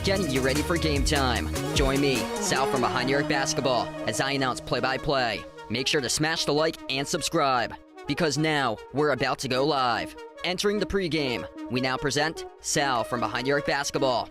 Getting you ready for game time. Join me, Sal from Behind the Arc Basketball, as I announce play-by-play. Make sure to smash the like and subscribe, because now we're about to go live. Entering the pregame, we now present Sal from Behind the Arc Basketball.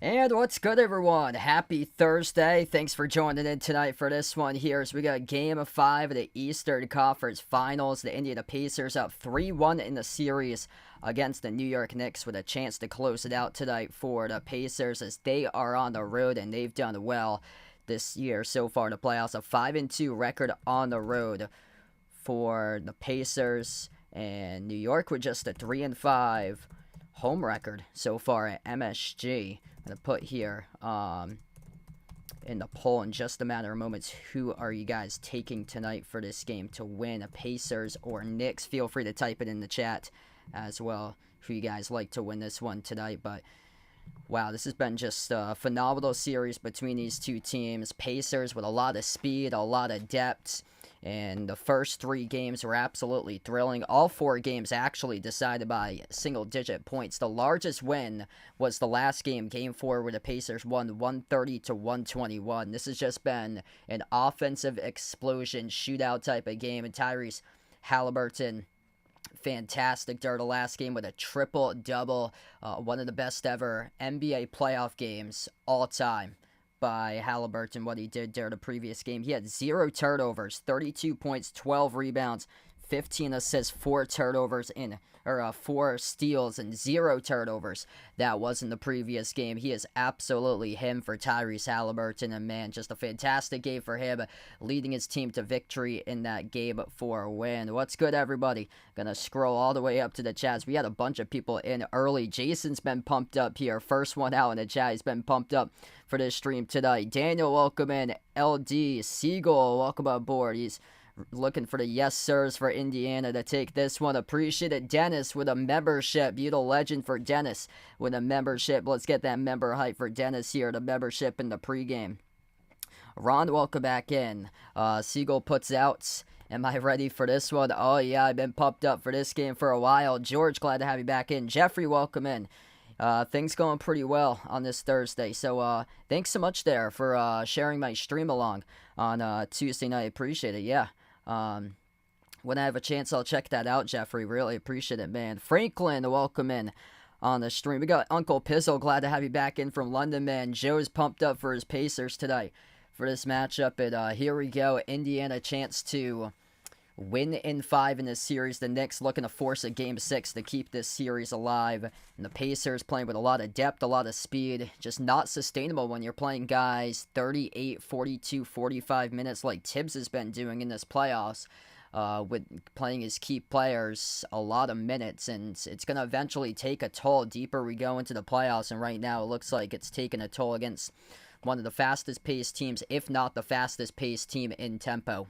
And what's good, everyone? Happy Thursday. Thanks for joining in tonight for this one here as we got Game 5 of the Eastern Conference Finals. The Indiana Pacers up 3-1 in the series against the New York Knicks with a chance to close it out tonight for the Pacers as they are on the road and they've done well this year so far in the playoffs. A 5-2 record on the road for the Pacers, and New York with just a 3-5 home record so far at MSG. I'm going to put here in the poll in just a matter of moments, who are you guys taking tonight for this game to win, Pacers or Knicks? Feel free to type it in the chat as well, who you guys like to win this one tonight. But wow, this has been just a phenomenal series between these two teams. Pacers with a lot of speed, a lot of depth, and the first 3 games were absolutely thrilling. All 4 games actually decided by single-digit points. The largest win was the last game, Game 4, where the Pacers won 130-121. This has just been an offensive explosion, shootout type of game, and Tyrese Halliburton, fantastic during the last game with a triple-double, one of the best ever NBA playoff games all time by Halliburton, what he did during the previous game. He had 0 turnovers, 32 points, 12 rebounds, 15 assists, 4 turnovers, 4 steals, and 0 turnovers. That was in the previous game. He is absolutely him for Tyrese Halliburton, and man, just a fantastic game for him, leading his team to victory in that game for a win. What's good, everybody? Gonna scroll all the way up to the chats. We had a bunch of people in early. Jason's been pumped up here. First one out in the chat. He's been pumped up for this stream tonight. Daniel, welcome in. LD Siegel, welcome aboard. He's looking for the yes sirs for Indiana to take this one. Appreciate it. Dennis with a membership. You the legend for Dennis with a membership. Let's get that member hype for Dennis here. The membership in the pregame. Ron, welcome back in. Siegel puts out, am I ready for this one? Oh yeah, I've been pumped up for this game for a while. George, glad to have you back in. Jeffrey, welcome in. Things going pretty well on this Thursday. So thanks so much there for sharing my stream along on Tuesday night. Appreciate it. Yeah. When I have a chance, I'll check that out, Jeffrey. Really appreciate it, man. Franklin, welcome in on the stream. We got Uncle Pizzle. Glad to have you back in from London, man. Joe's pumped up for his Pacers tonight for this matchup. And here we go. Indiana chance to win in 5 in this series. The Knicks looking to force a Game 6 to keep this series alive. And the Pacers playing with a lot of depth, a lot of speed. Just not sustainable when you're playing guys 38, 42, 45 minutes like Tibbs has been doing in this playoffs. With playing his key players a lot of minutes, and it's going to eventually take a toll deeper we go into the playoffs, and right now it looks like it's taking a toll against one of the fastest paced teams, if not the fastest paced team in tempo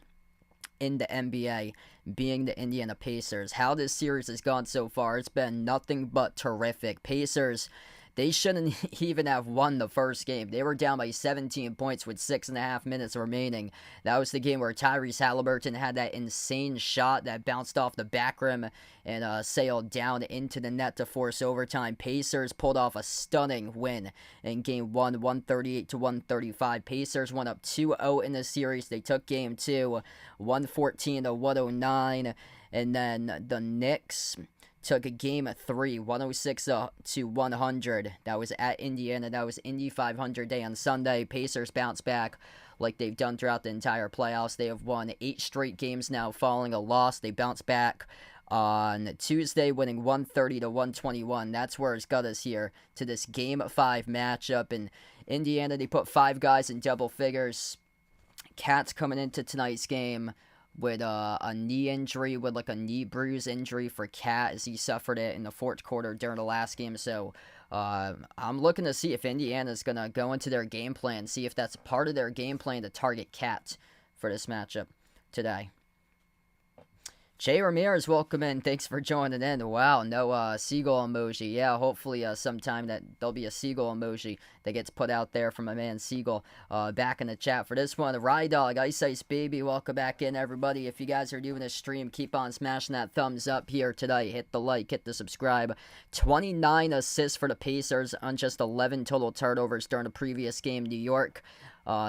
in the NBA, being the Indiana Pacers. How this series has gone so far, it's been nothing but terrific. Pacers, they shouldn't even have won the first game. They were down by 17 points with 6.5 minutes remaining. That was the game where Tyrese Halliburton had that insane shot that bounced off the back rim and sailed down into the net to force overtime. Pacers pulled off a stunning win in Game 1, 138-135. Pacers went up 2-0 in the series. They took Game 2, 114-109. And then the Knicks took a Game 3, 106-100. That was at Indiana. That was Indy 500 day on Sunday. Pacers bounce back like they've done throughout the entire playoffs. They have won 8 straight games now following a loss. They bounce back on Tuesday, winning 130-121. That's where it's got us here to this Game 5 matchup. In Indiana, they put 5 guys in double figures. Cat's coming into tonight's game with a knee injury, with like a knee bruise injury for Cat, as he suffered it in the fourth quarter during the last game. So I'm looking to see if Indiana's going to go into their game plan, see if that's part of their game plan to target Cat for this matchup today. Jay Ramirez, welcome in. Thanks for joining in. Wow, no seagull emoji. Yeah, hopefully sometime that there'll be a seagull emoji that gets put out there from my man Seagull back in the chat for this one. Rye Dog, Ice Ice Baby, welcome back in, everybody. If you guys are doing this stream, keep on smashing that thumbs up here today. Hit the like, hit the subscribe. 29 assists for the Pacers on just 11 total turnovers during the previous game. New York,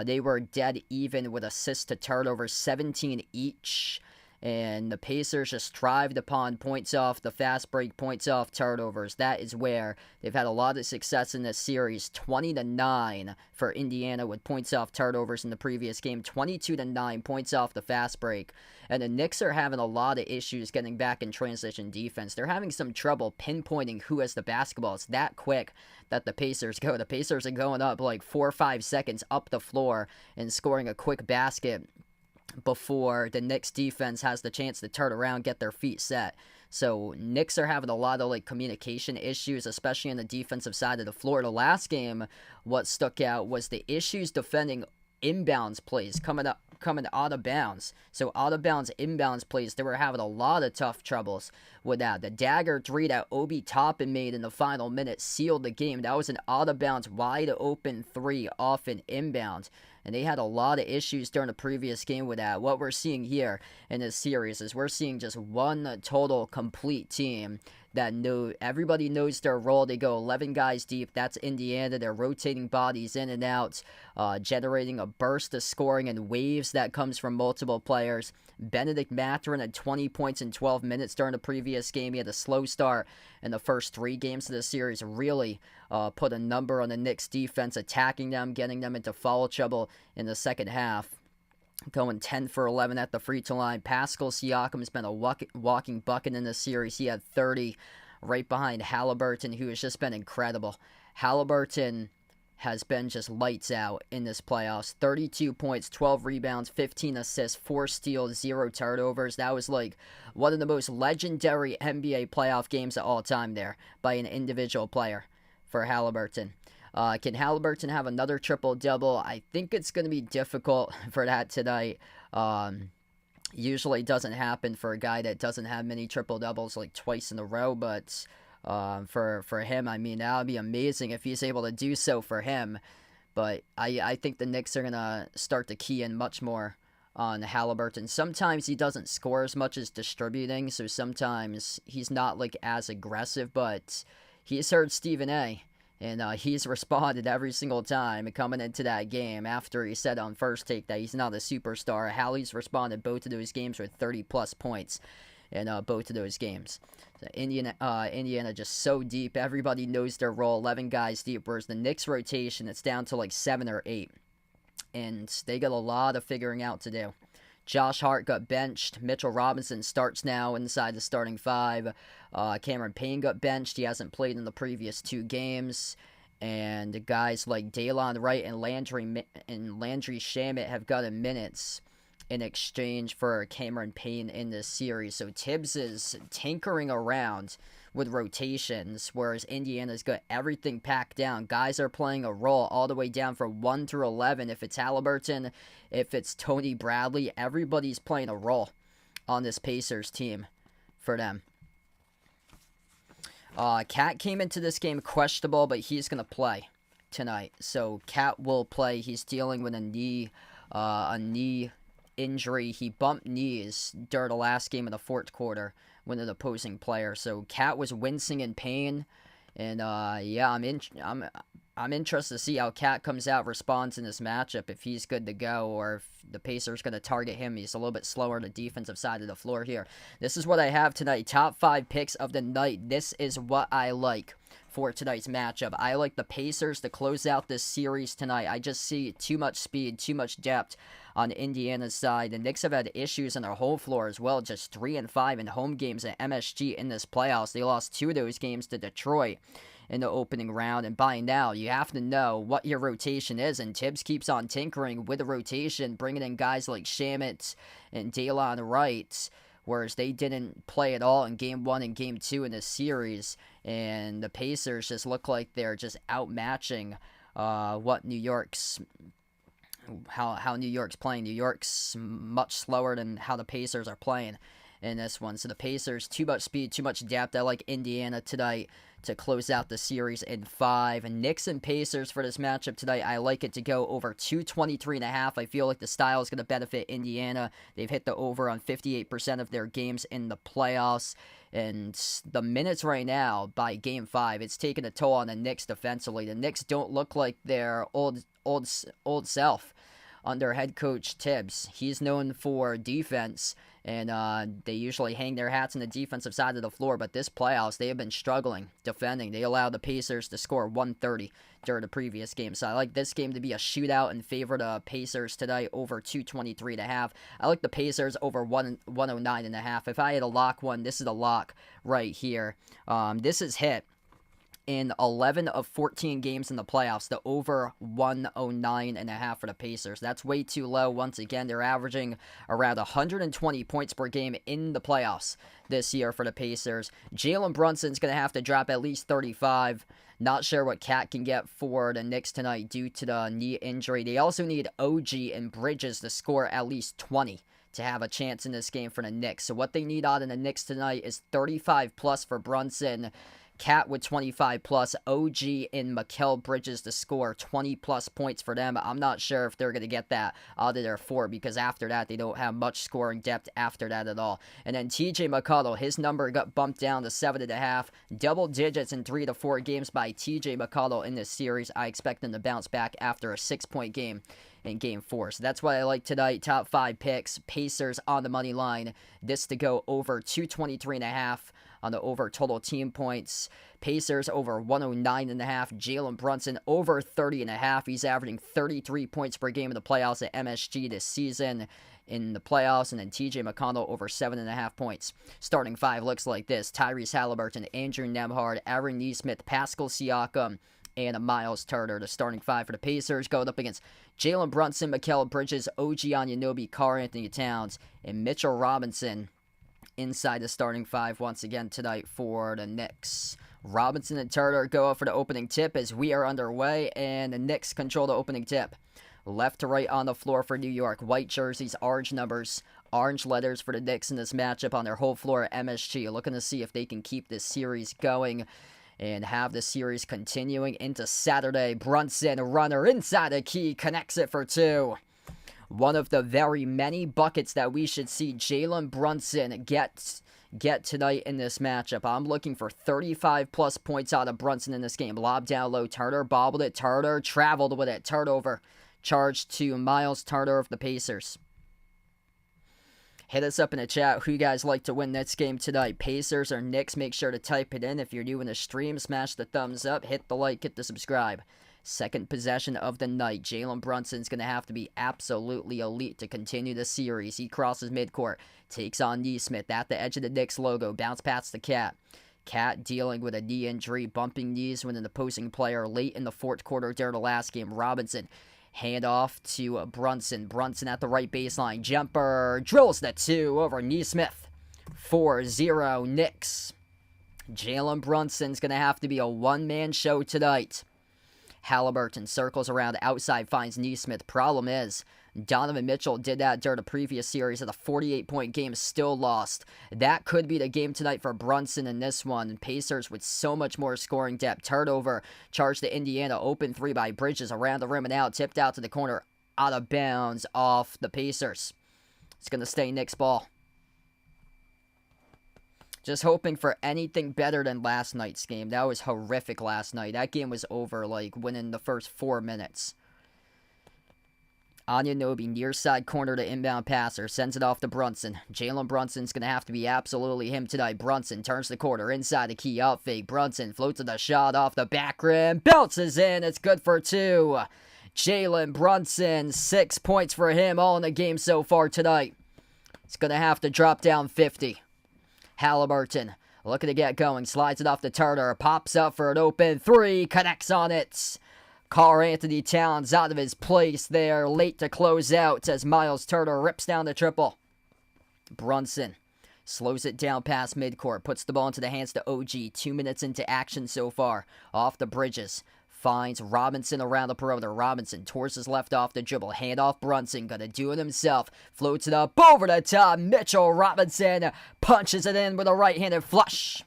they were dead even with assists to turnovers, 17 each. And the Pacers just thrived upon points off the fast break, points off turnovers. That is where they've had a lot of success in this series. 20-9 for Indiana with points off turnovers in the previous game. 22-9 points off the fast break. And the Knicks are having a lot of issues getting back in transition defense. They're having some trouble pinpointing who has the basketball. It's that quick that the Pacers go. The Pacers are going up like 4 or 5 seconds up the floor and scoring a quick basket before the Knicks defense has the chance to turn around, get their feet set. So Knicks are having a lot of like communication issues, especially on the defensive side of the floor. The last game, what stuck out was the issues defending inbounds plays coming out of bounds. So out of bounds inbounds plays, they were having a lot of tough troubles with that. The dagger 3 that Obi Toppin made in the final minute sealed the game. That was an out of bounds wide open 3 off an inbound. And they had a lot of issues during the previous game with that. What we're seeing here in this series is we're seeing just one total complete team that everybody knows their role. They go 11 guys deep. That's Indiana. They're rotating bodies in and out, generating a burst of scoring and waves that comes from multiple players. Benedict Mathurin had 20 points in 12 minutes during the previous game. He had a slow start in the first 3 games of the series. Really put a number on the Knicks defense, attacking them, getting them into foul trouble in the second half. Going 10 for 11 at the free throw line. Pascal Siakam's been a walking bucket in this series. He had 30 right behind Halliburton, who has just been incredible. Halliburton has been just lights out in this playoffs. 32 points, 12 rebounds, 15 assists, 4 steals, 0 turnovers. That was like one of the most legendary NBA playoff games of all time there by an individual player for Halliburton. Can Halliburton have another triple-double? I think it's going to be difficult for that tonight. Usually doesn't happen for a guy that doesn't have many triple-doubles like twice in a row, but for him, I mean, that would be amazing if he's able to do so for him. But I think the Knicks are going to start to key in much more on Halliburton. Sometimes he doesn't score as much as distributing, so sometimes he's not like as aggressive, but he's heard Stephen A., and he's responded every single time coming into that game after he said on First Take that he's not a superstar. Hallie's responded both of those games with 30-plus points in both of those games. So Indiana just so deep. Everybody knows their role. 11 guys deep, whereas the Knicks rotation, it's down to like 7 or 8. And they got a lot of figuring out to do. Josh Hart got benched. Mitchell Robinson starts now inside the starting 5. Cameron Payne got benched. He hasn't played in the previous 2 games. And guys like Daylon Wright and Landry Shamet have gotten minutes in exchange for Cameron Payne in this series. So Tibbs is tinkering around with rotations, whereas Indiana's got everything packed down. Guys are playing a role all the way down from 1 through 11. If it's Halliburton, if it's Tony Bradley, everybody's playing a role on this Pacers team for them. Cat came into this game questionable, but he's going to play tonight. So Cat will play. He's dealing with a knee injury. He bumped knees during the last game of the fourth quarter when an opposing player. So Cat was wincing in pain, and yeah, I'm interested to see how Cat comes out, responds in this matchup, if he's good to go, or if the Pacers going to target him. He's a little bit slower on the defensive side of the floor here. This is what I have tonight. Top 5 picks of the night. This is what I like for tonight's matchup. I like the Pacers to close out this series tonight. I just see too much speed, too much depth on Indiana's side. The Knicks have had issues on their home floor as well, just 3-5 in home games at MSG in this playoffs. They lost 2 of those games to Detroit in the opening round, and by now you have to know what your rotation is, and Tibbs keeps on tinkering with the rotation, bringing in guys like Shamet and Daylon Wright, whereas they didn't play at all in Game 1 and Game 2 in this series, and the Pacers just look like they're just outmatching what New York's how New York's playing. New York's much slower than how the Pacers are playing in this one. So the Pacers, too much speed, too much depth. I like Indiana tonight to close out the series in 5. And Knicks and Pacers for this matchup tonight, I like it to go over 223.5. I feel like the style is going to benefit Indiana. They've hit the over on 58% of their games in the playoffs. And the minutes right now by Game 5, it's taking a toll on the Knicks defensively. The Knicks don't look like their old self under head coach Tibbs. He's known for defense, and they usually hang their hats on the defensive side of the floor, but this playoffs, they have been struggling defending. They allowed the Pacers to score 130 during the previous game, so I like this game to be a shootout in favor of the Pacers tonight, over 223.5. I like the Pacers over 109.5. If I had to lock one, this is a lock right here. This is hit in 11 of 14 games in the playoffs, the over 109.5 for the Pacers. That's way too low. Once again, they're averaging around 120 points per game in the playoffs this year for the Pacers. Jalen Brunson's going to have to drop at least 35. Not sure what Cat can get for the Knicks tonight due to the knee injury. They also need OG and Bridges to score at least 20 to have a chance in this game for the Knicks. So what they need out of the Knicks tonight is 35 plus for Brunson, Cat with 25 plus, OG and Mikal Bridges to score 20 plus points for them. I'm not sure if they're going to get that out of their 4, because after that, they don't have much scoring depth after that at all. And then TJ McConnell, his number got bumped down to 7.5. Double digits in 3 to 4 games by TJ McConnell in this series. I expect them to bounce back after a 6-point game in Game 4. So that's what I like tonight. Top 5 picks. Pacers on the money line. This to go over 223.5 on the over total team points. Pacers over 109.5. Jalen Brunson over 30.5. He's averaging 33 points per game in the playoffs at MSG this season in the playoffs. And then TJ McConnell over 7.5 points. Starting 5 looks like this: Tyrese Halliburton, Andrew Nembhard, Aaron Nesmith, Pascal Siakam, and Miles Turner. The starting 5 for the Pacers going up against Jalen Brunson, Mikal Bridges, OG Anunoby, Karl Anthony Towns, and Mitchell Robinson inside the starting 5 once again tonight for the Knicks. Robinson and Turner go up for the opening tip as we are underway, and the Knicks control the opening tip. Left to right on the floor for New York. White jerseys, orange numbers, orange letters for the Knicks in this matchup on their whole floor at MSG. Looking to see if they can keep this series going and have the series continuing into Saturday. Brunson, runner inside the key, connects it for 2. One of the very many buckets that we should see Jalen Brunson get tonight in this matchup. I'm looking for 35 plus points out of Brunson in this game. Lob down low, Turner bobbled it, Turner traveled with it, turnover charged to Miles Turner of the Pacers. Hit us up in the chat who you guys like to win this game tonight. Pacers or Knicks? Make sure to type it in. If you're new in the stream, smash the thumbs up, hit the like, hit the subscribe. Second possession of the night. Jalen Brunson's going to have to be absolutely elite to continue the series. He crosses midcourt, takes on Neesmith at the edge of the Knicks logo, bounce past the Cat. Cat dealing with a knee injury, bumping knees with an opposing player late in the fourth quarter during the last game. Robinson, hand off to Brunson. Brunson at the right baseline. Jumper, drills the 2 over Neesmith. 4-0 Knicks. Jalen Brunson's going to have to be a one-man show tonight. Halliburton circles around outside, finds Neesmith. Problem is, Donovan Mitchell did that during the previous series of the 48-point game, still lost. That could be the game tonight for Brunson in this one. Pacers with so much more scoring depth. Turnover, charge to Indiana, open 3 by Bridges, around the rim and out, tipped out to the corner, out of bounds off the Pacers. It's going to stay Knicks ball. Just hoping for anything better than last night's game. That was horrific last night. That game was over, like, within the first 4 minutes. Anunoby, near side corner to inbound passer, sends it off to Brunson. Jalen Brunson's going to have to be absolutely him tonight. Brunson turns the corner, inside the key, out fake. Brunson floats to the shot off the back rim, bounces in, it's good for 2. Jalen Brunson, 6 points for him, all in the game so far tonight. He's going to have to drop down 50. Halliburton, looking to get going, slides it off to Turner, pops up for an open 3, connects on it. Karl-Anthony Towns out of his place there, late to close out as Miles Turner rips down the triple. Brunson slows it down past midcourt, puts the ball into the hands to OG. 2 minutes into action so far. Off the Bridges, finds Robinson around the perimeter. Robinson towards his left off the dribble, hand off Brunson, gonna do it himself. Floats it up over the top. Mitchell Robinson punches it in with a right-handed flush.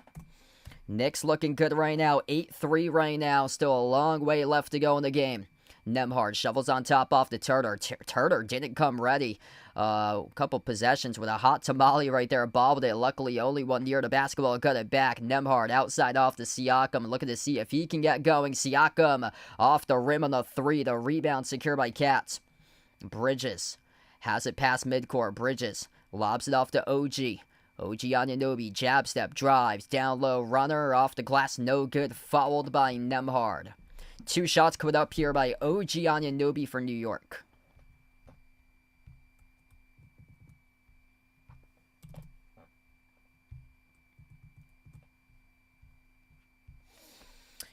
Knicks looking good right now, 8-3 right now, still a long way left to go in the game. Nembhard shovels on top off the Turner. Turner didn't come ready. Couple possessions with a hot tamale right there, bobbled it. Luckily, only one near the basketball, got it back. Nembhard outside off to Siakam, looking to see if he can get going. Siakam off the rim on the 3, the rebound secured by Cats. Bridges has it past midcourt. Bridges lobs it off to OG. OG Anunoby, jab step, drives, down low, runner, off the glass, no good, fouled by Nembhard. 2 shots put up here by OG Anunoby for New York.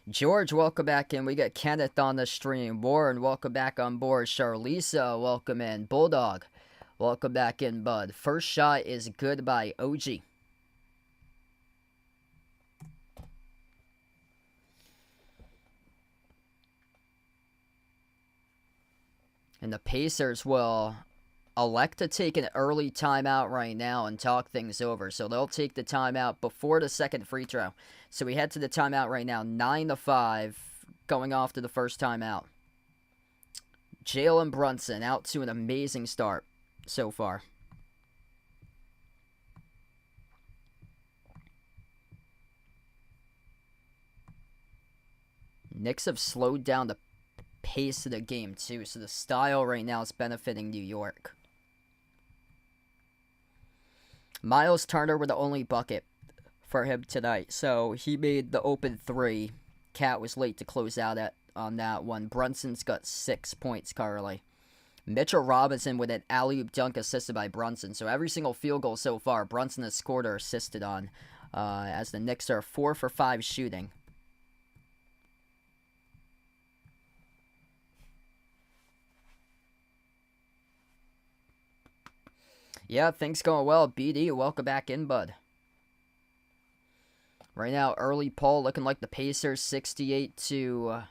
George, welcome back in. We got Kenneth on the stream. Warren, welcome back on board. Charlisa, welcome in. Bulldog, welcome back in, bud. First shot is good by OG. And the Pacers will elect to take an early timeout right now and talk things over. So they'll take the timeout before the second free throw. So we head to the timeout right now, 9-5, going off to the first timeout. Jalen Brunson out to an amazing start so far. Knicks have slowed down the pace of the game too, so the style right now is benefiting New York. Miles Turner with the only bucket for him tonight, so he made the open 3. Cat was late to close out on that one. Brunson's got 6 points currently. Mitchell Robinson with an alley-oop dunk assisted by Brunson, so every single field goal so far Brunson has scored or assisted on, as the Knicks are 4 for 5 shooting. Yeah, things going well. BD, welcome back in, bud. Right now, early poll looking like the Pacers 68-32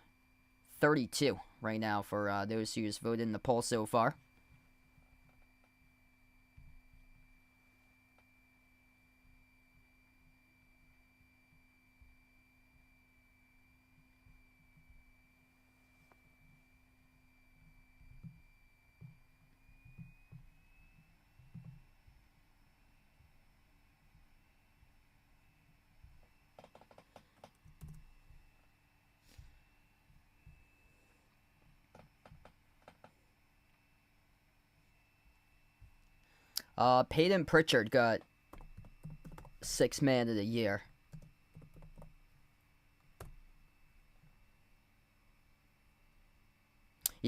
right now for those who's voted in the poll so far. Peyton Pritchard got 6th man of the year.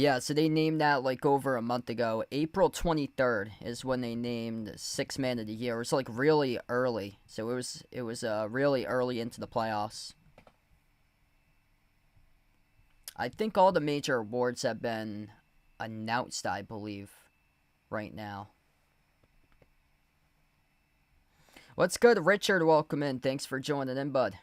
Yeah, so they named that like over a month ago. April 23rd is when they named Sixth Man of the Year. It was like really early. So it was really early into the playoffs. I think all the major awards have been announced, I believe, right now. What's good, Richard? Welcome in. Thanks for joining in, bud.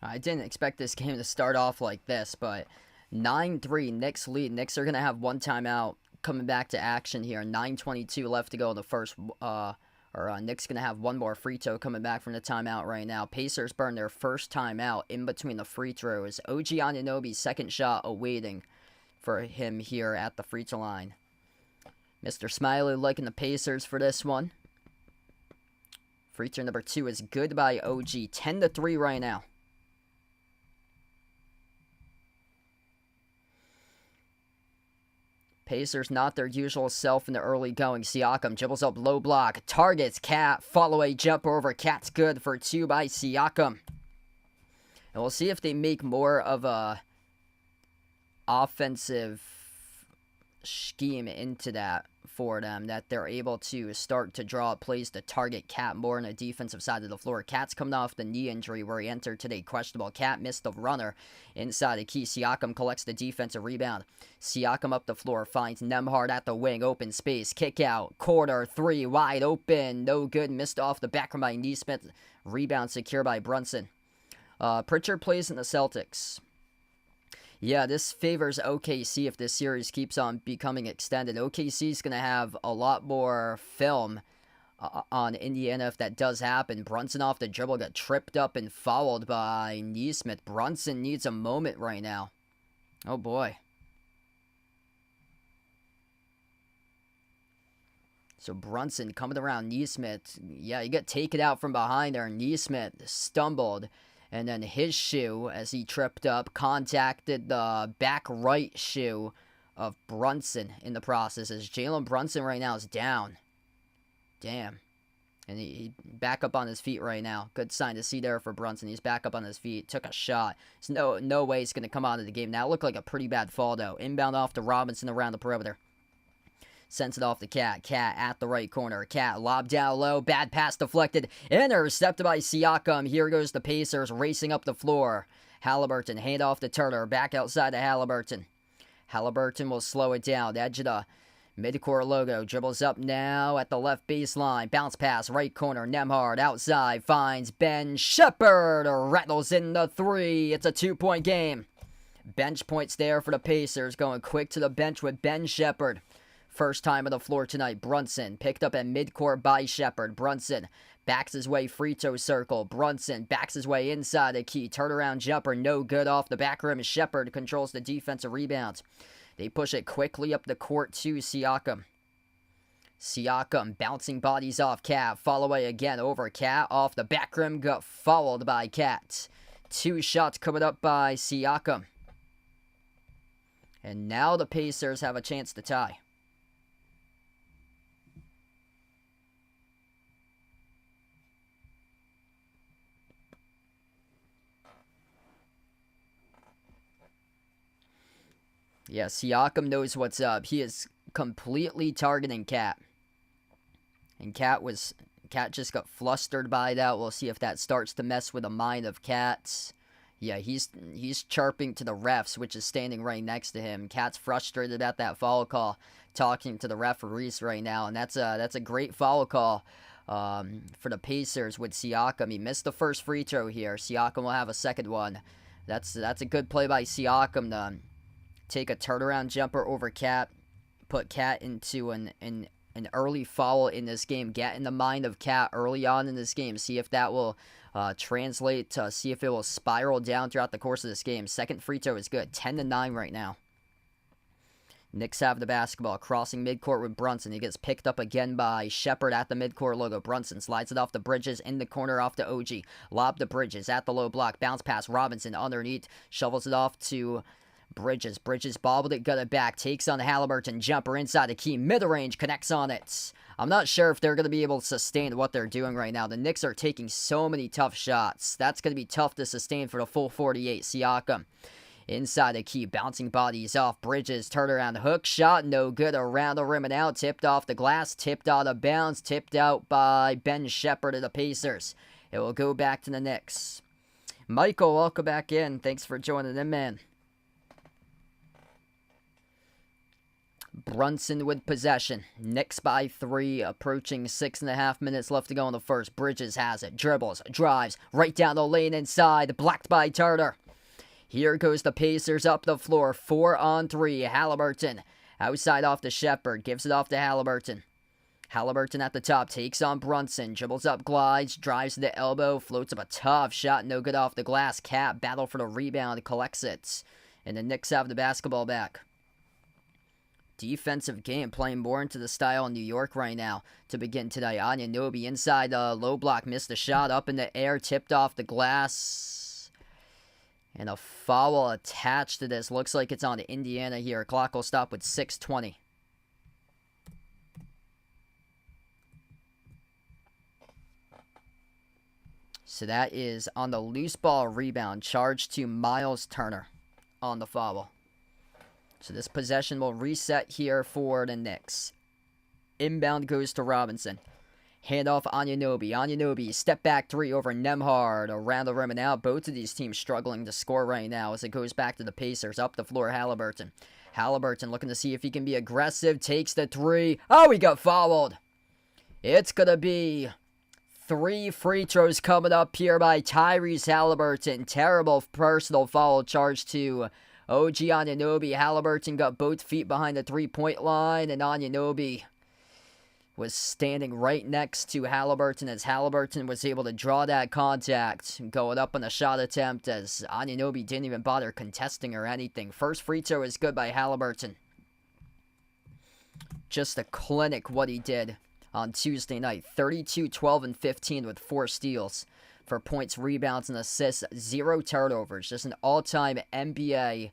I didn't expect this game to start off like this, but 9-3 Knicks lead. Knicks are going to have one timeout coming back to action here. 9:22 left to go in the first. Knicks going to have one more free throw coming back from the timeout right now. Pacers burn their first timeout in between the free throws. OG Anunoby's second shot awaiting for him here at the free throw line. Mr. Smiley liking the Pacers for this one. Free throw number 2 is good by OG. 10-3 right now. Pacers not their usual self in the early going. Siakam dribbles up low block. Targets Cat. Follow a jumper over. Cat's good for 2 by Siakam. And we'll see if they make more of a offensive scheme into that for them, that they're able to start to draw plays to target Cat more on the defensive side of the floor. Cat's coming off the knee injury where he entered today questionable. Cat missed the runner inside the key. Siakam collects the defensive rebound. Siakam up the floor, finds Nembhard at the wing, open space, kick out, corner, 3, wide open, no good, missed off the back by Neesmith, rebound secure by Brunson. Pritchard plays in the Celtics. Yeah, this favors OKC if this series keeps on becoming extended. OKC's going to have a lot more film on Indiana if that does happen. Brunson off the dribble got tripped up and fouled by Neesmith. Brunson needs a moment right now. Oh, boy. So Brunson coming around Neesmith. Yeah, he got taken out from behind there. Neesmith stumbled. And then his shoe, as he tripped up, contacted the back right shoe of Brunson in the process. As Jalen Brunson right now is down. Damn. And he back up on his feet right now. Good sign to see there for Brunson. He's back up on his feet. Took a shot. There's no way he's going to come out of the game. That looked like a pretty bad fall, though. Inbound off to Robinson around the perimeter. Sends it off to Cat. Cat at the right corner. Cat lob down low. Bad pass deflected. Intercepted by Siakam. Here goes the Pacers racing up the floor. Halliburton hand off to Turner. Back outside to Halliburton. Halliburton will slow it down. Edge of the midcourt logo. Dribbles up now at the left baseline. Bounce pass. Right corner. Nembhard outside. Finds Ben Shepherd. Rattles in the 3. It's a 2-point game. Bench points there for the Pacers. Going quick to the bench with Ben Shepherd. First time on the floor tonight. Brunson picked up at midcourt by Shepherd. Brunson backs his way free throw circle. Brunson backs his way inside the key. Turnaround jumper, no good off the back rim. Shepherd controls the defensive rebounds. They push it quickly up the court to Siakam. Siakam bouncing bodies off Cat. Fall away again over Cat. Off the back rim, got fouled by Cat. 2 shots coming up by Siakam. And now the Pacers have a chance to tie. Yeah, Siakam knows what's up. He is completely targeting Cat. And Cat just got flustered by that. We'll see if that starts to mess with the mind of Cat. Yeah, he's chirping to the refs, which is standing right next to him. Cat's frustrated about that foul call, talking to the referees right now, and that's a great foul call for the Pacers with Siakam. He missed the first free throw here. Siakam will have a second one. That's a good play by Siakam to take a turnaround jumper over Cat, put Cat into an early foul in this game. Get in the mind of Cat early on in this game. See if that will translate to see if it will spiral down throughout the course of this game. Second free throw is good. 10-9 right now. Knicks have the basketball, crossing midcourt with Brunson. He gets picked up again by Shepard at the midcourt logo. Brunson slides it off the Bridges in the corner off to OG. Lob to Bridges at the low block. Bounce pass Robinson underneath. Shovels it off to Bridges. Bridges bobbled it, got it back. Takes on Halliburton. Jumper inside the key. Mid-range connects on it. I'm not sure if they're going to be able to sustain what they're doing right now. The Knicks are taking so many tough shots. That's going to be tough to sustain for the full 48. Siakam. Inside the key, bouncing bodies off Bridges, turnaround hook shot, no good, around the rim and out, tipped off the glass, tipped out of bounds, tipped out by Ben Shepard of the Pacers. It will go back to the Knicks. Michael, welcome back in. Thanks for joining in, man. Brunson with possession. Knicks by 3, approaching 6.5 minutes left to go in the first. Bridges has it, dribbles, drives, right down the lane inside, blocked by Turner. Here goes the Pacers up the floor. 4-on-3. Halliburton outside off to Shepard. Gives it off to Halliburton. Halliburton at the top. Takes on Brunson. Dribbles up, glides. Drives to the elbow. Floats up a tough shot. No good off the glass. Cat battle for the rebound. Collects it. And the Knicks have the basketball back. Defensive game. Playing more into the style in New York right now. To begin today. Anunoby inside the low block. Missed a shot. Up in the air. Tipped off the glass. And a foul attached to this. Looks like it's on Indiana here. Clock will stop with 6:20. So that is on the loose ball rebound. Charged to Miles Turner on the foul. So this possession will reset here for the Knicks. Inbound goes to Robinson. Handoff Anunoby. Anunoby, step back 3 over Nembhard. Around the rim and out. Both of these teams struggling to score right now as it goes back to the Pacers. Up the floor, Halliburton. Halliburton looking to see if he can be aggressive. Takes the 3. Oh, he got fouled. It's going to be 3 free throws coming up here by Tyrese Halliburton. Terrible personal foul charge to OG Anunoby. Halliburton got both feet behind the 3-point line, and Anunoby was standing right next to Halliburton as Halliburton was able to draw that contact, going up on a shot attempt as Anunoby didn't even bother contesting or anything. First free throw is good by Halliburton. Just a clinic what he did on Tuesday night. 32, 12, and 15 with 4 steals for points, rebounds, and assists. 0 turnovers. Just an all-time NBA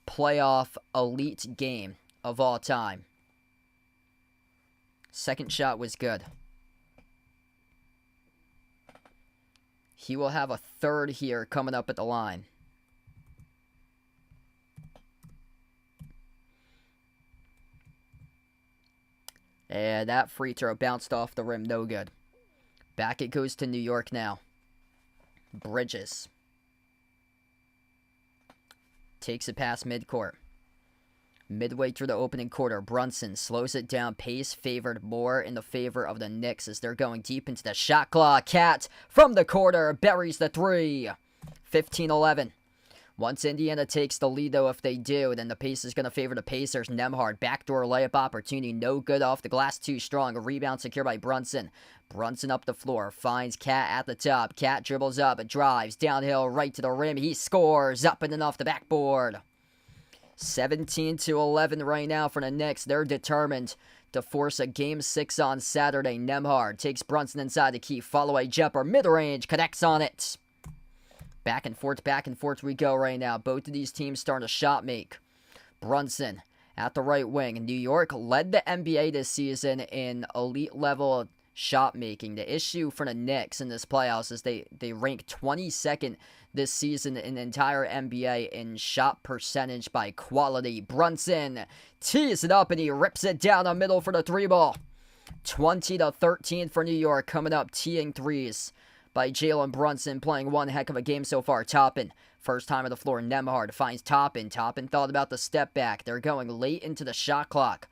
playoff elite game of all time. Second shot was good. He will have a third here coming up at the line. And that free throw bounced off the rim, no good. Back it goes to New York now. Bridges takes it past midcourt. Midway through the opening quarter, Brunson slows it down. Pace favored more in the favor of the Knicks as they're going deep into the shot clock. Cat from the corner buries the 3. 15-11. Once Indiana takes the lead, though, if they do, then the pace is going to favor the Pacers. Nembhard, backdoor layup opportunity. No good off the glass, too strong. A rebound secured by Brunson. Brunson up the floor. Finds Cat at the top. Cat dribbles up. Drives downhill right to the rim. He scores. Up and off the backboard. 17-11 right now for the Knicks. They're determined to force a Game 6 on Saturday. Nembhard takes Brunson inside the key. Follow-away jumper. Mid-range. Connects on it. Back and forth we go right now. Both of these teams starting to shot make. Brunson at the right wing. New York led the NBA this season in elite level shot making. The issue for the Knicks in this playoffs is they rank 22nd this season in the entire NBA in shot percentage by quality. Brunson tees it up and he rips it down the middle for the 3-ball. 20-13 for New York coming up, teeing threes by Jalen Brunson, playing one heck of a game so far. Toppin, first time on the floor. Nembhard finds Toppin. Toppin thought about the step back. They're going late into the shot clock.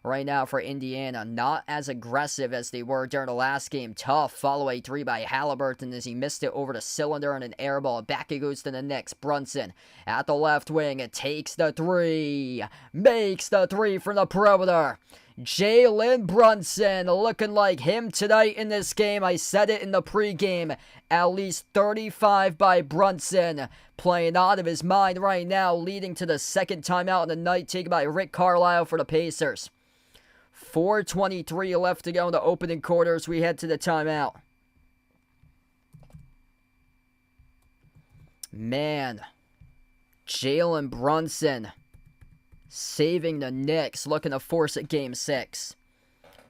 right now for Indiana. Not as aggressive as they were during the last game. Tough follow-away three by Halliburton as he missed it over the cylinder and an air ball. Back it goes to the Knicks. Brunson at the left wing. It takes the three. Makes the three from the perimeter. Jalen Brunson looking like him tonight in this game. I said it in the pregame. At least 35 by Brunson. Playing out of his mind right now, leading to the second timeout of the night taken by Rick Carlisle for the Pacers. 4:23 left to go in the opening quarters. We head to the timeout. Man, Jalen Brunson saving the Knicks, looking to force it game 6.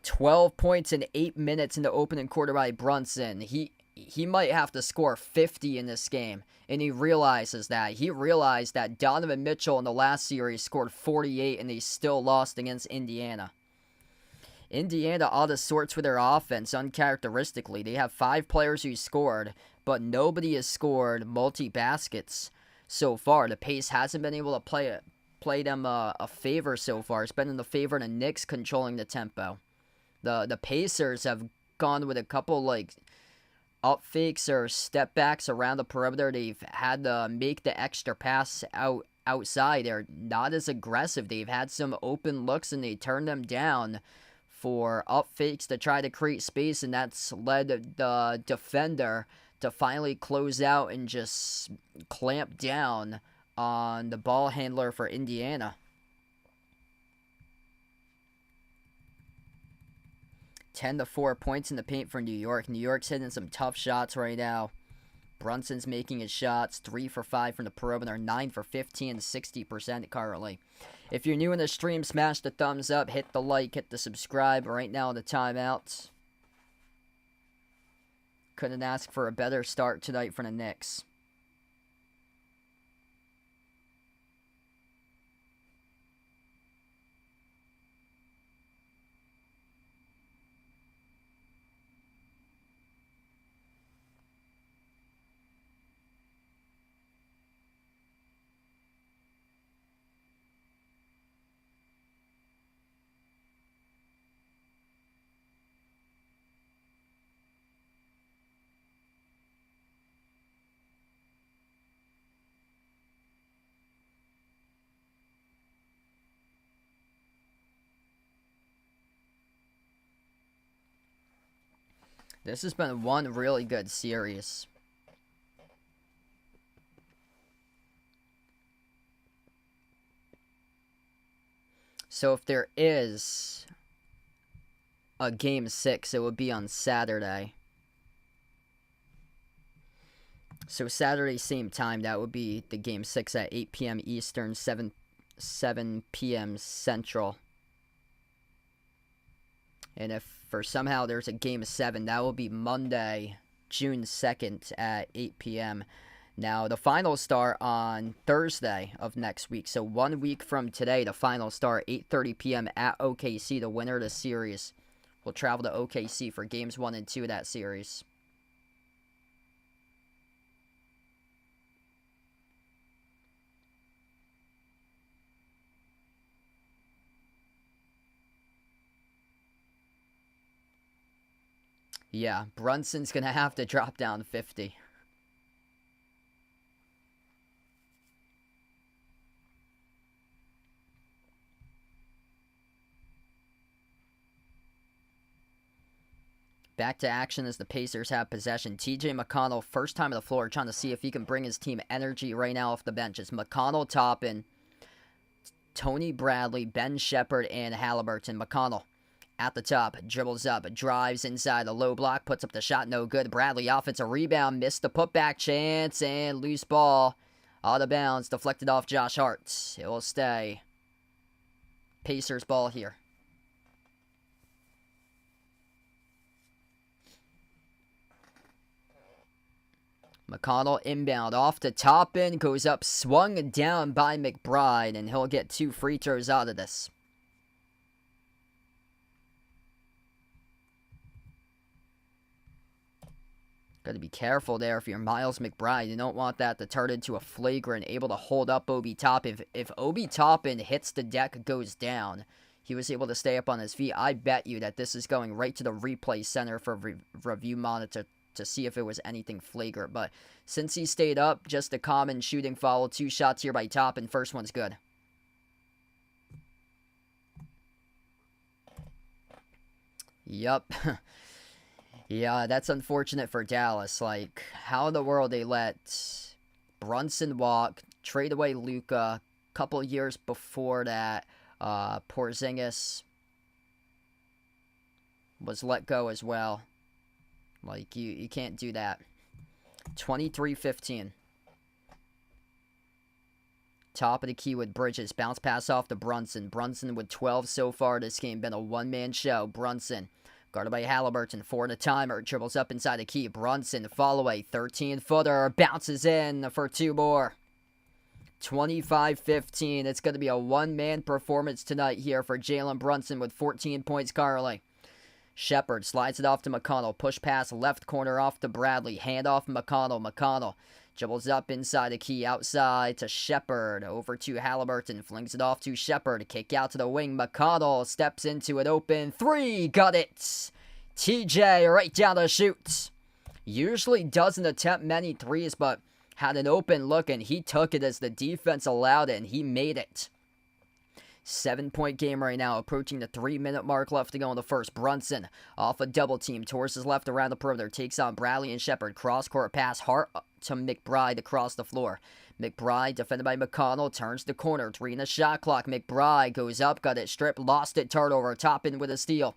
12 points in 8 minutes in the opening quarter by Brunson. He might have to score 50 in this game, and he realizes that. He realized that Donovan Mitchell in the last series scored 48, and they still lost against Indiana. Indiana out of sorts with their offense, uncharacteristically. They have 5 players who scored, but nobody has scored multi-baskets so far. The pace hasn't been able to play them a favor so far. It's been in the favor of the Knicks controlling the tempo. The Pacers have gone with a couple like up fakes or step backs around the perimeter. They've had to make the extra pass outside. They're not as aggressive. They've had some open looks and they turned them down for up fakes to try to create space, and that's led the defender to finally close out and just clamp down on the ball handler for Indiana. 10-4 points in the paint for New York. New York's hitting some tough shots right now. Brunson's making his shots, 3 for 5 from the perimeter, 9 for 15, 60% currently. If you're new in the stream, smash the thumbs up, hit the like, hit the subscribe. Right now in the timeouts. Couldn't ask for a better start tonight for the Knicks. This has been one really good series. So if there is a game 6, it would be on Saturday. So Saturday, same time, that would be the game 6 at 8 p.m. Eastern, 7 p.m. Central. And if for somehow there's a game 7, that will be Monday, June 2nd at 8 p.m. Now, the finals start on Thursday of next week. So 1 week from today, the finals start 8:30 p.m. at OKC. The winner of the series will travel to OKC for games 1 and 2 of that series. Yeah, Brunson's going to have to drop down 50. Back to action as the Pacers have possession. TJ McConnell, first time on the floor, trying to see if he can bring his team energy right now off the bench. It's McConnell, Toppin, Tony Bradley, Ben Shepherd, and Halliburton. McConnell at the top, dribbles up, drives inside the low block, puts up the shot, no good. Bradley offensive rebound, missed the putback chance, and loose ball out of bounds, deflected off Josh Hart. It will stay Pacers ball here. McConnell inbound off to Toppin, goes up, swung down by McBride, and he'll get 2 free throws out of this. Got to be careful there if you're Miles McBride. You don't want that to turn into a flagrant, able to hold up Obi Toppin. If Obi Toppin hits the deck, goes down, he was able to stay up on his feet. I bet you that this is going right to the replay center for review monitor to see if it was anything flagrant. But since he stayed up, just a common shooting foul. 2 shots here by Toppin. First one's good. Yup. Yeah, that's unfortunate for Dallas. Like, how in the world they let Brunson walk, trade away Luka. Couple years before that, Porzingis was let go as well. Like, you can't do that. 23-15. Top of the key with Bridges. Bounce pass off to Brunson. Brunson with 12 so far this game. Been a one-man show. Brunson. Guarded by Halliburton. 4 in a timer. Dribbles up inside the key. Brunson. Fall away. 13-footer. Bounces in for 2 more. 25-15. It's going to be a one-man performance tonight here for Jalen Brunson with 14 points currently. Shepard slides it off to McConnell. Push pass left corner off to Bradley. Hand off McConnell. McConnell dribbles up inside the key. Outside to Shepard. Over to Halliburton. Flings it off to Shepard. Kick out to the wing. McConnell steps into an open 3. Got it. TJ right down the shoot. Usually doesn't attempt many threes, but had an open look, and he took it as the defense allowed it, and he made it. 7-point game right now, approaching the 3-minute mark left to go in the first. Brunson off a double team, towards his left around the perimeter, takes on Bradley and Shepard. Cross-court pass, Hart to McBride across the floor. McBride, defended by McConnell, turns the corner. 3 in the shot clock. McBride goes up, got it stripped, lost it, turnover. Toppin with a steal.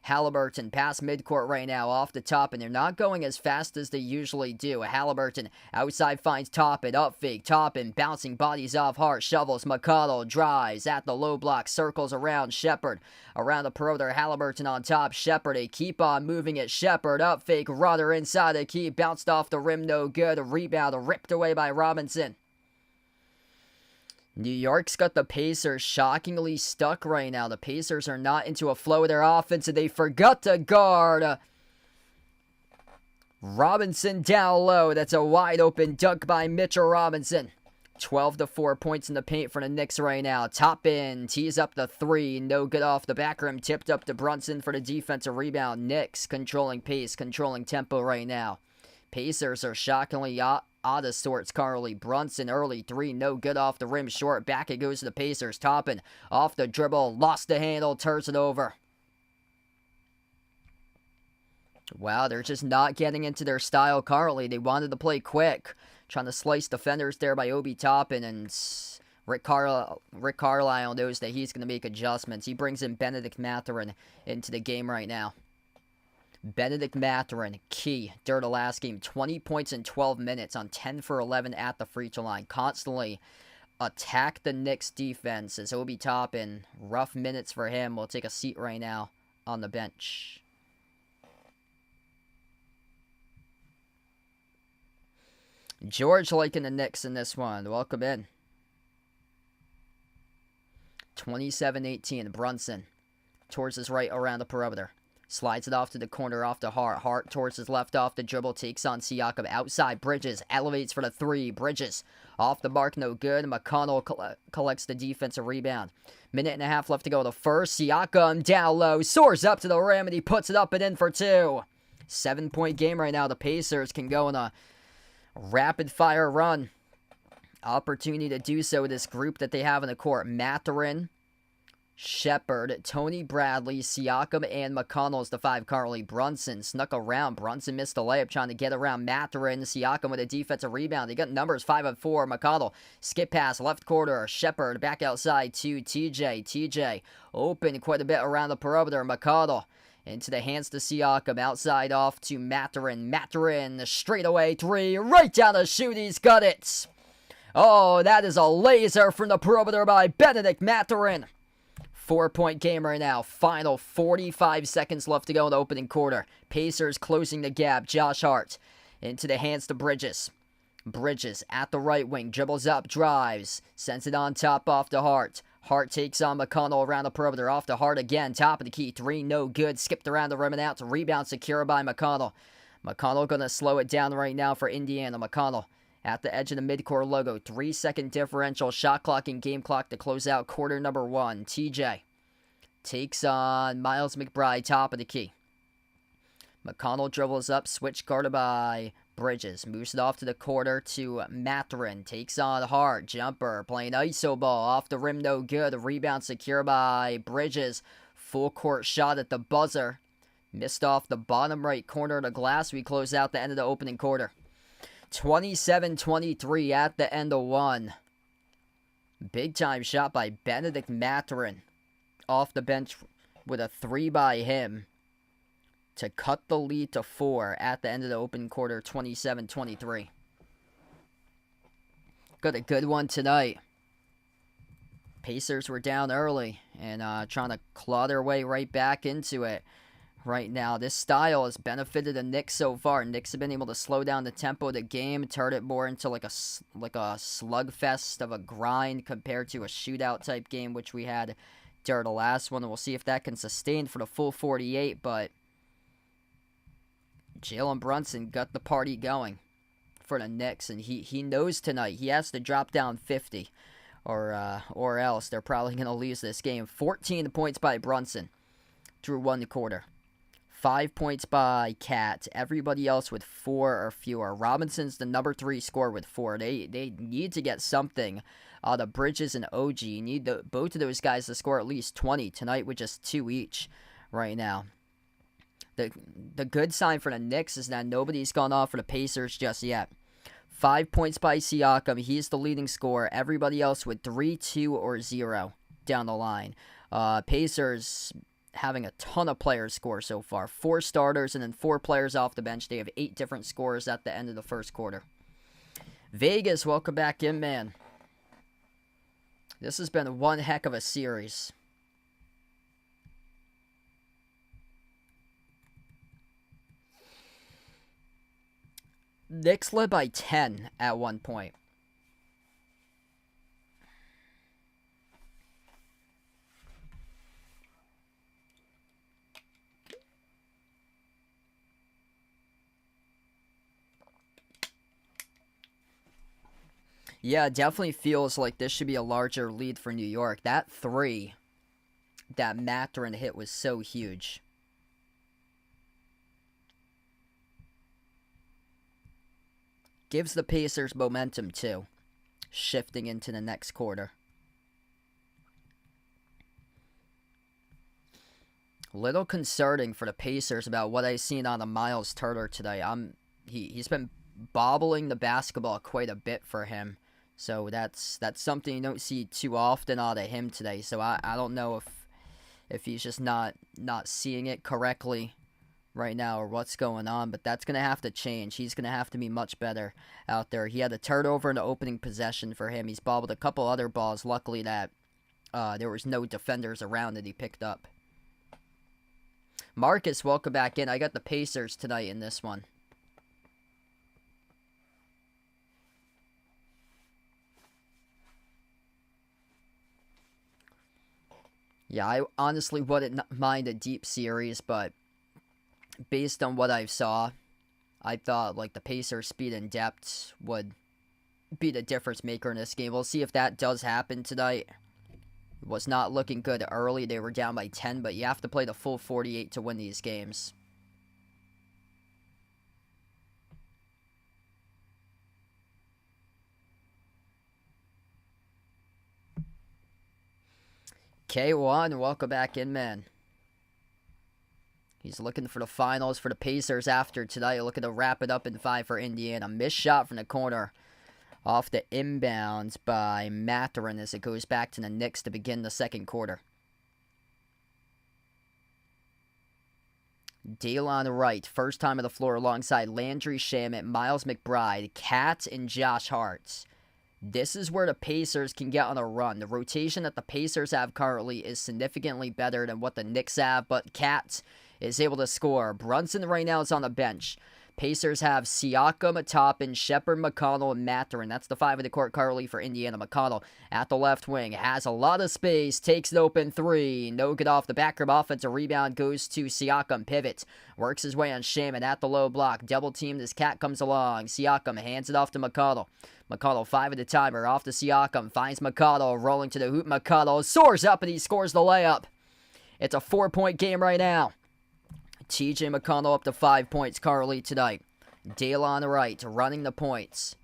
Halliburton past midcourt right now off the top, and they're not going as fast as they usually do. Halliburton outside finds Toppin, up fake, Toppin bouncing bodies off Hart, shovels, McConnell drives at the low block, circles around Shepard, around the perimeter, Halliburton on top, Shepard, they keep on moving it, Shepard, up fake, runner inside the key, bounced off the rim, no good, a rebound, ripped away by Robinson. New York's got the Pacers shockingly stuck right now. The Pacers are not into a flow of their offense, and they forgot to guard Robinson down low. That's a wide open dunk by Mitchell Robinson. 12-4 points in the paint for the Knicks right now. Toppin tees up the 3. No good off the back rim. Tipped up to Brunson for the defensive rebound. Knicks controlling pace, controlling tempo right now. Pacers are shockingly out of sorts currently. Brunson early 3, no good off the rim, short. Back it goes to the Pacers. Toppin off the dribble, lost the handle, turns it over. Wow, they're just not getting into their style currently. They wanted to play quick, trying to slice defenders there by Obi Toppin, and Rick Carlisle knows that he's going to make adjustments. He brings in Benedict Mathurin into the game right now. Benedict Mathurin, key during the last game. 20 points in 12 minutes on 10 for 11 at the free throw line. Constantly attack the Knicks defense as Obi Toppin. Rough minutes for him. Will take a seat right now on the bench. George liking the Knicks in this one. Welcome in. 27-18. Brunson towards his right around the perimeter. Slides it off to the corner, off to Hart. Hart towards his left off the dribble. Takes on Siakam. Outside, Bridges. Elevates for the 3. Bridges off the mark, no good. McConnell collects the defensive rebound. Minute and a half left to go. The first. Siakam down low. Soars up to the rim, and he puts it up and in for 2. 7-point game right now. The Pacers can go on a rapid-fire run. Opportunity to do so with this group that they have in the court. Mathurin, Shepard, Tony Bradley, Siakam, and McConnell's the 5 currently. Brunson snuck around. Brunson missed the layup trying to get around Mathurin. Siakam with a defensive rebound. They got numbers 5 of 4. McConnell, skip pass, left quarter. Shepard back outside to TJ. TJ open quite a bit around the perimeter. McConnell into the hands to Siakam. Outside off to Mathurin. Mathurin, straight away 3. Right down the shoot. He's got it. Oh, that is a laser from the perimeter by Benedict Mathurin. 4-point game right now. Final 45 seconds left to go in the opening quarter. Pacers closing the gap. Josh Hart into the hands to Bridges. Bridges at the right wing. Dribbles up, drives. Sends it on top off to Hart. Hart takes on McConnell around the perimeter. Off to Hart again. Top of the key. 3, no good. Skipped around the rim and out to rebound secure by McConnell. McConnell going to slow it down right now for Indiana. McConnell at the edge of the midcourt logo. 3-second differential. Shot clock and game clock to close out quarter number 1. TJ takes on Miles McBride, top of the key. McConnell dribbles up, switch guarded by Bridges. Moves it off to the corner to Mathurin. Takes on Hart. Jumper. Playing iso ball. Off the rim, no good. Rebound secure by Bridges. Full court shot at the buzzer. Missed off the bottom right corner of the glass. We close out the end of the opening quarter. 27-23 at the end of one. Big time shot by Benedict Mathurin. Off the bench with a 3 by him to cut the lead to 4 at the end of the open quarter, 27-23. Got a good one tonight. Pacers were down early and trying to claw their way right back into it right now. This style has benefited the Knicks so far. Knicks have been able to slow down the tempo of the game, turn it more into like a slugfest of a grind compared to a shootout type game, which we had during the last one. And we'll see if that can sustain for the full 48, but Jalen Brunson got the party going for the Knicks, and he knows tonight he has to drop down 50, or else they're probably going to lose this game. 14 points by Brunson through one quarter. 5 points by Cat. Everybody else with 4 or fewer. Robinson's the number 3 scorer with 4. They need to get something out of Bridges and OG. You need both of those guys to score at least 20 tonight with just 2 each right now. The good sign for the Knicks is that nobody's gone off for the Pacers just yet. 5 points by Siakam. He's the leading scorer. Everybody else with 3, 2, or 0 down the line. Pacers having a ton of players score so far. 4 starters and then 4 players off the bench. They have 8 different scorers at the end of the first quarter. Vegas, welcome back in, man. This has been one heck of a series. Knicks led by 10 at one point. Yeah, it definitely feels like this should be a larger lead for New York. That 3 that Mathurin hit was so huge. Gives the Pacers momentum, too, shifting into the next quarter. Little concerning for the Pacers about what I've seen on a Miles Turner today. He's been bobbling the basketball quite a bit for him. So that's something you don't see too often out of him today. So I don't know if he's just not seeing it correctly right now or what's going on, but that's going to have to change. He's going to have to be much better out there. He had a turnover in the opening possession for him. He's bobbled a couple other balls. Luckily that there was no defenders around that he picked up. Marcus, welcome back in. I got the Pacers tonight in this one. Yeah, I honestly wouldn't mind a deep series, but based on what I saw, I thought like the Pacers' speed and depth would be the difference maker in this game. We'll see if that does happen tonight. It was not looking good early. They were down by 10, but you have to play the full 48 to win these games. K1, welcome back in, man. He's looking for the finals for the Pacers after tonight. Looking to wrap it up in 5 for Indiana. Missed shot from the corner off the inbounds by Mathurin as it goes back to the Knicks to begin the second quarter. Daylon Wright, first time on the floor alongside Landry Shamet, Miles McBride, Cat, and Josh Hart. This is where the Pacers can get on a run. The rotation that the Pacers have currently is significantly better than what the Knicks have, but Cat is able to score. Brunson right now is on the bench. Pacers have Siakam, Toppin, Shepard, McConnell, and Mathurin. That's the 5 of the court currently for Indiana. McConnell at the left wing. Has a lot of space. Takes an open 3. No good off the back rim. Offensive rebound goes to Siakam. Pivot. Works his way on Shaman at the low block. Double teamed as Cat comes along. Siakam hands it off to McConnell. McConnell 5 of the timer. Off to Siakam. Finds McConnell. Rolling to the hoop. McConnell soars up and he scores the layup. It's a 4-point game right now. TJ McConnell up to 5 points currently tonight. Dalen Wright running the points.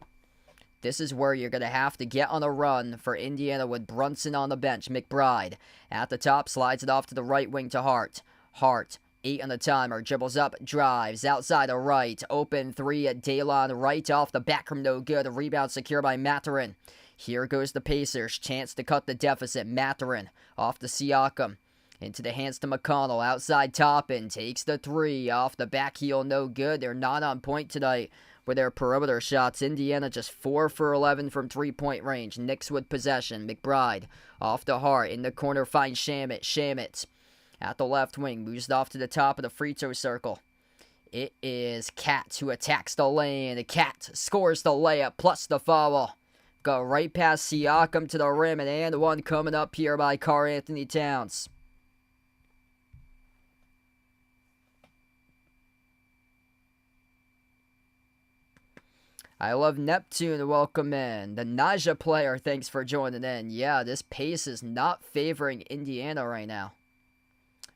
This is where you're going to have to get on a run for Indiana with Brunson on the bench. McBride at the top, slides it off to the right wing to Hart. Hart, 8 on the timer, dribbles up, drives, outside the right. Open 3 at Dalen Wright off the back rim, no good. A rebound secure by Mathurin. Here goes the Pacers. Chance to cut the deficit. Mathurin off to Siakam. Into the hands to McConnell. Outside Toppin. Takes the 3. Off the back heel. No good. They're not on point tonight with their perimeter shots. Indiana just 4 for 11 from 3-point range. Knicks with possession. McBride off the Hart. In the corner finds Shamet. Shamet at the left wing. Moves it off to the top of the free throw circle. It is Cat who attacks the lane. The Cat scores the layup plus the foul. Go right past Siakam to the rim, and one coming up here by Karl-Anthony Towns. I love Neptune, welcome in. The Naja player, thanks for joining in. Yeah, this pace is not favoring Indiana right now.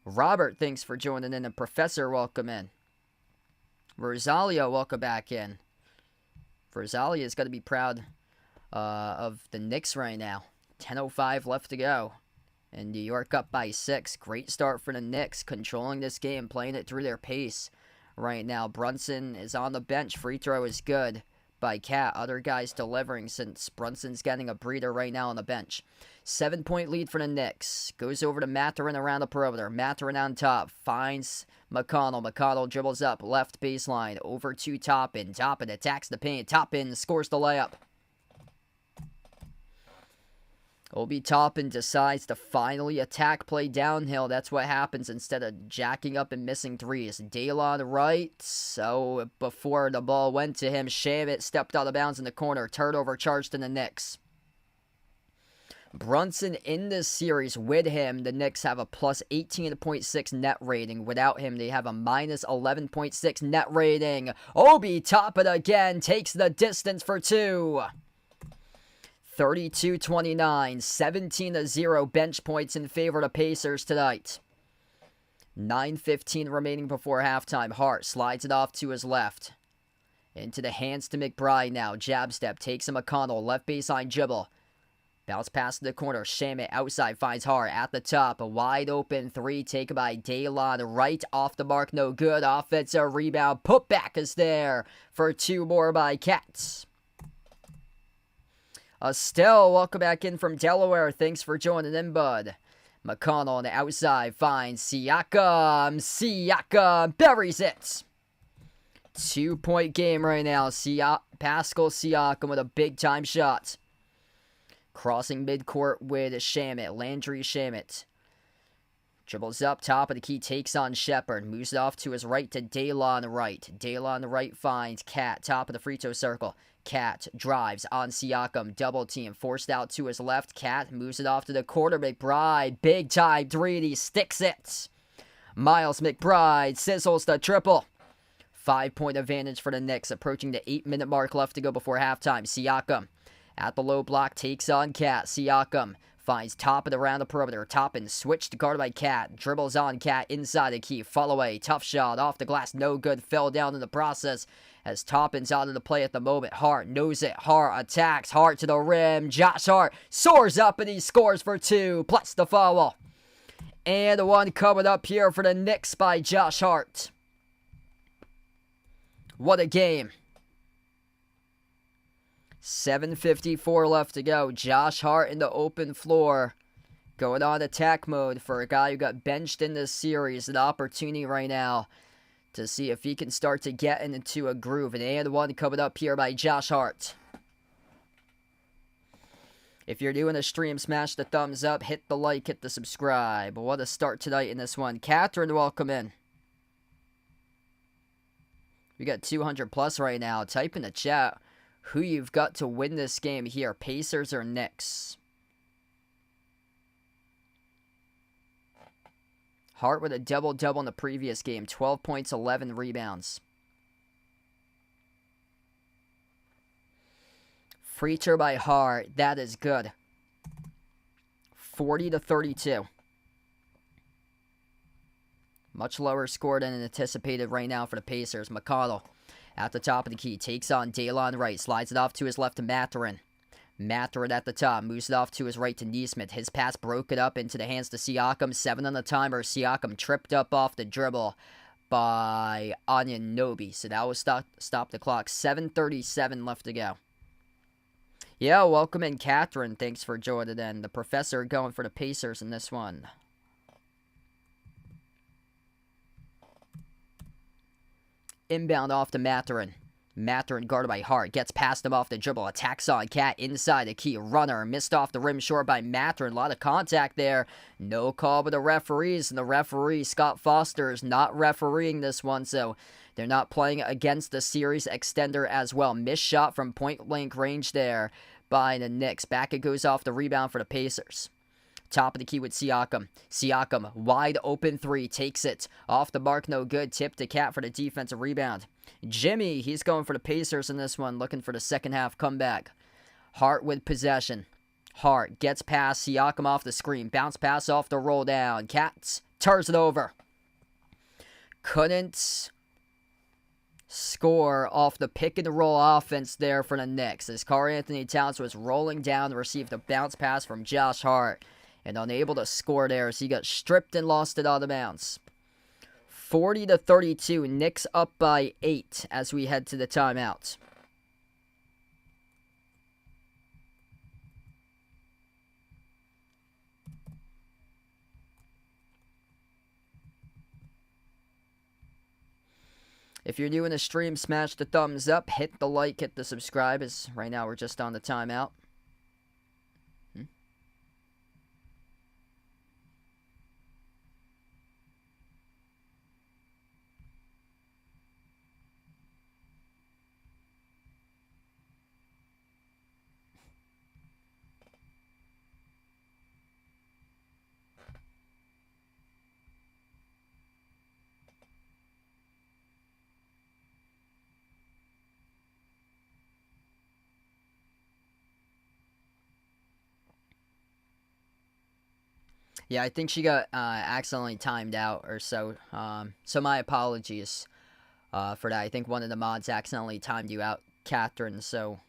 Robert, thanks for joining in. And Professor, welcome in. Rosalia, welcome back in. Rosalia's got to be proud of the Knicks right now. 10:05 left to go. And New York up by 6. Great start for the Knicks, controlling this game, playing it through their pace right now. Brunson is on the bench. Free throw is good by Cat. Other guys delivering since Brunson's getting a breather right now on the bench. 7-point lead for the Knicks. Goes over to Mathurin around the perimeter. Mathurin on top. Finds McConnell. McConnell dribbles up. Left baseline. Over to Toppin. Toppin attacks the paint. Toppin scores the layup. Obi Toppin decides to finally attack play downhill. That's what happens instead of jacking up and missing threes. Dalen Wright. So before the ball went to him, Shamet stepped out of bounds in the corner. Turnover charged in the Knicks. Brunson in this series with him, the Knicks have a plus 18.6 net rating. Without him, they have a minus 11.6 net rating. Obi Toppin again takes the distance for 2. 32-29, 17-0 bench points in favor of the Pacers tonight. 9:15 remaining before halftime. Hart slides it off to his left. Into the hands to McBride now. Jab step, takes a McConnell. Left baseline dribble. Bounce pass to the corner. Shamet outside finds Hart at the top. A wide open 3 taken by Dalen Wright. Off the mark, no good. Offensive rebound. Putback is there for 2 more by Cats. Estelle, welcome back in from Delaware. Thanks for joining in, bud. McConnell on the outside finds Siakam. Siakam buries it. 2-point game right now. Pascal Siakam with a big-time shot. Crossing midcourt with Shamet. Landry Shamet. Dribbles up top of the key, takes on Shepard. Moves it off to his right to Dalen Wright. Dalen Wright finds Cat, top of the free throw circle. Cat drives on Siakam, double team, forced out to his left. Cat moves it off to the corner. McBride, big time 3, and he sticks it. Miles McBride sizzles the triple. 5-point advantage for the Knicks, approaching the 8-minute mark left to go before halftime. Siakam at the low block, takes on Cat. Siakam finds Toppin around the perimeter. Toppin switched to guard by Cat. Dribbles on Cat inside the key. Fall away. Tough shot off the glass. No good. Fell down in the process as Toppin's out of the play at the moment. Hart knows it. Hart attacks. Hart to the rim. Josh Hart soars up and he scores for 2. Plus the foul. And one coming up here for the Knicks by Josh Hart. What a game. 7:54 left to go. Josh Hart in the open floor. Going on attack mode for a guy who got benched in this series. An opportunity right now to see if he can start to get into a groove. And one coming up here by Josh Hart. If you're doing a stream, smash the thumbs up, hit the like, hit the subscribe. What a start tonight in this one. Catherine, welcome in. We got 200 plus right now. Type in the chat who you've got to win this game here, Pacers or Knicks. Hart with a double-double in the previous game. 12 points, 11 rebounds. Free throw by Hart. That is good. 40-32. Much lower score than anticipated right now for the Pacers. McConnell at the top of the key. Takes on Daylon Wright. Slides it off to his left to Mathurin. Mathurin at the top. Moves it off to his right to Nesmith. His pass broke it up into the hands to Siakam. 7 on the timer. Siakam tripped up off the dribble by Anunoby. So that was stop the clock. 7:37 left to go. Yeah, welcome in, Catherine. Thanks for joining in. The professor going for the Pacers in this one. Inbound off to Mathurin. Mathurin guarded by Hart. Gets past him off the dribble. Attacks on Cat inside the key. Runner. Missed off the rim short by Mathurin. A lot of contact there. No call by the referees. And the referee, Scott Foster, is not refereeing this one. So they're not playing against the series extender as well. Missed shot from point blank range there by the Knicks. Back it goes off the rebound for the Pacers. Top of the key with Siakam. Siakam, wide open three, takes it. Off the mark, no good. Tip to Cat for the defensive rebound. Jimmy, he's going for the Pacers in this one, looking for the second half comeback. Hart with possession. Hart gets past Siakam off the screen. Bounce pass off the roll down. Cat turns it over. Couldn't score off the pick and roll offense there for the Knicks, as Karl-Anthony Towns was rolling down to receive the bounce pass from Josh Hart, and unable to score there as he got stripped and lost it out of bounds. 40-32, Knicks up by 8 as we head to the timeout. If you're new in the stream, smash the thumbs up, hit the like, hit the subscribe, as right now we're just on the timeout. Yeah, I think she got accidentally timed out or so. So my apologies for that. I think one of the mods accidentally timed you out, Catherine. So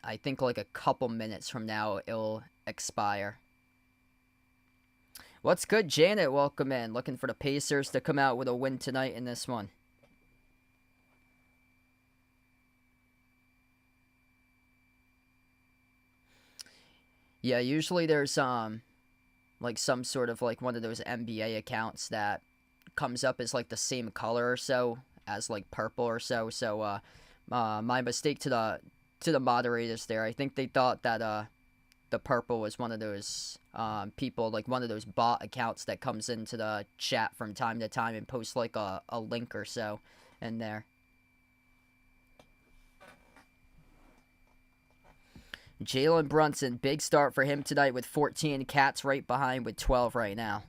I think like a couple minutes from now it'll expire. What's good, Janet? Welcome in. Looking for the Pacers to come out with a win tonight in this one. Yeah, usually there's like some sort of like one of those NBA accounts that comes up as like the same color or so as like purple or so. So my mistake to the moderators there. I think they thought that the purple was one of those people, like one of those bot accounts that comes into the chat from time to time and posts like a link or so in there. Jalen Brunson, big start for him tonight with 14. Cat's right behind with 12 right now.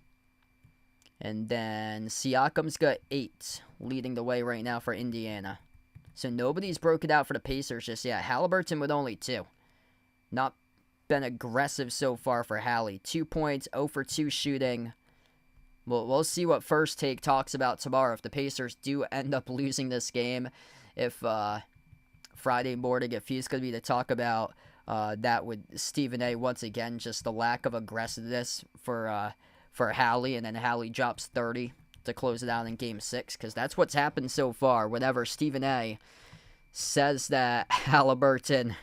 And then Siakam's got 8, leading the way right now for Indiana. So nobody's broken out for the Pacers just yet. Halliburton with only 2. Not been aggressive so far for Hallie. 2 points, 0 for 2 shooting. We'll see what First Take talks about tomorrow. If the Pacers do end up losing this game, if Friday morning, if he's going to be to talk about that with Stephen A. once again, just the lack of aggressiveness for Hallie, and then Hallie drops 30 to close it out in Game 6, because that's what's happened so far. Whenever Stephen A. says that Halliburton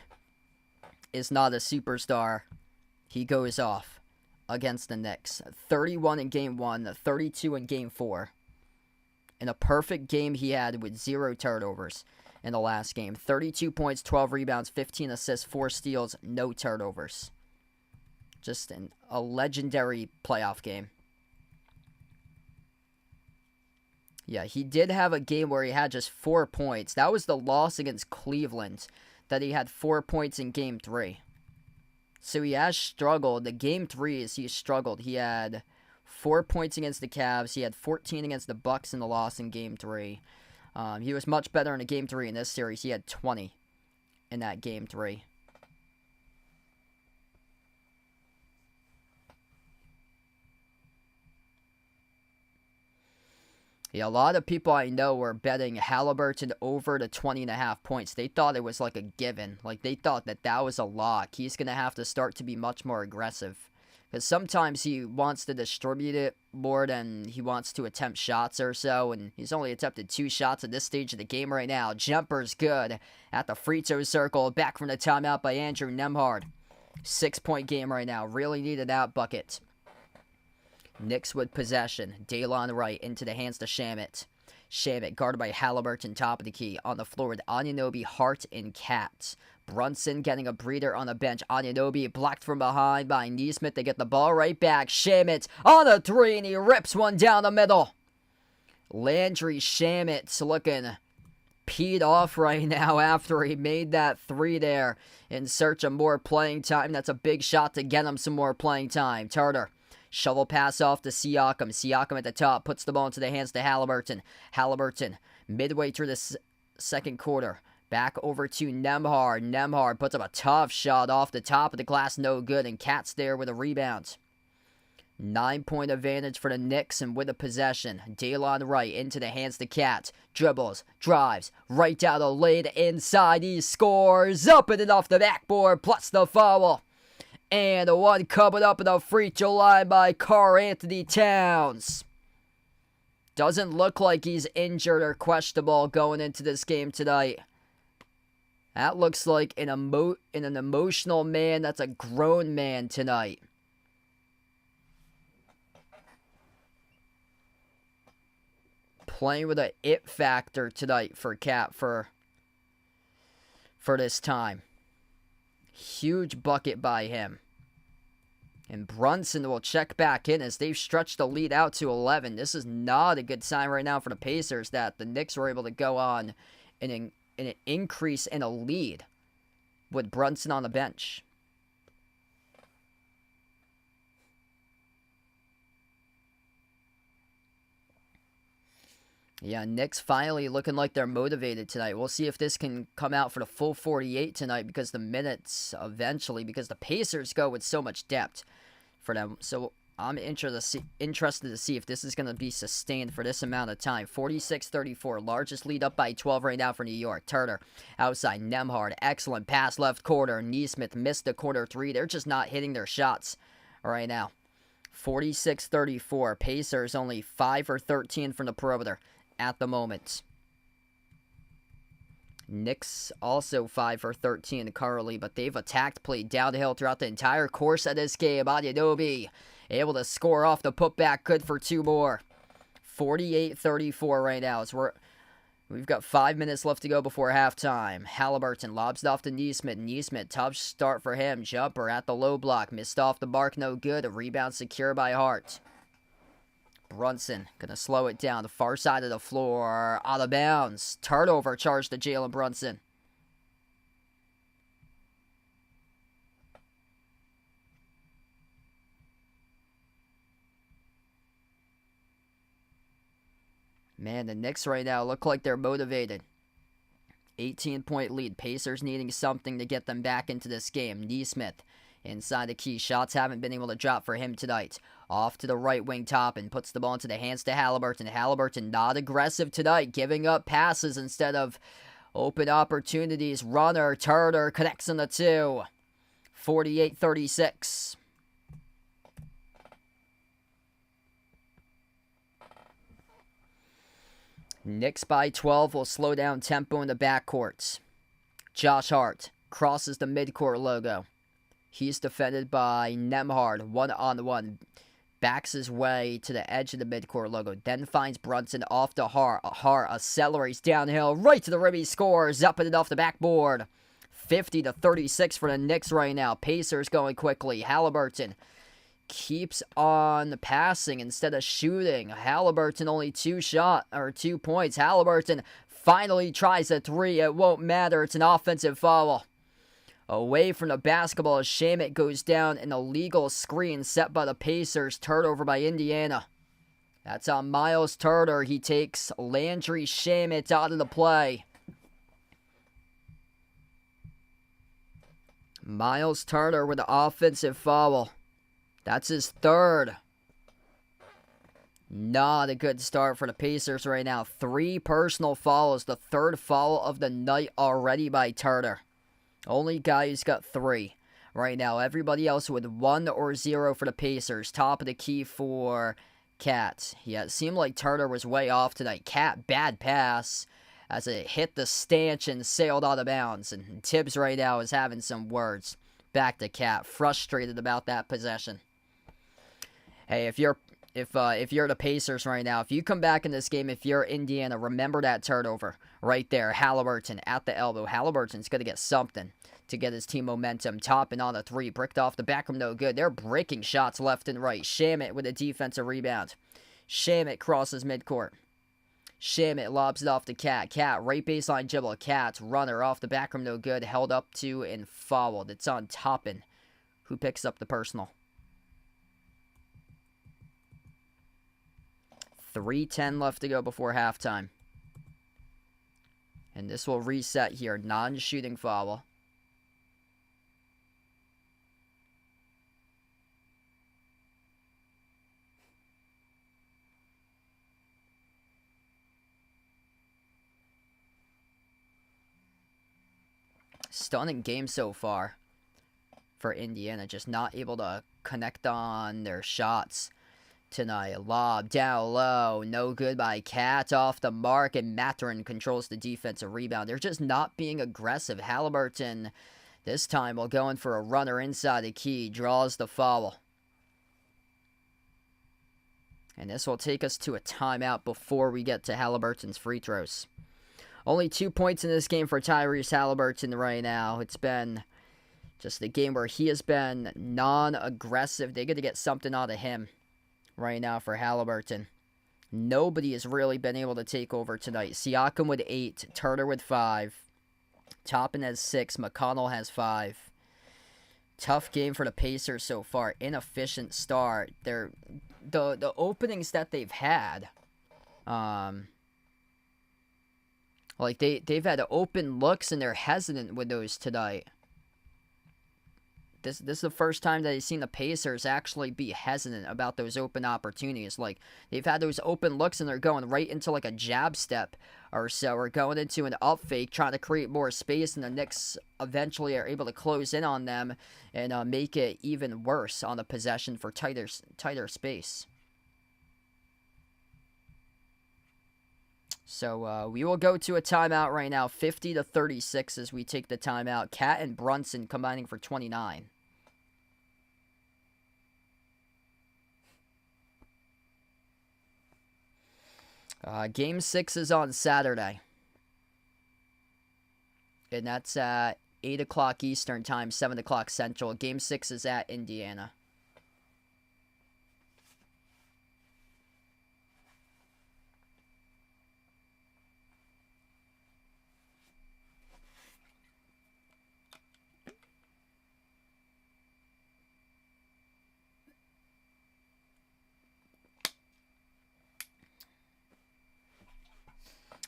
is not a superstar, he goes off against the Knicks. 31 in Game 1, 32 in Game 4. In a perfect game he had with 0 turnovers in the last game. 32 points, 12 rebounds, 15 assists, 4 steals, no turnovers. Just a legendary playoff game. Yeah, he did have a game where he had just 4 points. That was the loss against Cleveland, that he had 4 points in Game 3. So he has struggled. The Game 3 is he struggled. He had 4 points against the Cavs. He had 14 against the Bucks in the loss in Game 3. He was much better in a Game 3 in this series. He had 20 in that Game 3. Yeah, a lot of people I know were betting Halliburton over the 20.5 points. They thought it was like a given. Like, they thought that that was a lock. He's going to have to start to be much more aggressive. Because sometimes he wants to distribute it more than he wants to attempt shots or so. And he's only attempted 2 shots at this stage of the game right now. Jumper's good at the free throw circle. Back from the timeout by Andrew Nembhard. 6-point game right now. Really needed that bucket. Knicks with possession. Daylon Wright into the hands to Shamet. Shamet guarded by Halliburton, top of the key. On the floor with Anunoby, Hart, and Cat. Brunson getting a breather on the bench. Anunoby blocked from behind by Nesmith. They get the ball right back. Shamet on a 3, and he rips one down the middle. Landry Shamet looking peed off right now after he made that 3 there in search of more playing time. That's a big shot to get him some more playing time. Turner. Shovel pass off to Siakam. Siakam at the top. Puts the ball into the hands to Halliburton. Halliburton midway through the second quarter. Back over to Nembhard. Nembhard puts up a tough shot off the top of the glass. No good. And Cat's there with a rebound. 9-point advantage for the Knicks and with a possession. Daylon Wright into the hands to Cat. Dribbles. Drives. Right down the lane. Inside. He scores. Up and off the backboard. Plus the foul. And the one coming up in the free throw line by Karl-Anthony Towns. Doesn't look like he's injured or questionable going into this game tonight. That looks like an emotional man. That's a grown man tonight. Playing with an it factor tonight for Cat for this time. Huge bucket by him. And Brunson will check back in as they've stretched the lead out to 11. This is not a good sign right now for the Pacers that the Knicks were able to go on in an increase in a lead with Brunson on the bench. Yeah, Knicks finally looking like they're motivated tonight. We'll see if this can come out for the full 48 tonight because the minutes eventually, because the Pacers go with so much depth for them. So I'm interested to see if this is going to be sustained for this amount of time. 46-34, largest lead up by 12 right now for New York. Turner outside, Nembhard, excellent pass left quarter. Nesmith missed the quarter 3. They're just not hitting their shots right now. 46-34, Pacers only 5 for 13 from the perimeter at the moment. Knicks also 5 for 13 currently, but they've attacked, played downhill throughout the entire course of this game. Anunoby able to score off the putback, good for 2 more. 48-34 right now. We've got 5 minutes left to go before halftime. Halliburton lobs it off to Nesmith. Nesmith, tough start for him. Jumper at the low block, missed off the mark, no good. A rebound secure by Hart. Brunson gonna slow it down. The far side of the floor, out of bounds. Turnover charge to Jalen Brunson. Man, the Knicks right now look like they're motivated. 18-point lead. Pacers needing something to get them back into this game. Nesmith inside the key. Shots haven't been able to drop for him tonight. Off to the right wing top and puts the ball into the hands to Halliburton. Halliburton not aggressive tonight, giving up passes instead of open opportunities. Runner, Turner connects on the 2. 48-36. Knicks by 12 will slow down tempo in the backcourts. Josh Hart crosses the midcourt logo. He's defended by Nembhard, one-on-one. Backs his way to the edge of the midcourt logo. Then finds Brunson off to Hart. Hart accelerates downhill, right to the rim. He scores, up and off the backboard. 50-36 for the Knicks right now. Pacers going quickly. Halliburton keeps on passing instead of shooting. Halliburton only 2 points. Halliburton finally tries a 3. It won't matter. It's an offensive foul. Away from the basketball as Shamet goes down in a legal screen set by the Pacers. Turnover by Indiana. That's on Miles Turner. He takes Landry Shamet out of the play. Miles Turner with the offensive foul. That's his 3rd. Not a good start for the Pacers right now. 3 personal fouls. The 3rd foul of the night already by Turner. Only guy who's got 3 right now. Everybody else with 1 or 0 for the Pacers. Top of the key for Cat. Yeah, it seemed like Turner was way off tonight. Cat, bad pass as it hit the stanch and sailed out of bounds. And Tibbs right now is having some words. Back to Cat. Frustrated about that possession. Hey, if you're the Pacers right now, if you come back in this game, if you're Indiana, remember that turnover right there. Halliburton at the elbow. Halliburton's going to get something to get his team momentum. Topping on a 3. Bricked off the back room, no good. They're breaking shots left and right. Shamet with a defensive rebound. Shamet crosses midcourt. Shamet lobs it off to Cat. Cat, right baseline dribble. Cat's runner off the back room, no good. Held up to and fouled. It's on Toppin, who picks up the personal. 3:10 left to go before halftime. And this will reset here. Non-shooting foul. Stunning game so far for Indiana. Just not able to connect on their shots tonight. Lob down low. No good by Cat. Off the mark. And Mathurin controls the defensive rebound. They're just not being aggressive. Halliburton this time will go in for a runner inside the key. Draws the foul. And this will take us to a timeout before we get to Halliburton's free throws. Only 2 points in this game for Tyrese Halliburton right now. It's been just a game where he has been non-aggressive. They're going to get something out of him right now for Halliburton. Nobody has really been able to take over tonight. Siakam with 8. Turner with 5. Toppin has 6. McConnell has 5. Tough game for the Pacers so far. Inefficient start. The openings that they've had, like they've had open looks and they're hesitant with those tonight. This is the first time that I've seen the Pacers actually be hesitant about those open opportunities. Like, they've had those open looks and they're going right into like a jab step or so, or going into an up fake, trying to create more space, and the Knicks eventually are able to close in on them and make it even worse on the possession for tighter space. So we will go to a timeout right now, 50-36 as we take the timeout. Cat and Brunson combining for 29. Game 6 is on Saturday. And that's at 8 o'clock Eastern Time, 7 o'clock Central. Game 6 is at Indiana.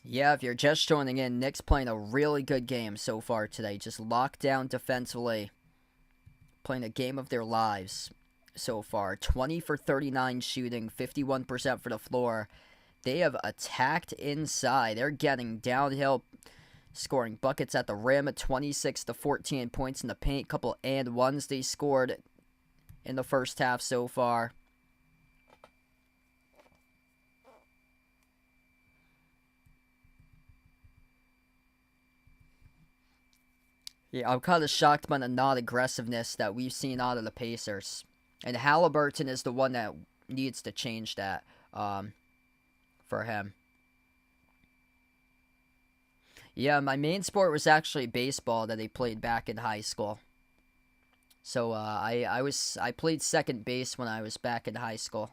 Yeah, if you're just joining in, Knicks playing a really good game so far today. Just locked down defensively. Playing a game of their lives so far. 20 for 39 shooting, 51% for the floor. They have attacked inside. They're getting downhill, scoring buckets at the rim at 26 to 14 points in the paint. Couple and ones they scored in the first half so far. Yeah, I'm kind of shocked by the non-aggressiveness that we've seen out of the Pacers. And Halliburton is the one that needs to change that for him. Yeah, my main sport was actually baseball that I played back in high school. So I played second base when I was back in high school.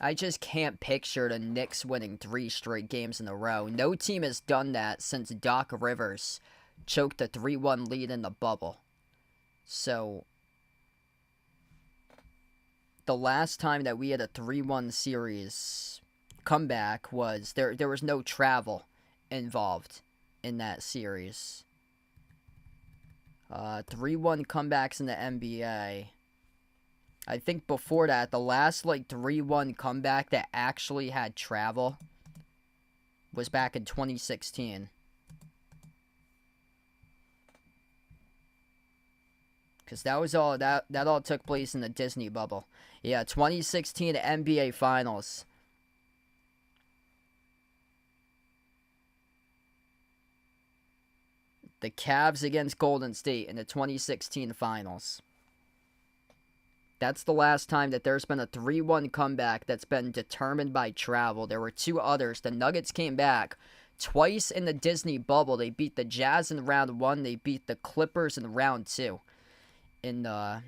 I just can't picture the Knicks winning 3 straight games in a row. No team has done that since Doc Rivers choked a 3-1 lead in the bubble. So, the last time that we had a 3-1 series comeback was, there was no travel involved in that series. 3-1 comebacks in the NBA. I think before that, the last, 3-1 comeback that actually had travel was back in 2016. Because that was all, that all took place in the Disney bubble. Yeah, 2016 NBA Finals. The Cavs against Golden State in the 2016 Finals. That's the last time that there's been a 3-1 comeback that's been determined by travel. There were 2 others. The Nuggets came back twice in the Disney bubble. They beat the Jazz in round 1. They beat the Clippers in round 2. In the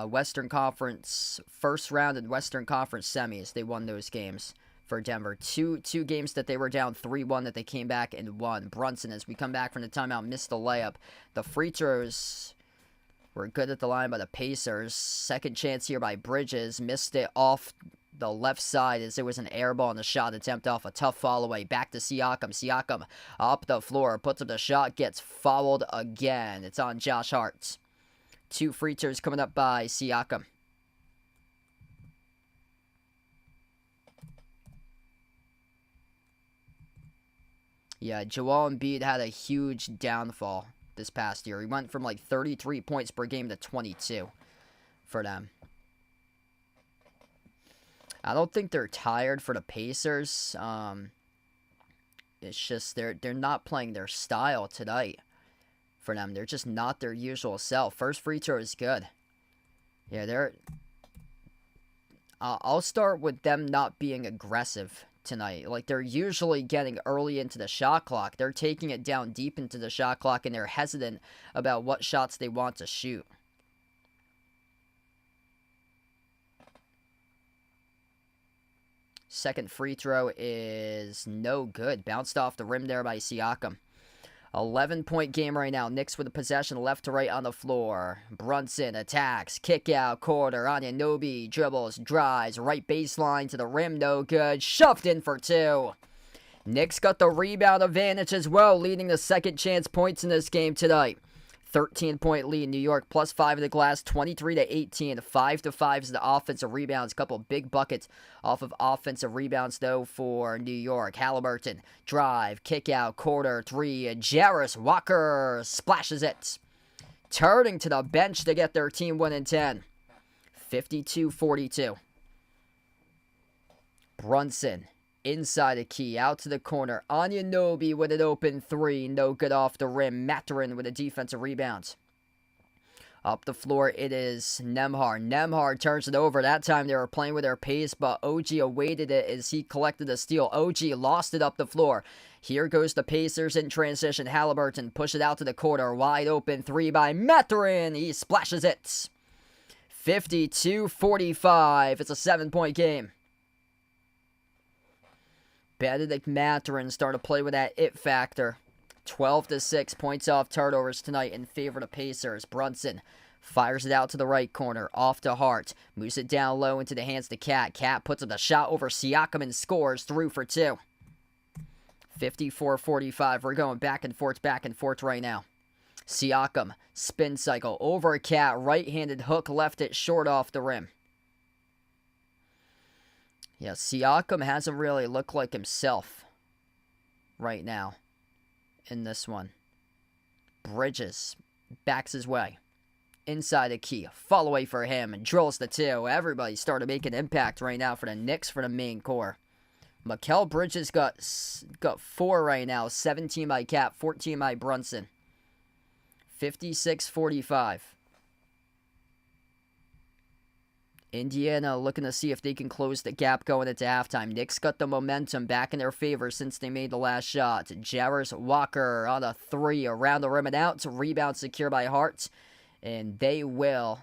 Western Conference first round and Western Conference semis, they won those games for Denver. Two games that they were down 3-1 that they came back and won. Brunson, as we come back from the timeout, missed the layup. The free throws were good at the line by the Pacers. Second chance here by Bridges. Missed it off the left side as it was an air ball and the shot attempt off a tough fall away. Back to Siakam. Siakam up the floor. Puts up the shot. Gets fouled again. It's on Josh Hart. 2 free throws coming up by Siakam. Yeah, Joel Embiid had a huge downfall this past year. He went from 33 points per game to 22 for them. I don't think they're tired for the Pacers. It's just they're not playing their style tonight. For them, they're just not their usual self. First free throw is good. Yeah, I'll start with them not being aggressive tonight. They're usually getting early into the shot clock. They're taking it down deep into the shot clock, and they're hesitant about what shots they want to shoot. Second free throw is no good. Bounced off the rim there by Siakam. 11-point game right now. Knicks with the possession left to right on the floor. Brunson attacks. Kick out. Quarter. Anunoby dribbles. Drives. Right baseline to the rim. No good. Shoved in for 2. Knicks got the rebound advantage as well, leading the second chance points in this game tonight. 13-point lead. New York plus 5 in the glass. 23-18. 5-5 is the offensive rebounds. Couple big buckets off of offensive rebounds, though, for New York. Halliburton. Drive. Kick out. Quarter. 3. Jarris Walker splashes it. Turning to the bench to get their team win in 10. 52-42. Brunson. Inside the key, out to the corner. Anunoby with an open 3. No good off the rim. Mathurin with a defensive rebound. Up the floor, it is Nembhard. Nembhard turns it over. That time they were playing with their pace, but OG awaited it as he collected a steal. OG lost it up the floor. Here goes the Pacers in transition. Halliburton push it out to the corner. Wide open 3 by Mathurin. He splashes it. 52-45. It's a 7-point game. Benedict Mathurin started to play with that it factor. 12-6 points off turnovers tonight in favor of the Pacers. Brunson fires it out to the right corner. Off to Hart. Moves it down low into the hands to Cat. Cat puts up the shot over Siakam and scores. Through for 2. 54-45. We're going back and forth right now. Siakam. Spin cycle over Cat. Right-handed hook left it short off the rim. Yeah, Siakam hasn't really looked like himself right now in this one. Bridges backs his way. Inside the key. Fall away for him and drills the 2. Everybody started making impact right now for the Knicks for the main core. Mikal Bridges got 4 right now. 17 by Cat, 14 by Brunson. 56-45. Indiana looking to see if they can close the gap going into halftime. Knicks got the momentum back in their favor since they made the last shot. Jarris Walker on a 3 around the rim and out. Rebound secure by Hart. And they will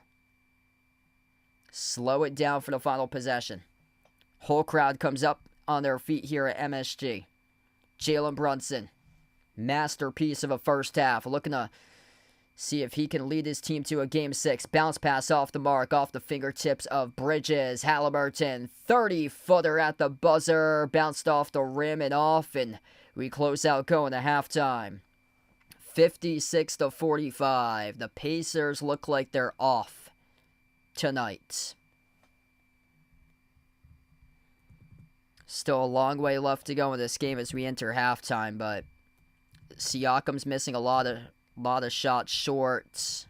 slow it down for the final possession. Whole crowd comes up on their feet here at MSG. Jalen Brunson. Masterpiece of a first half. Looking to see if he can lead his team to a Game 6. Bounce pass off the mark, off the fingertips of Bridges. Halliburton, 30-footer at the buzzer. Bounced off the rim and off, and We close out going to halftime. 56-45. The Pacers look like they're off tonight. Still a long way left to go in this game as we enter halftime, but Siakam's missing a lot of shots short.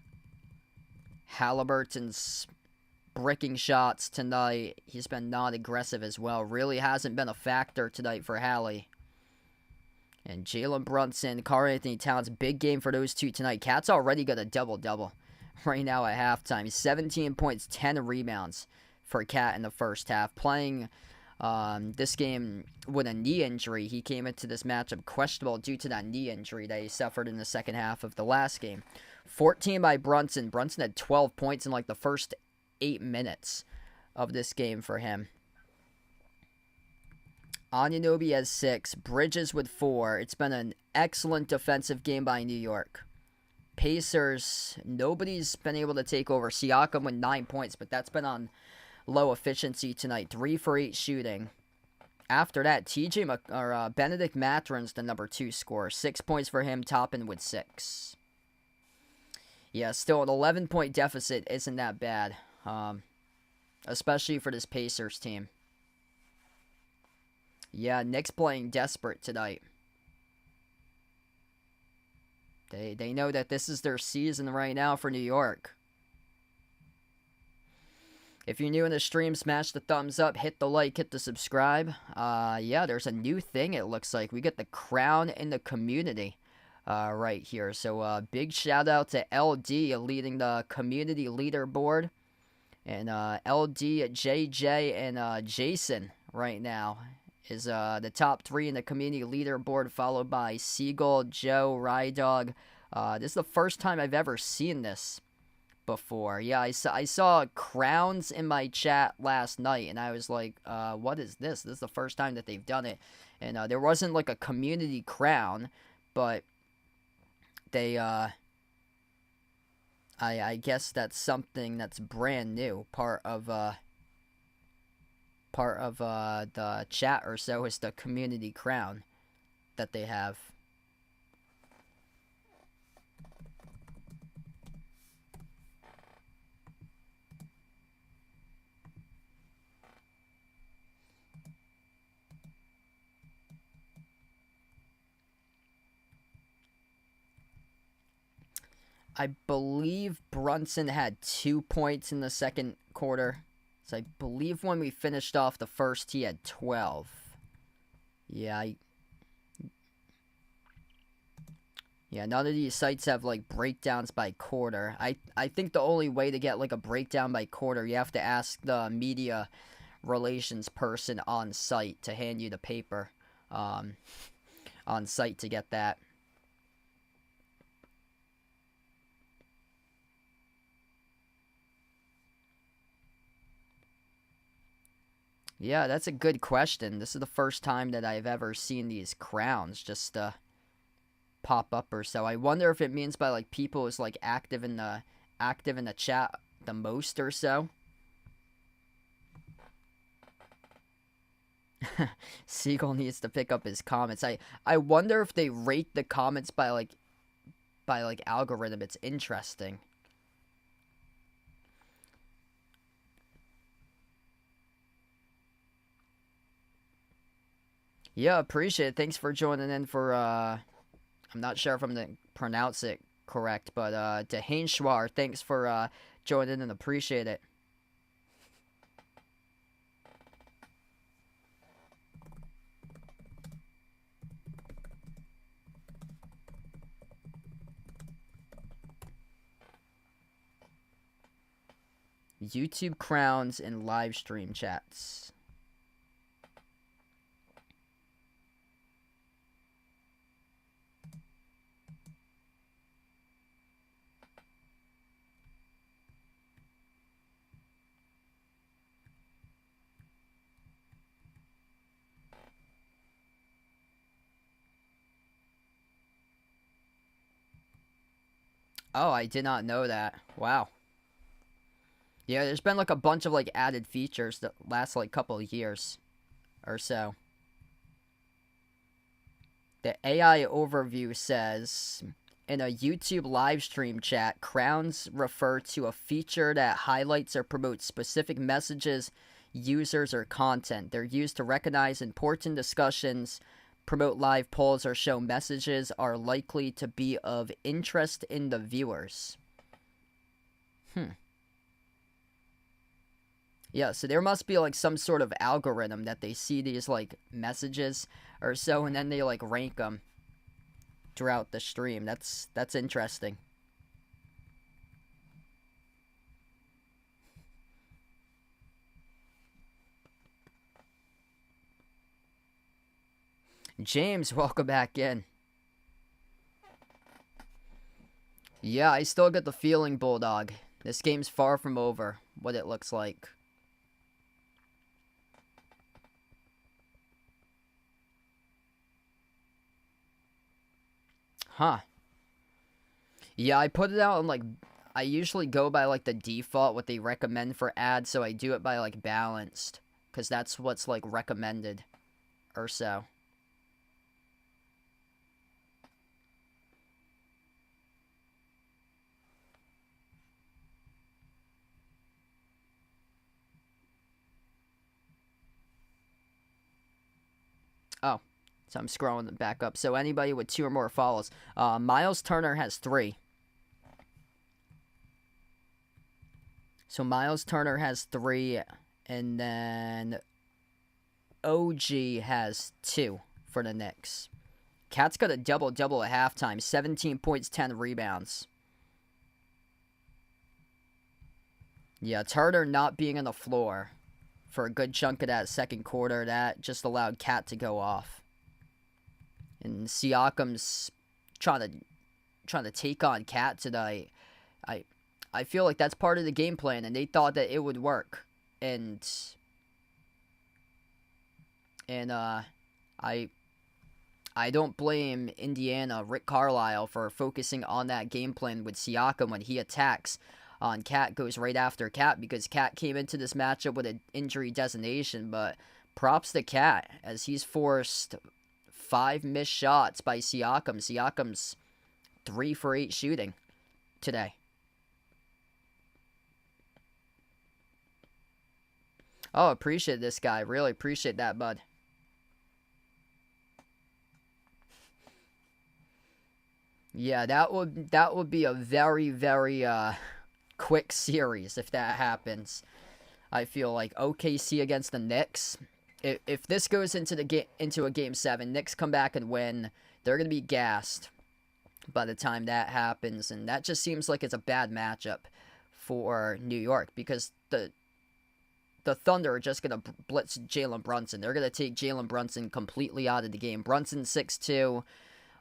Halliburton's bricking shots tonight. He's been non-aggressive as well. Really hasn't been a factor tonight for Hallie. And Jalen Brunson, Karl-Anthony Towns, big game for those two tonight. Cat's already got a double-double right now at halftime. 17 points, 10 rebounds for Cat in the first half. Playing this game with a knee injury. He came into this matchup questionable due to that knee injury that he suffered in the second half of the last game. 14 by Brunson. Brunson had 12 points in like the first 8 minutes of this game for him. Anunoby has 6. Bridges with 4. It's been an excellent defensive game by New York. Pacers, nobody's been able to take over. Siakam with 9 points, but that's been on low efficiency tonight. 3 for 8 shooting. After that, Benedict Mathurin's the number 2 scorer. 6 points for him, Toppin with 6. Yeah, still an 11-point deficit isn't that bad. Especially for this Pacers team. Yeah, Knicks playing desperate tonight. They know that this is their season right now for New York. If you're new in the stream, smash the thumbs up, hit the like, hit the subscribe. Yeah, there's a new thing it looks like. We get the crown in the community right here. So big shout out to LD leading the community leaderboard. And LD, JJ, and Jason right now is the top 3 in the community leaderboard, followed by Siegel, Joe, Rydog. This is the first time I've ever seen this before. Yeah, I saw crowns in my chat last night, and I was like, what is this? This is the first time that they've done it. And there wasn't like a community crown, but they, I guess that's something that's brand new. Part of the chat or so is the community crown that they have. I believe Brunson had 2 points in the second quarter. So I believe when we finished off the first, he had 12. Yeah, none of these sites have, like, breakdowns by quarter. I think the only way to get, like, a breakdown by quarter, you have to ask the media relations person on site to hand you the paper on site to get that. Yeah, that's a good question. This is the first time that I've ever seen these crowns just pop up or so. I wonder if it means by like people is like active in the chat the most or so. Siegel needs to pick up his comments. I wonder if they rate the comments by like algorithm. It's interesting. Yeah, appreciate it. Thanks for joining in for, I'm not sure if I'm going to pronounce it correct, but, Dehainschwar, thanks for, joining in. Appreciate it. YouTube crowns and live stream chats. Oh, I did not know that. Wow. Yeah, there's been like a bunch of like added features that last like couple of years or so. The AI overview says, in a YouTube live stream chat, crowns refer to a feature that highlights or promotes specific messages, users, or content. They're used to recognize important discussions, promote live polls, or show messages are likely to be of interest in the viewers. Yeah, so there must be like some sort of algorithm that they see these like messages or so, and then they like rank them throughout the stream. That's interesting. James, welcome back in. Yeah, I still get the feeling, Bulldog. This game's far from over, what it looks like. Huh. Yeah, I put it out on like, I usually go by like the default, what they recommend for ads, so I do it by like balanced, because that's what's like recommended or so. Oh, so I'm scrolling it back up. So anybody with 2 or more follows. Miles Turner has 3. So Miles Turner has 3, and then OG has 2 for the Knicks. Cat's got a double-double at halftime. 17 points, 10 rebounds. Yeah, Turner not being on the floor for a good chunk of that second quarter, that just allowed Cat to go off. And Siakam's trying to take on Cat today. I feel like that's part of the game plan, and they thought that it would work. And I don't blame Indiana, Rick Carlisle, for focusing on that game plan with Siakam when he attacks on Cat, goes right after Cat, because Cat came into this matchup with an injury designation. But props to Cat, as he's forced 5 missed shots by Siakam. Siakam's 3 for 8 shooting today. Oh, appreciate this guy. Really appreciate that, bud. Yeah, that would be a very, very quick series if that happens. I feel like OKC against the Knicks. If this goes into a game 7, Knicks come back and win, they're gonna be gassed by the time that happens, and that just seems like it's a bad matchup for New York, because the Thunder are just going to blitz Jalen Brunson. They're going to take Jalen Brunson completely out of the game. Brunson 6'2".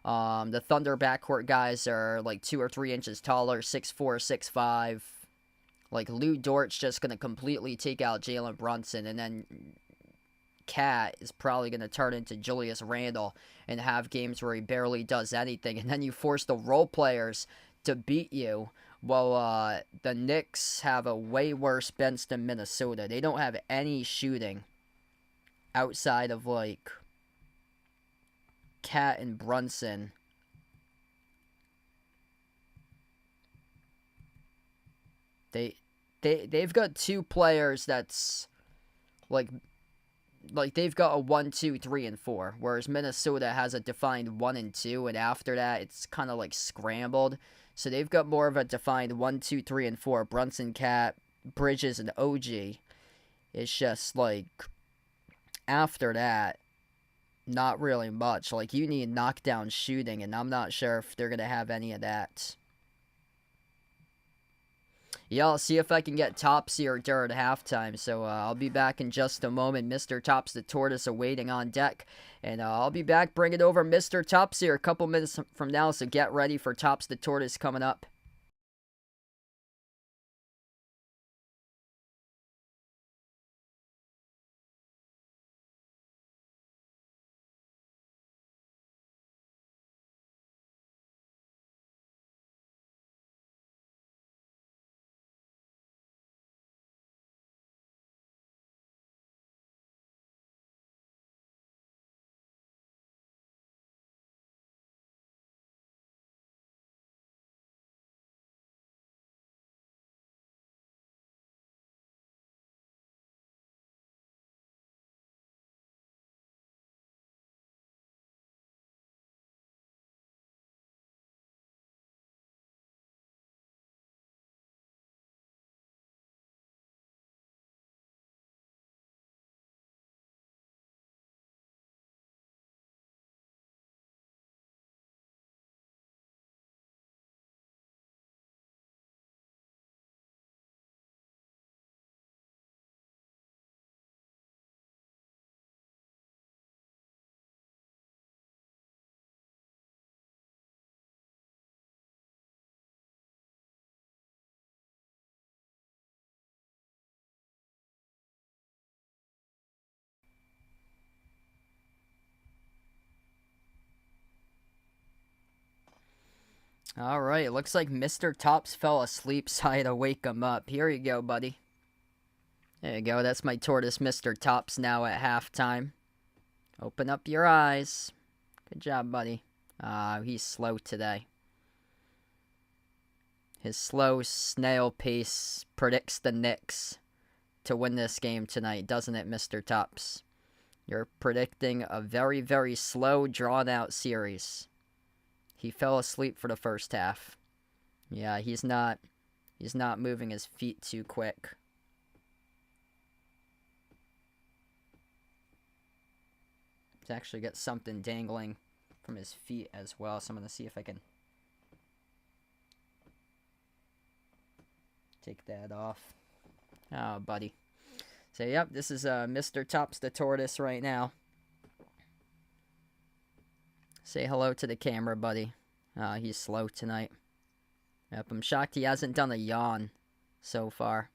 The Thunder backcourt guys are like 2 or 3 inches taller, 6'4", 6'5". Like, Lou Dort's just going to completely take out Jalen Brunson, and then Cat is probably going to turn into Julius Randle and have games where he barely does anything, and then you force the role players to beat you. Well, the Knicks have a way worse bench than Minnesota. They don't have any shooting outside of, like, Cat and Brunson. They've got 2 players that's, like they've got a 1, 2, 3, and 4, whereas Minnesota has a defined 1 and 2, and after that, it's kind of, like, scrambled. So they've got more of a defined 1, 2, 3, and 4. Brunson, Cat, Bridges, and OG. It's just, like, after that, not really much. Like, you need knockdown shooting, and I'm not sure if they're going to have any of that. Yeah, I'll see if I can get Topsy or during halftime. So I'll be back in just a moment. Mr. Tops the Tortoise awaiting on deck. And I'll be back bringing over Mr. Topsy a couple minutes from now. So get ready for Tops the Tortoise coming up. All right, looks like Mr. Tops fell asleep, so I had to wake him up. Here you go, buddy. There you go. That's my tortoise, Mr. Tops, now at halftime. Open up your eyes. Good job, buddy. He's slow today. His slow snail pace predicts the Knicks to win this game tonight, doesn't it, Mr. Tops? You're predicting a very, very slow, drawn-out series. He fell asleep for the first half. Yeah, he's not moving his feet too quick. He's actually got something dangling from his feet as well, so I'm going to see if I can take that off. Oh, buddy. So, yep, this is Mr. Tops the Tortoise right now. Say hello to the camera, buddy. He's slow tonight. Yep, I'm shocked he hasn't done a yawn so far.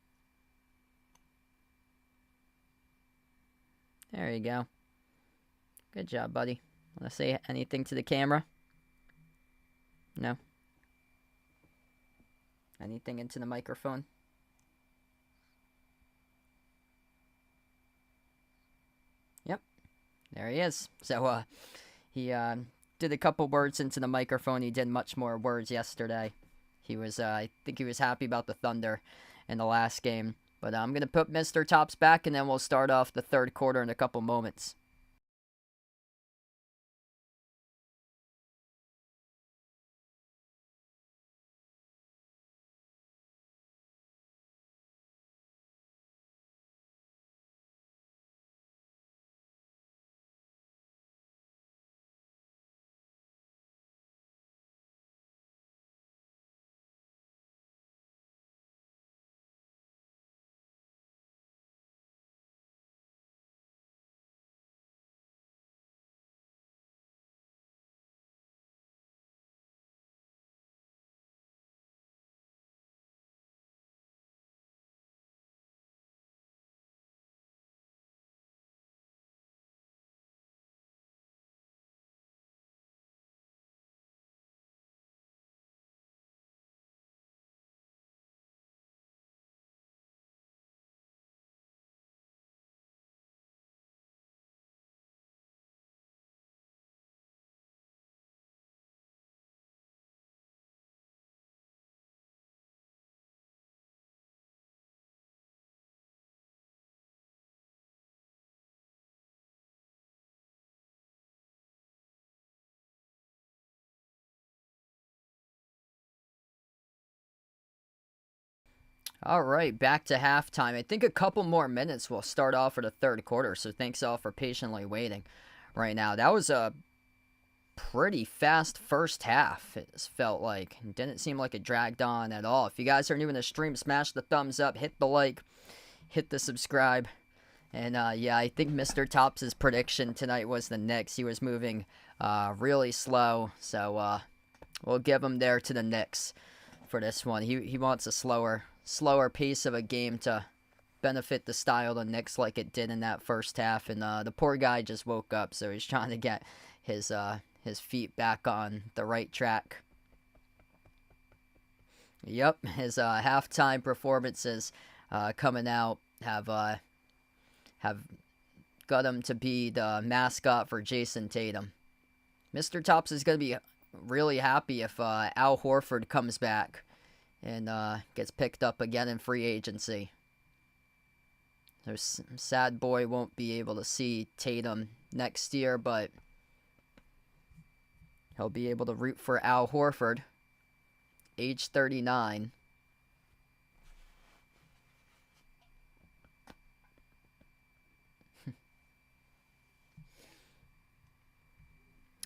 There you go. Good job, buddy. Want to say anything to the camera? No? Anything into the microphone? Yep. There he is. So, he did a couple words into the microphone. He did much more words yesterday. He was, I think he was happy about the Thunder in the last game. But I'm going to put Mr. Tops back, and then we'll start off the third quarter in a couple moments. All right, back to halftime. I think a couple more minutes will start off for the third quarter, so thanks all for patiently waiting right now. That was a pretty fast first half, it felt like. It didn't seem like it dragged on at all. If you guys are new in the stream, smash the thumbs up, hit the like, hit the subscribe. And, yeah, I think Mr. Tops' prediction tonight was the Knicks. He was moving really slow, so we'll give him there to the Knicks for this one. He wants a slower pace of a game to benefit the style of the Knicks like it did in that first half. And the poor guy just woke up, so he's trying to get his feet back on the right track. Yep, his halftime performances coming out have got him to be the mascot for Jason Tatum. Mr. Tops is going to be really happy if Al Horford comes back and gets picked up again in free agency. So sad boy won't be able to see Tatum next year, but he'll be able to root for Al Horford, age 39.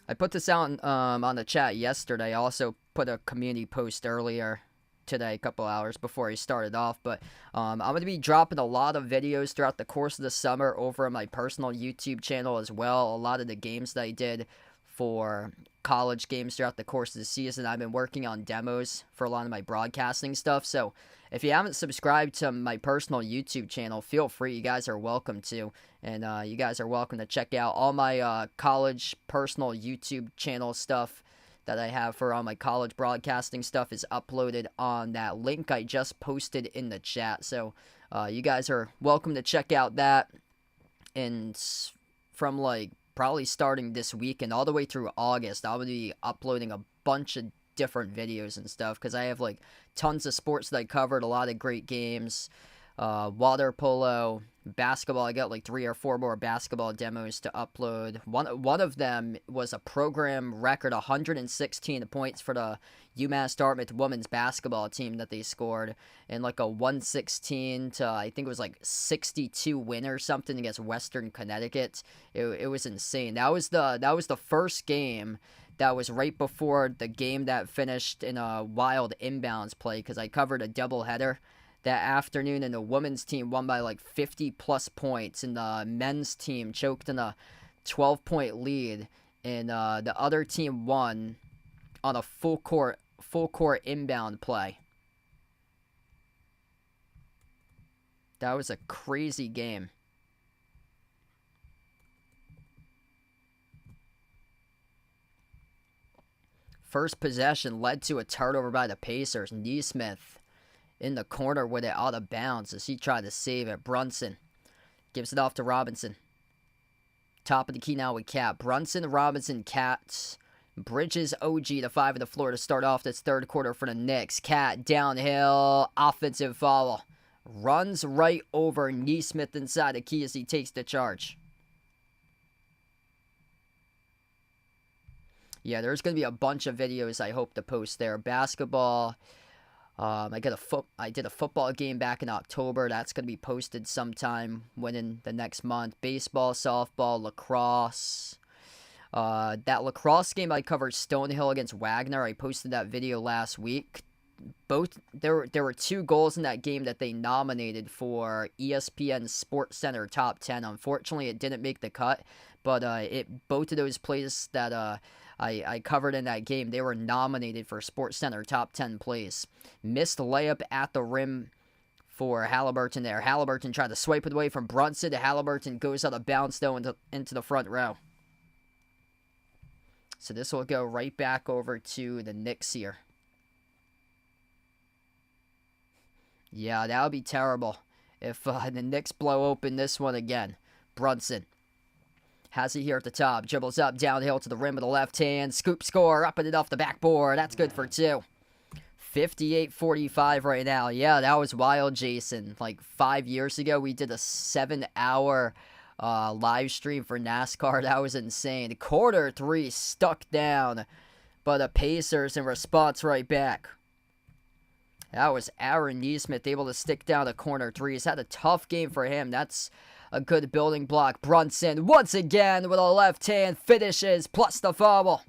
I put this out on the chat yesterday. I also put a community post earlier today, a couple hours before he started off. But I'm going to be dropping a lot of videos throughout the course of the summer over on my personal YouTube channel as well. A lot of the games that I did for college games throughout the course of the season. I've been working on demos for a lot of my broadcasting stuff. So if you haven't subscribed to my personal YouTube channel, feel free. You guys are welcome to. And you guys are welcome to check out all my college personal YouTube channel stuff that I have for all my college broadcasting stuff is uploaded on that link I just posted in the chat. So you guys are welcome to check out that. And from like probably starting this week and all the way through August, I'll be uploading a bunch of different videos and stuff because I have like tons of sports that I covered, a lot of great games. Water polo, basketball. I got like 3 or 4 more basketball demos to upload. One of them was a program record 116 points for the UMass Dartmouth women's basketball team that they scored in like a 116 to I think it was like 62 win or something against Western Connecticut. It was insane. That was the first game. That was right before the game that finished in a wild inbounds play because I covered a doubleheader that afternoon, and the women's team won by like 50-plus points, and the men's team choked in a 12-point lead, and the other team won on a full court inbound play. That was a crazy game. First possession led to a turnover by the Pacers. Neesmith in the corner with it out of bounds as he tried to save it. Brunson gives it off to Robinson. Top of the key now with Cat. Brunson, Robinson, Cat. Bridges, OG, the 5 of the floor to start off this third quarter for the Knicks. Cat downhill. Offensive foul. Runs right over Neesmith inside the key as he takes the charge. Yeah, there's going to be a bunch of videos I hope to post there. Basketball. I did a football game back in October. That's going to be posted sometime within the next month. Baseball, softball, lacrosse. That lacrosse game I covered Stonehill against Wagner. I posted that video last week. There were 2 goals in that game that they nominated for ESPN SportsCenter Top 10. Unfortunately, it didn't make the cut, but both of those plays that I covered in that game, they were nominated for SportsCenter Top 10 plays. Missed layup at the rim for Halliburton there. Halliburton tried to swipe it away from Brunson. Halliburton goes out of bounds, though, into the front row. So this will go right back over to the Knicks here. Yeah, that would be terrible if the Knicks blow open this one again. Brunson has it here at the top. Dribbles up, downhill to the rim with the left hand. Scoop score, up and off the backboard. That's good for 2. 58-45 right now. Yeah, that was wild, Jason. Like 5 years ago, we did a 7-hour live stream for NASCAR. That was insane. Quarter 3 stuck down, but the Pacers in response right back. That was Aaron Neesmith able to stick down the corner 3. He's had a tough game for him. That's a good building block. Brunson once again with a left hand finishes plus the foul.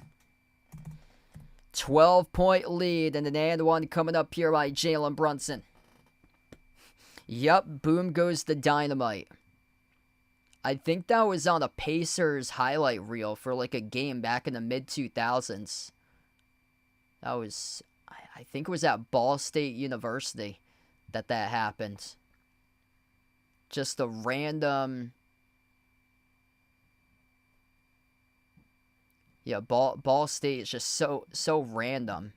12-point lead and an and one coming up here by Jalen Brunson. Yep, boom goes the dynamite. I think that was on a Pacers highlight reel for like a game back in the mid-2000s. That was, I think it was at Ball State University that happened. Just a random... Yeah, Ball State is just so random.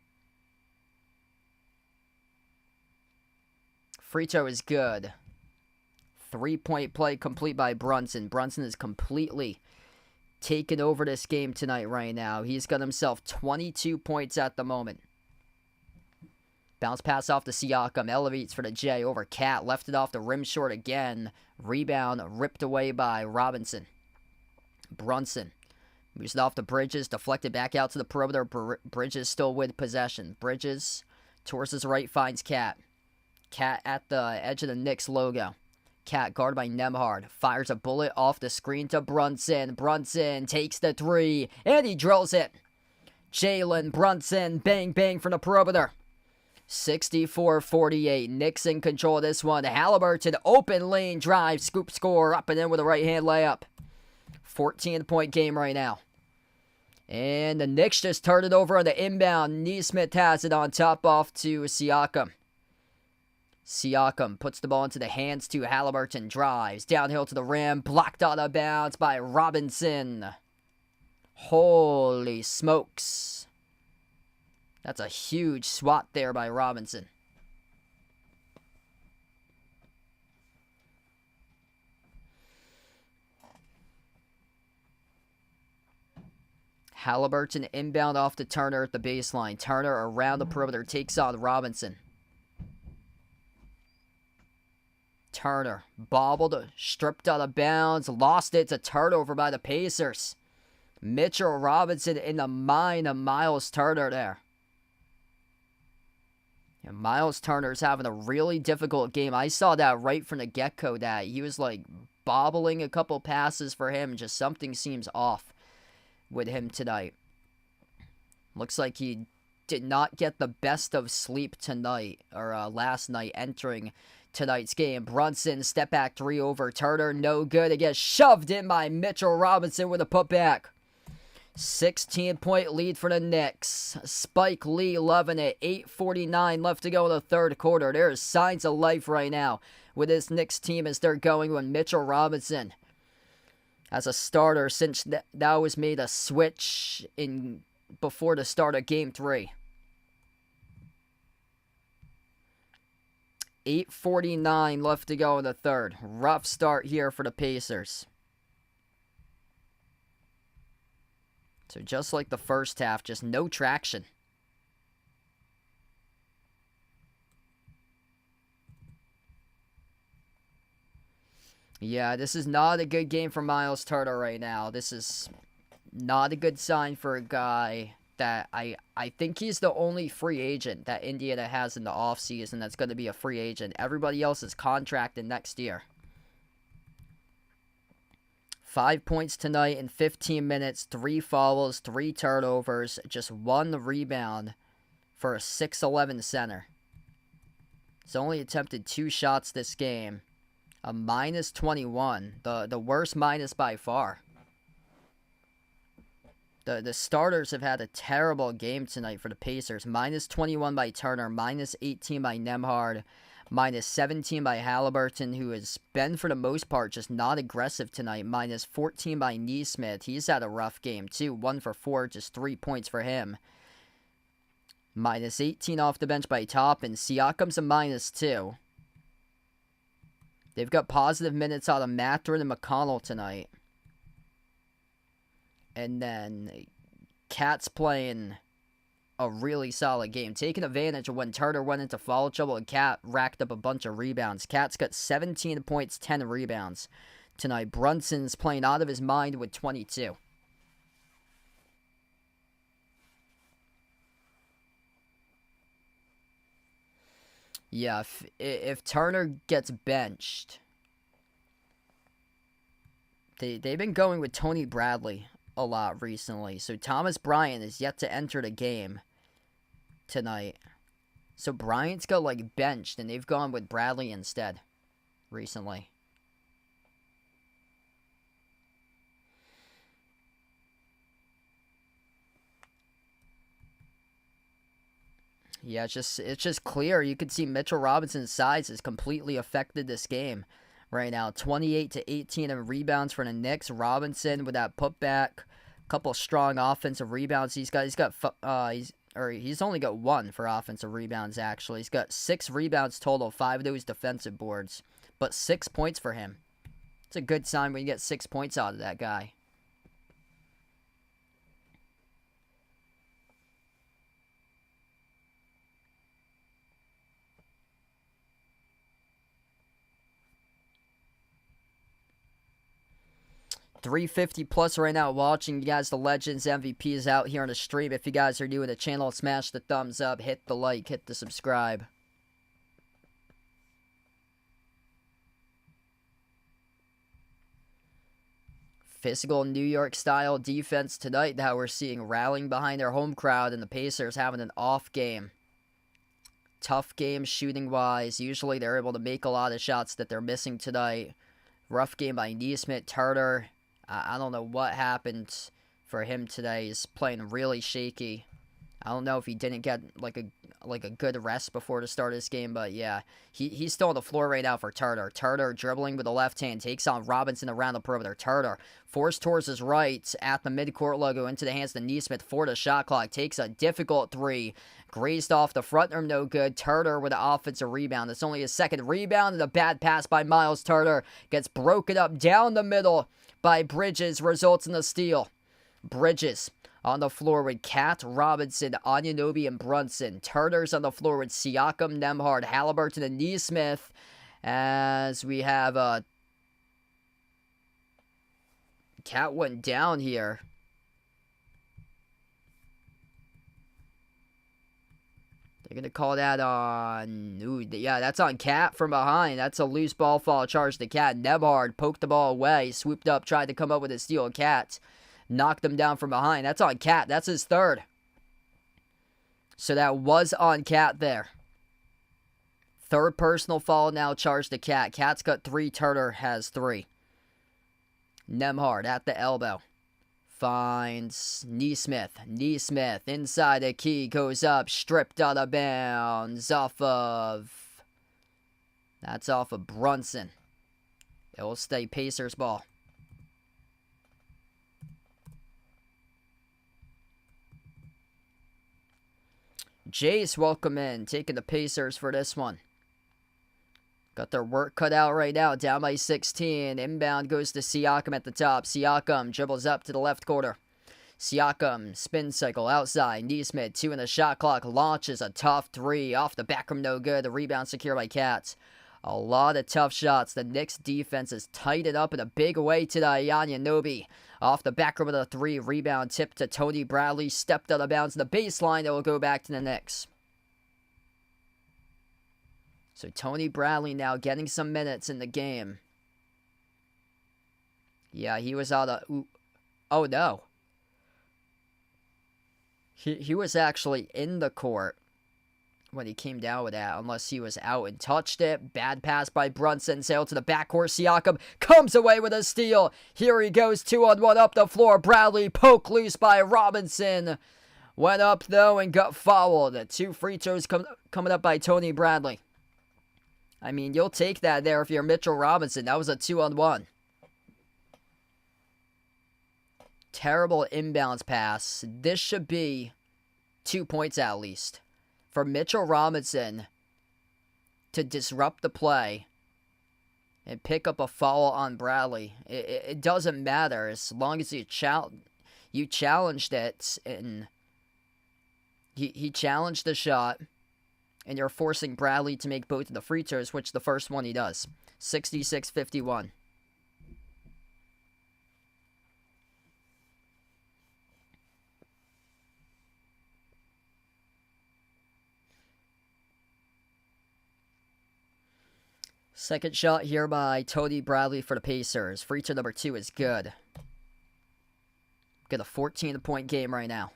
Free throw is good. 3-point play complete by Brunson. Brunson is completely taken over this game tonight right now. He's got himself 22 points at the moment. Bounce pass off to Siakam. Elevates for the J over Cat. Left it off the rim short again. Rebound ripped away by Robinson. Brunson moves it off to Bridges. Deflected back out to the perimeter. Bridges still with possession. Bridges towards his right finds Cat. Cat at the edge of the Knicks logo. Cat guarded by Nemhard. Fires a bullet off the screen to Brunson. Brunson takes the 3. And he drills it. Jalen Brunson. Bang, bang from the perimeter. 64-48. Knicks in control of this one. Halliburton open lane drive. Scoop score. Up and in with a right hand layup. 14-point game right now. And the Knicks just turned it over on the inbound. Neesmith has it on top off to Siakam. Siakam puts the ball into the hands to Halliburton. Drives downhill to the rim. Blocked out of bounds by Robinson. Holy smokes. That's a huge swat there by Robinson. Halliburton inbound off to Turner at the baseline. Turner around the perimeter takes on Robinson. Turner bobbled, stripped out of bounds, lost it. It's a turnover by the Pacers. Mitchell Robinson in the mind of Miles Turner there. And Miles Turner's having a really difficult game. I saw that right from the get-go that he was like bobbling a couple passes for him. Just something seems off with him tonight. Looks like he did not get the best of sleep tonight, or last night entering tonight's game. Brunson, step back three over Turner. No good. It gets shoved in by Mitchell Robinson with a putback. 16-point lead for the Knicks. Spike Lee loving it. 8:49 left to go in the third quarter. There's signs of life right now with this Knicks team as they're going with Mitchell Robinson as a starter since that was made a switch in before the start of Game 3. 8:49 left to go in the third. Rough start here for the Pacers. So just like the first half, just no traction. Yeah, this is not a good game for Miles Turner right now. This is not a good sign for a guy that I think he's the only free agent that Indiana has in the offseason that's going to be a free agent. Everybody else is contracted next year. 5 points tonight in 15 minutes, 3 fouls, 3 turnovers, just 1 rebound for a 6'11 center. He's only attempted 2 shots this game. A minus 21, the worst minus by far. The starters have had a terrible game tonight for the Pacers. Minus 21 by Turner, minus 18 by Nembhard, minus 17 by Halliburton, who has been, for the most part, just not aggressive tonight. Minus 14 by Nesmith. He's had a rough game, too. 1 for 4, just 3 points for him. Minus 18 off the bench by Toppin. Siakam's a minus 2. They've got positive minutes out of Mathurin and McConnell tonight. And then Cat's playing a really solid game, taking advantage of when Turner went into foul trouble and Cat racked up a bunch of rebounds. Cat's got 17 points, 10 rebounds tonight. Brunson's playing out of his mind with 22. Yeah, if Turner gets benched, they've been going with Tony Bradley a lot recently. So Thomas Bryant is yet to enter the game tonight. So Bryant's got like benched and they've gone with Bradley instead recently. Yeah, it's just clear. You can see Mitchell Robinson's size has completely affected this game right now. 28-18 in rebounds for the Knicks. Robinson with that putback, couple strong offensive rebounds. He's only got 1 for offensive rebounds actually. He's got 6 rebounds total, 5 of those defensive boards, but 6 points for him. It's a good sign when you get 6 points out of that guy. $350 plus right now watching. You guys, the Legends MVP is out here on the stream. If you guys are new to the channel, smash the thumbs up, hit the like, hit the subscribe. Physical New York style defense tonight that we're seeing rallying behind their home crowd, and the Pacers having an off game. Tough game shooting wise. Usually they're able to make a lot of shots that they're missing tonight. Rough game by Nesmith. Turner, I don't know what happened for him today. He's playing really shaky. I don't know if he didn't get like like a good rest before the start of this game. But yeah, he's still on the floor right now for Turner. Turner dribbling with the left hand, takes on Robinson around the perimeter. Turner forced towards his right at the midcourt logo into the hands of Neesmith for the shot clock. Takes a difficult three. Grazed off the front rim, no good. Turner with an offensive rebound. It's only his second rebound, and a bad pass by Miles Turner gets broken up down the middle by Bridges, results in a steal. Bridges on the floor with Cat, Robinson, Anunoby, and Brunson. Turner's on the floor with Siakam, Nembhard, Halliburton, and Neesmith. As we have Cat went down here. They're going to call that on... Ooh, yeah, that's on Cat from behind. That's a loose ball foul charge to Cat. Nembhard poked the ball away, swooped up, tried to come up with a steal. Cat knocked him down from behind. That's on Cat. That's his third. So that was on Cat there. Third personal foul now charged to Cat. Cat's got 3. Turner has 3. Nembhard at the elbow. Finds Neesmith. Neesmith inside the key. Goes up. Stripped out of bounds. That's off of Brunson. It will stay Pacers ball. Jace, welcome in. Taking the Pacers for this one. Got their work cut out right now. Down by 16. Inbound goes to Siakam at the top. Siakam dribbles up to the left corner. Siakam, spin cycle outside. Neesmith, 2 in the shot clock. Launches a tough 3. Off the back rim, no good. The rebound secured by Cats. A lot of tough shots. The Knicks defense is tightened up in a big way today. Anunoby off the back rim of the 3. Rebound tipped to Tony Bradley. Stepped out of bounds in the baseline. It will go back to the Knicks. So Tony Bradley now getting some minutes in the game. Yeah, he was out of... Ooh. Oh, no. He was actually in the court when he came down with that, unless he was out and touched it. Bad pass by Brunson. Sailed to the backcourt. Siakam comes away with a steal. Here he goes, 2-on-1 up the floor. Bradley poked loose by Robinson. Went up, though, and got fouled. 2 free throws coming up by Tony Bradley. I mean, you'll take that there if you're Mitchell Robinson. That was a 2-on-1. Terrible inbounds pass. This should be 2 points at least. For Mitchell Robinson to disrupt the play and pick up a foul on Bradley. It doesn't matter as long as you challenged it, and he challenged the shot. And you're forcing Bradley to make both of the free throws, which the first one he does. 66-51. Second shot here by Tony Bradley for the Pacers. Free throw number 2 is good. Got a 14-point game right now.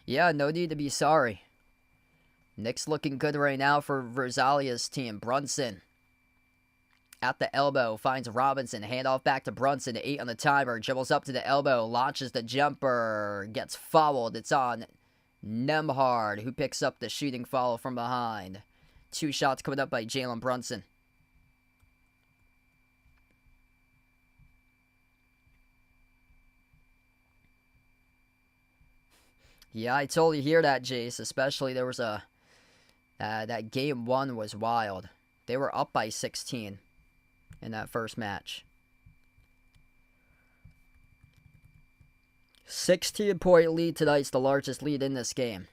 Yeah, no need to be sorry. Knicks looking good right now for Rosalia's team. Brunson at the elbow finds Robinson. Handoff back to Brunson. 8 on the timer. Dribbles up to the elbow. Launches the jumper. Gets fouled. It's on Nembhard, who picks up the shooting foul from behind. 2 shots coming up by Jalen Brunson. Yeah, I totally hear that, Jace. Especially there was that game 1 was wild. They were up by 16 in that first match. 16-point lead tonight's the largest lead in this game.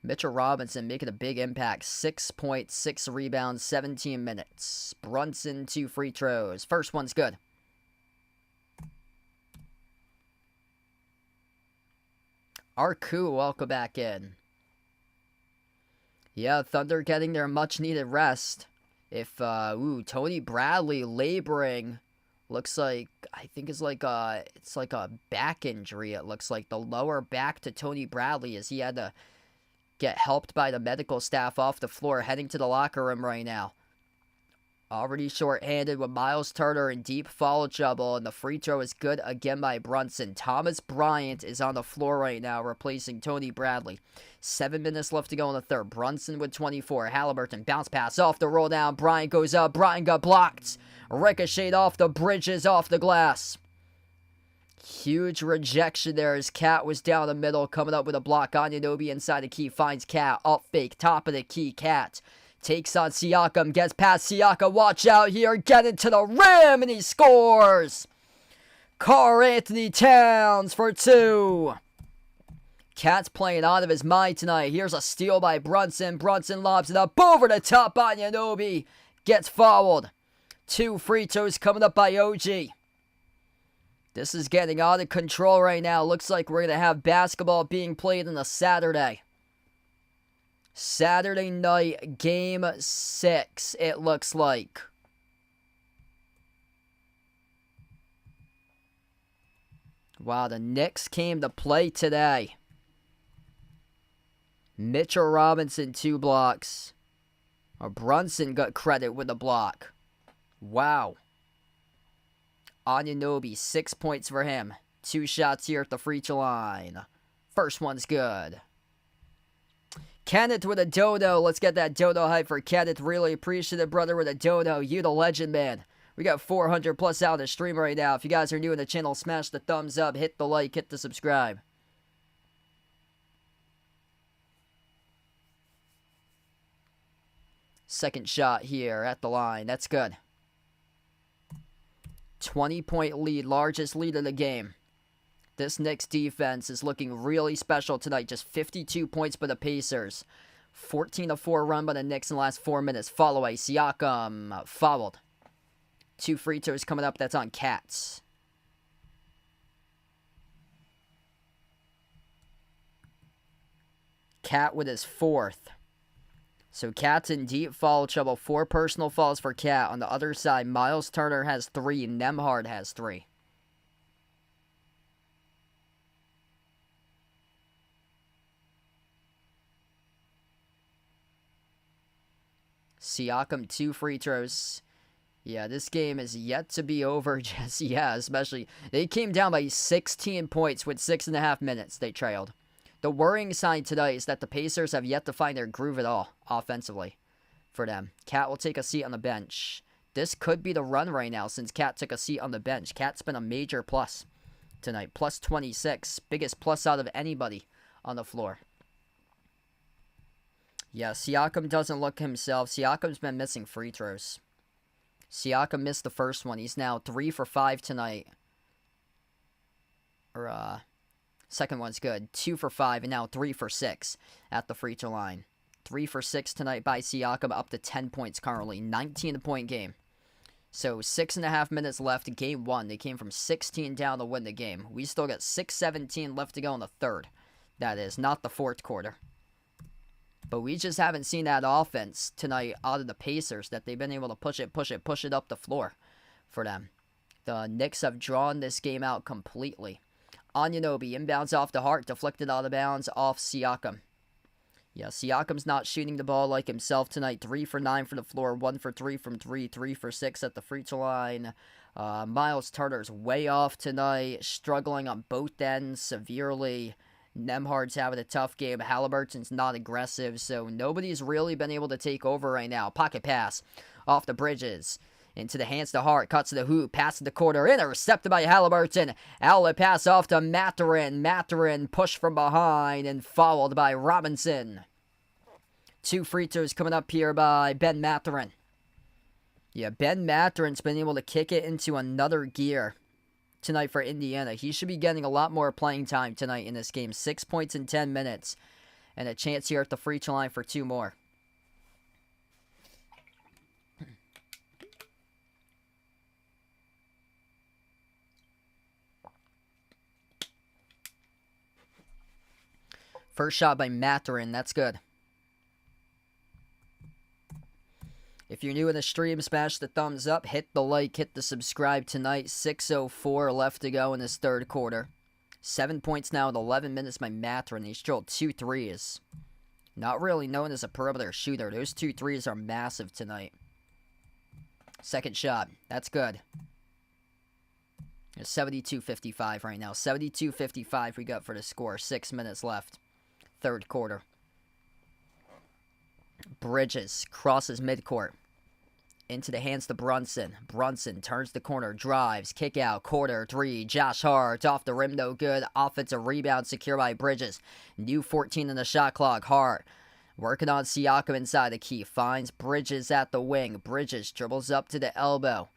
Mitchell Robinson making a big impact. 6 points, 6 rebounds, 17 minutes. Brunson, 2 free throws. First one's good. Arku, welcome back in. Yeah, Thunder getting their much-needed rest. If, Tony Bradley laboring, looks like, I think it's like a back injury, it looks like. The lower back to Tony Bradley as he had to get helped by the medical staff off the floor, heading to the locker room right now. Already short-handed with Miles Turner in deep foul trouble, and the free throw is good again by Brunson. Thomas Bryant is on the floor right now, replacing Tony Bradley. 7 minutes left to go in the third. Brunson with 24. Halliburton bounce pass off the roll down. Bryant goes up. Bryant got blocked. Ricocheted off the bridges, off the glass. Huge rejection there as Cat was down the middle, coming up with a block. Anunoby inside the key, finds Cat. Up fake, top of the key, Cat. Takes on Siakam, gets past Siakam, watch out here, get into the rim, and he scores! Karl-Anthony Towns for 2. Cat's playing out of his mind tonight. Here's a steal by Brunson. Brunson lobs it up over the top on Anunoby. Gets fouled. 2 free throws coming up by OG. This is getting out of control right now. Looks like we're going to have basketball being played on a Saturday. Saturday night, Game 6, it looks like. Wow, the Knicks came to play today. Mitchell Robinson, 2 blocks. Brunson got credit with the block. Wow. Anunoby, 6 points for him. 2 shots here at the free throw line. First one's good. Kenneth with a dodo. Let's get that dodo hype for Kenneth. Really appreciate it, brother, with a dodo. You the legend, man. We got 400 plus out of the stream right now. If you guys are new in the channel, smash the thumbs up, hit the like, hit the subscribe. Second shot here at the line. That's good. 20-point lead, largest lead of the game. This Knicks defense is looking really special tonight. Just 52 points by the Pacers. 14-4 run by the Knicks in the last 4 minutes. Follow away. Siakam fouled. 2 free throws coming up. That's on Cats. Cat with his 4th. So Cat's in deep foul trouble. 4 personal fouls for Cat. On the other side, Miles Turner has 3. Nembhard has 3. Siakam, 2 free throws. Yeah, this game is yet to be over just yet, especially. They came down by 16 points with 6.5 minutes they trailed. The worrying sign today is that the Pacers have yet to find their groove at all, offensively, for them. Cat will take a seat on the bench. This could be the run right now since Cat took a seat on the bench. Cat's been a major plus tonight. Plus 26. Biggest plus out of anybody on the floor. Yeah, Siakam doesn't look himself. Siakam's been missing free throws. Siakam missed the first one. He's now 3 for 5 tonight. Second one's good. 2 for 5 and now 3 for 6 at the free throw line. 3 for 6 tonight by Siakam, up to 10 points currently. 19-point game. So 6.5 minutes left in game 1. They came from 16 down to win the game. We still got 6:17 left to go in the third. That is, not the fourth quarter. But we just haven't seen that offense tonight out of the Pacers, that they've been able to push it up the floor for them. The Knicks have drawn this game out completely. Anunoby inbounds off the Hart, deflected out of bounds off Siakam. Yeah, Siakam's not shooting the ball like himself tonight. 3 for 9 from the floor, 1 for 3 from 3, 3 for 6 at the free throw line. Miles Turner's way off tonight, struggling on both ends severely. Nembhard's having a tough game. Halliburton's not aggressive, so nobody's really been able to take over right now. Pocket pass off the bridges. Into the hands to Hart, cuts to the hoop, pass to the corner, intercepted by Halliburton. Outlet pass off to Mathurin. Mathurin pushed from behind and fouled by Robinson. 2 free throws coming up here by Ben Mathurin. Yeah, Ben Mathurin's been able to kick it into another gear tonight for Indiana. He should be getting a lot more playing time tonight in this game. 6 points in 10 minutes. And a chance here at the free throw line for 2 more. First shot by Mathurin. That's good. If you're new in the stream, smash the thumbs up, hit the like, hit the subscribe tonight. 6:04 left to go in this third quarter. 7 points now with 11 minutes by Mathurin. He's drilled 2 threes. Not really known as a perimeter shooter. Those 2 threes are massive tonight. Second shot. That's good. It's 72-55 right now. 72-55 we got for the score. 6 minutes left. Third quarter. Bridges crosses midcourt. Into the hands to Brunson. Brunson turns the corner, drives, kick out, corner three. Josh Hart off the rim, no good. Offensive rebound secured by Bridges. New 14 in the shot clock. Hart working on Siakam inside the key. Finds Bridges at the wing. Bridges dribbles up to the elbow.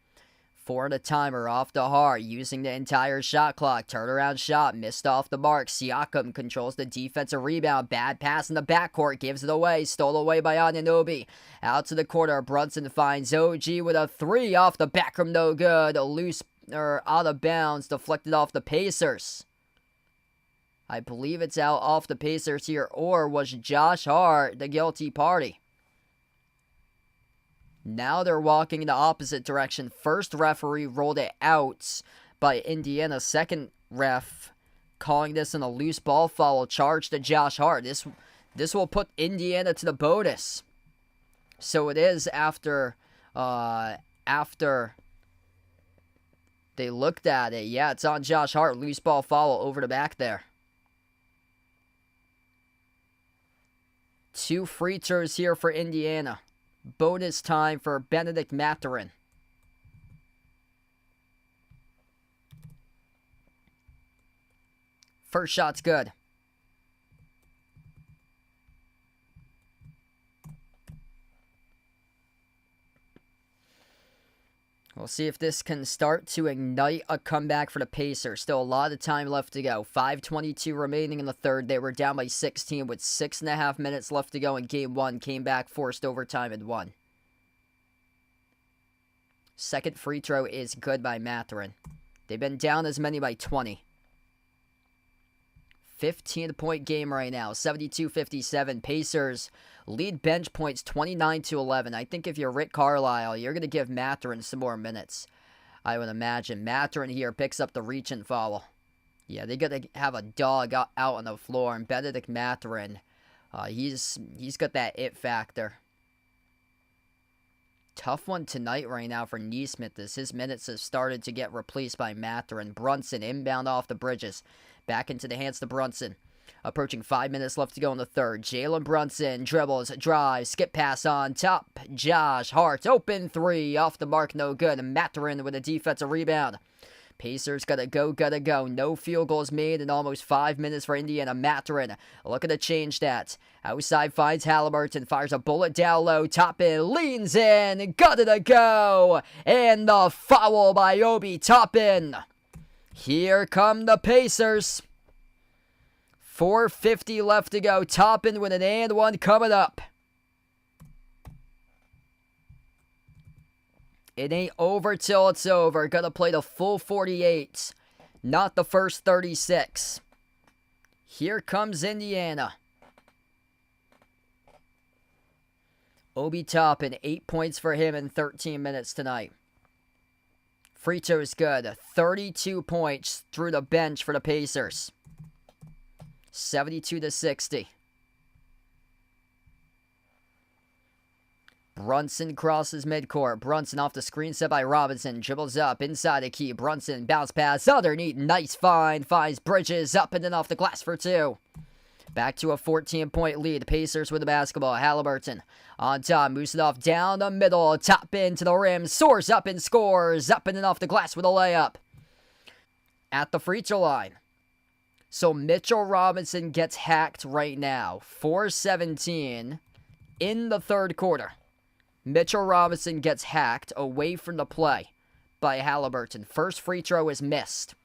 4 on the timer, off to Hart, using the entire shot clock. Turnaround shot, missed off the mark. Siakam controls the defensive rebound. Bad pass in the backcourt, gives it away. Stole away by Anunoby. Out to the corner, Brunson finds OG with a 3 off the back rim, no good. Loose, or out of bounds, deflected off the Pacers. I believe it's out off the Pacers here, or was Josh Hart the guilty party? Now they're walking in the opposite direction. First referee rolled it out by Indiana. Second ref calling this in a loose ball foul charge to Josh Hart. This will put Indiana to the bonus. So it is after they looked at it. Yeah, it's on Josh Hart. Loose ball foul over the back there. 2 free throws here for Indiana. Bonus time for Benedict Mathurin. First shot's good. We'll see if this can start to ignite a comeback for the Pacers. Still a lot of time left to go. 5:22 remaining in the third. They were down by 16 with 6.5 minutes left to go in Game 1. Came back, forced overtime, and won. Second free throw is good by Mathurin. They've been down as many by 20. 15-point game right now. 72-57. Pacers lead bench points 29-11. I think if you're Rick Carlisle, you're going to give Mathurin some more minutes. I would imagine. Mathurin here picks up the reach and foul. Yeah, they got to have a dog out on the floor. And Benedict Mathurin, he's got that it factor. Tough one tonight right now for Neesmith as his minutes have started to get replaced by Mathurin. Brunson inbound off the Bridges. Back into the hands to Brunson. Approaching 5 minutes left to go in the third. Jalen Brunson dribbles, drives, skip pass on top. Josh Hart, open 3, off the mark, no good. Mathurin with a defensive rebound. Pacers gotta go. No field goals made in almost 5 minutes for Indiana. Mathurin, look at the change stats. Outside finds Halliburton, fires a bullet down low. Toppin leans in, gotta go. And the foul by Obi Toppin. Here come the Pacers. 4:50 left to go. Toppin with an and one coming up. It ain't over till it's over. Gotta play the full 48, not the first 36. Here comes Indiana. Obi Toppin, 8 points for him in 13 minutes tonight. Free throw is good. 32 points through the bench for the Pacers. 72-60. Brunson crosses midcourt. Brunson off the screen set by Robinson. Dribbles up inside the key. Brunson bounce pass underneath. Nice find. Finds Bridges up and then off the glass for 2. Back to a 14-point lead. Pacers with the basketball. Halliburton on top. Moves it off down the middle. Top into the rim. Soars up and scores. Up and then off the glass with a layup. At the free throw line. So Mitchell Robinson gets hacked right now. 4:17 in the third quarter. Mitchell Robinson gets hacked away from the play by Halliburton. First free throw is missed.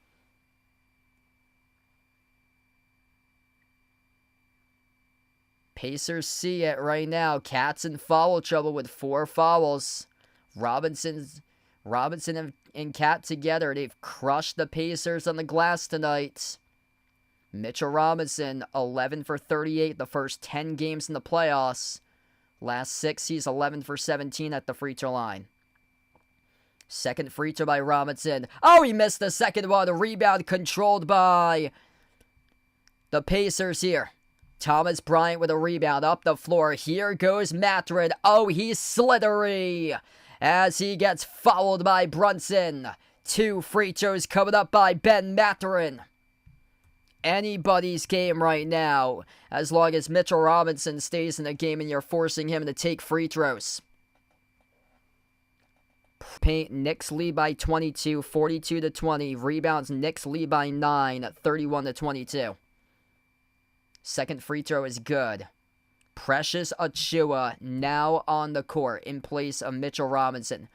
Pacers see it right now. Cats in foul trouble with 4 fouls. Robinson and Cat together. They've crushed the Pacers on the glass tonight. Mitchell Robinson, 11 for 38 the first 10 games in the playoffs. Last 6, he's 11 for 17 at the free throw line. Second free throw by Robinson. Oh, he missed the second one. The rebound controlled by the Pacers here. Thomas Bryant with a rebound up the floor. Here goes Mathurin. Oh, he's slithery. as he gets fouled by Brunson. 2 free throws coming up by Ben Mathurin. Anybody's game right now, as long as Mitchell Robinson stays in the game and you're forcing him to take free throws. Paint, Knicks lead by 22, 42-20. Rebounds, Knicks lead by 9, 31-22. Second free throw is good. Precious Achiuwa now on the court in place of Mitchell Robinson.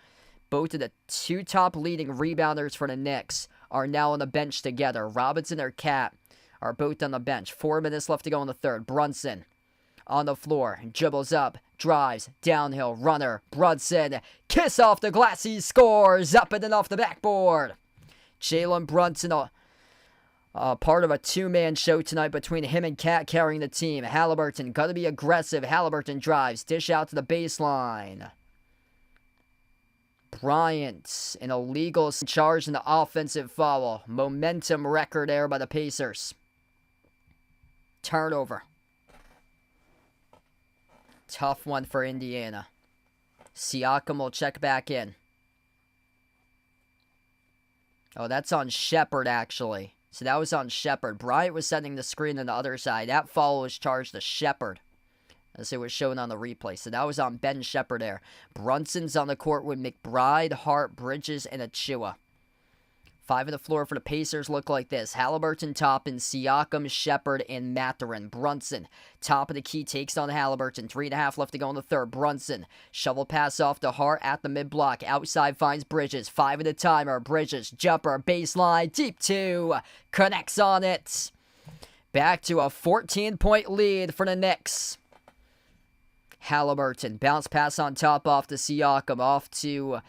Both of the 2 top leading rebounders for the Knicks are now on the bench together. Robinson or Cat are both on the bench. 4 minutes left to go in the third. Brunson on the floor, dribbles up, drives, downhill, runner, Brunson, kiss off the glass, he scores, up and then off the backboard. Jalen Brunson, part of a 2-man show tonight between him and Cat carrying the team. Halliburton, gotta be aggressive. Halliburton drives, dish out to the baseline. Bryant, an illegal charge in the offensive foul. Momentum record there by the Pacers. Turnover. Tough one for Indiana. Siakam will check back in. Oh, that's on Shepard, actually. So that was on Shepard. Bryant was setting the screen on the other side. That foul was charged to Shepard, as it was shown on the replay. So that was on Ben Shepard there. Brunson's on the court with McBride, Hart, Bridges, and Achiuwa. 5 on the floor for the Pacers look like this. Halliburton, Toppin, Siakam, Shepard, and Mathurin. Brunson, top of the key, takes on Halliburton. 3.5 left to go in the third. Brunson, shovel pass off to Hart at the mid-block. Outside finds Bridges. 5 in the timer. Bridges, jumper, baseline, deep 2. Connects on it. Back to a 14-point lead for the Knicks. Halliburton, bounce pass on top off to Siakam, off to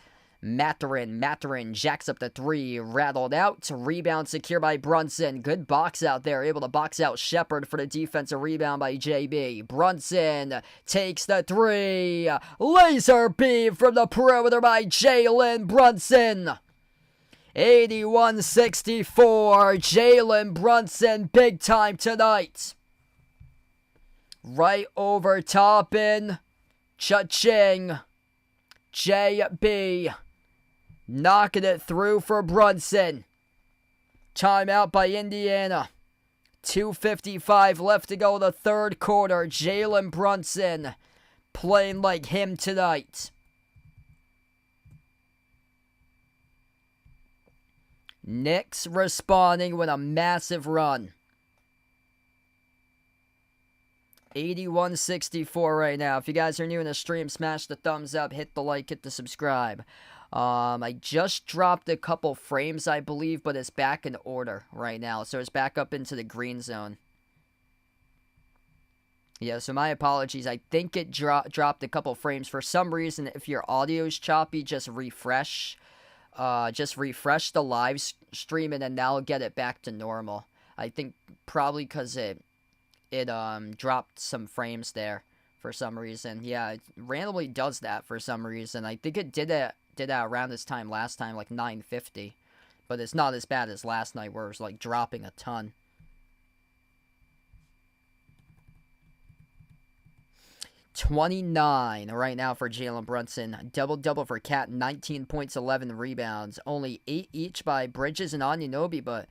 Mathurin. Mathurin jacks up the 3, rattled out. Rebound secure by Brunson. Good box out there, able to box out Shepard for the defensive rebound by JB. Brunson takes the 3. Laser beam from the perimeter by Jalen Brunson. 81-64. Jalen Brunson, big time tonight. Right over Toppin. Cha-ching. JB. Knocking it through for Brunson. Timeout by Indiana. 2:55 left to go in the third quarter. Jalen Brunson playing like him tonight. Knicks responding with a massive run. 81-64 right now. If you guys are new in the stream, smash the thumbs up, hit the like, hit the subscribe. I just dropped a couple frames, I believe, but it's back in order right now. So it's back up into the green zone. Yeah, so my apologies. I think it dropped a couple frames. For some reason, if your audio is choppy, just refresh. Just refresh the live stream and then that'll get it back to normal. I think probably because it dropped some frames there for some reason. Yeah, it randomly does that for some reason. I think it did that around this time last time, like 9:50. But it's not as bad as last night where it was like dropping a ton. $29 right now for Jalen Brunson. Double-double for Cat, 19 points, 11 rebounds. Only 8 each by Bridges and Anunoby, but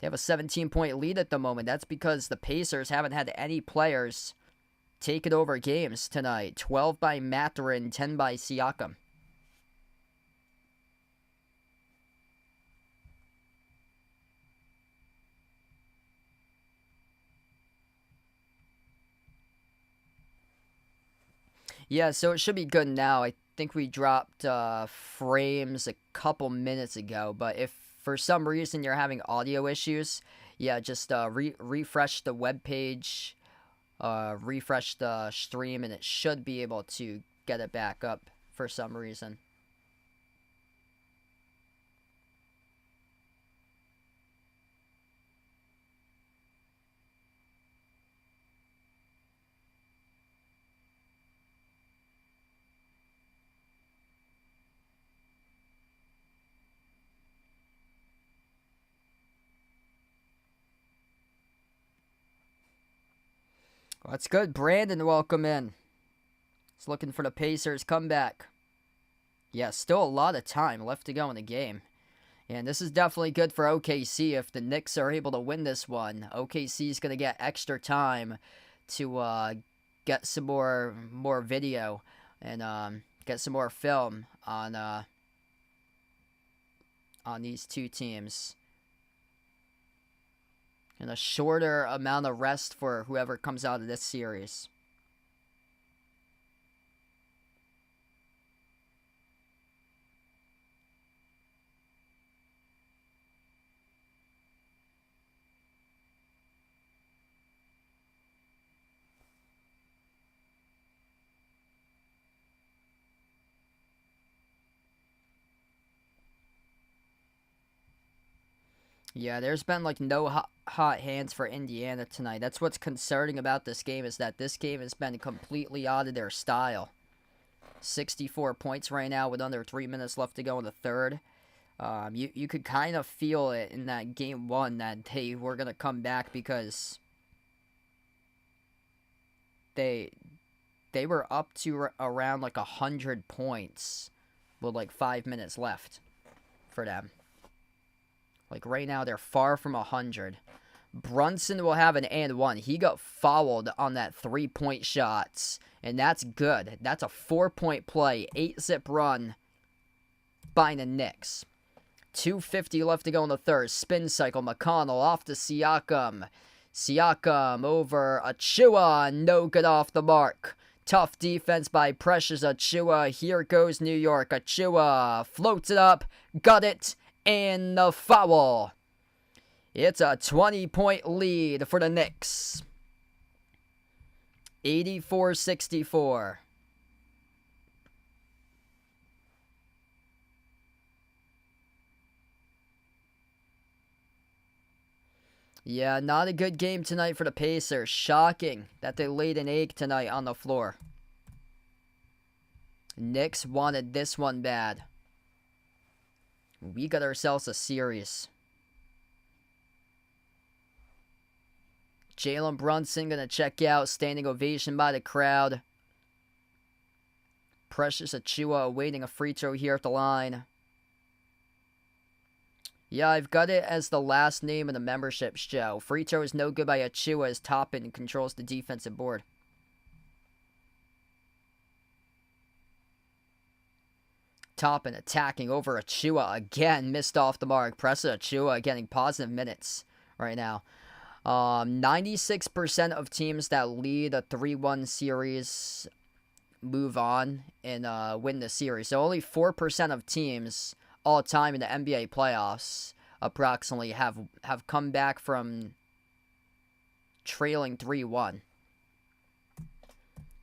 they have a 17-point lead at the moment. That's because the Pacers haven't had any players take it over games tonight. 12 by Mathurin, 10 by Siakam. Yeah, so it should be good now. I think we dropped frames a couple minutes ago, but if for some reason you're having audio issues, yeah, just refresh the web page, refresh the stream, and it should be able to get it back up for some reason. Well, that's good. Brandon, welcome in. He's looking for the Pacers comeback. Yeah, still a lot of time left to go in the game. And this is definitely good for OKC if the Knicks are able to win this one. OKC is going to get extra time to get some more video and get some more film on these two teams. And a shorter amount of rest for whoever comes out of this series. Yeah, there's been like no hot hands for Indiana tonight. That's what's concerning about this game, is that this game has been completely out of their style. 64 points right now with under 3 minutes left to go in the third. You could kind of feel it in that game one that they were going to come back, because they were up to around like 100 points with like 5 minutes left for them. Like right now, they're far from 100. Brunson will have an and one. He got fouled on that 3-point shot, and that's good. That's a 4-point play, 8-zip run by the Knicks. 2:50 left to go in the third. Spin cycle. McConnell off to Siakam. Siakam over Achua. No good off the mark. Tough defense by Precious Achua. Here goes New York. Achua floats it up. Got it. And the foul. It's a 20-point lead for the Knicks. 84-64. Yeah, not a good game tonight for the Pacers. Shocking that they laid an egg tonight on the floor. Knicks wanted this one bad. We got ourselves a series. Jalen Brunson gonna check out. Standing ovation by the crowd. Precious Achua awaiting a free throw here at the line. Yeah, I've got it as the last name in the membership show. Free throw is no good by Achua as Toppin controls the defensive board. Toppin attacking over Achua again. Missed off the mark. Precious Achua getting positive minutes right now. 96% of teams that lead a 3-1 series move on and win the series. So only 4% of teams all time in the NBA playoffs approximately have come back from trailing 3-1.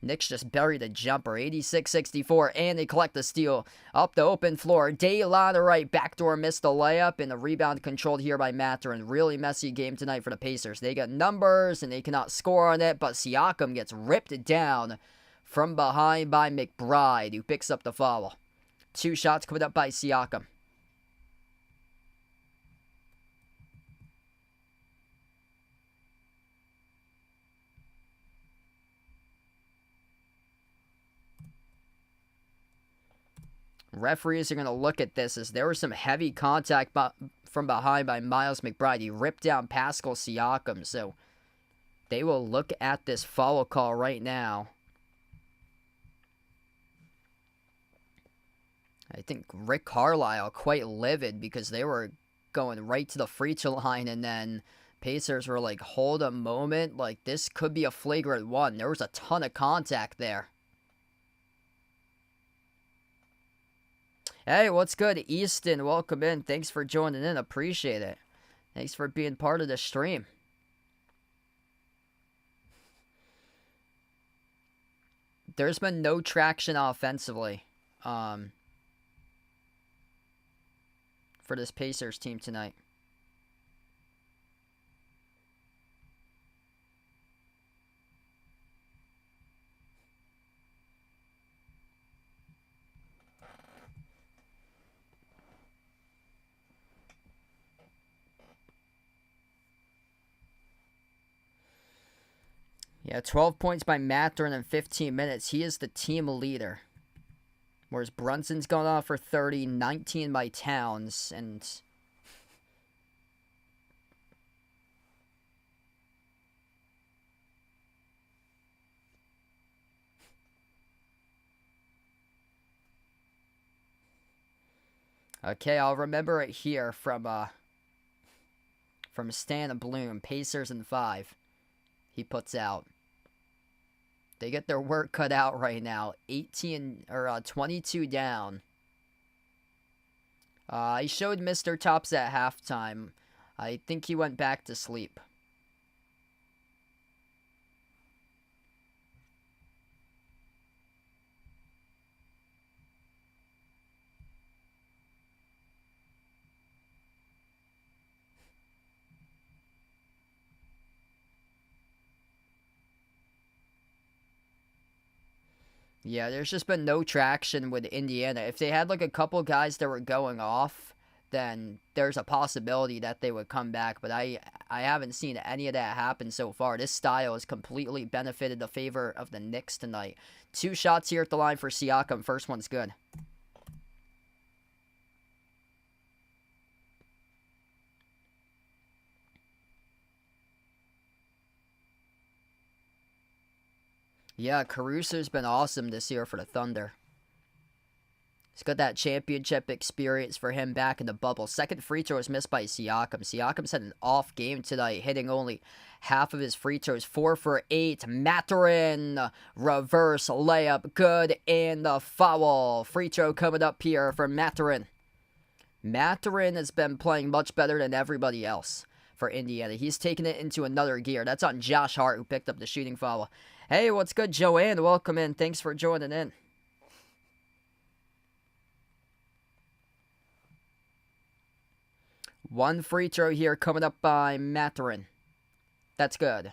Knicks just buried a jumper, 86-64, and they collect the steal. Up the open floor, Dale on the right, backdoor missed the layup, and the rebound controlled here by Mathurin. Really messy game tonight for the Pacers. They got numbers, and they cannot score on it, but Siakam gets ripped down from behind by McBride, who picks up the foul. 2 shots coming up by Siakam. Referees are going to look at this as there was some heavy contact from behind by Miles McBride. He ripped down Pascal Siakam, so they will look at this foul call right now. I think Rick Carlisle quite livid because they were going right to the free throw line, and then Pacers were like, hold a moment, like this could be a flagrant one. There was a ton of contact there. Hey, what's good, Easton? Welcome in. Thanks for joining in. Appreciate it. Thanks for being part of the stream. There's been no traction offensively for this Pacers team tonight. Yeah, 12 points by Mathurin in 15 minutes. He is the team leader Whereas Brunson's gone off for 30, 19 by Towns, and... Okay, I'll remember it here from Stan Bloom, Pacers in 5. He puts out. They get their work cut out right now. 22 down. I showed Mr. Tops at halftime. I think he went back to sleep. Yeah, there's just been no traction with Indiana. If they had like a couple guys that were going off, then there's a possibility that they would come back. But I haven't seen any of that happen so far. This style has completely benefited the favor of the Knicks tonight. 2 shots here at the line for Siakam. First one's good. Yeah, Caruso's been awesome this year for the Thunder. He's got that championship experience for him back in the bubble. Second free throw is missed by Siakam. Siakam's had an off game tonight, hitting only half of his free throws. 4 for 8. Mathurin, reverse layup, good, and the foul. Free throw coming up here for Mathurin. Mathurin has been playing much better than everybody else for Indiana. He's taken it into another gear. That's on Josh Hart, who picked up the shooting foul. Hey, what's good, Joanne? Welcome in. Thanks for joining in. One free throw here coming up by Mathurin. That's good.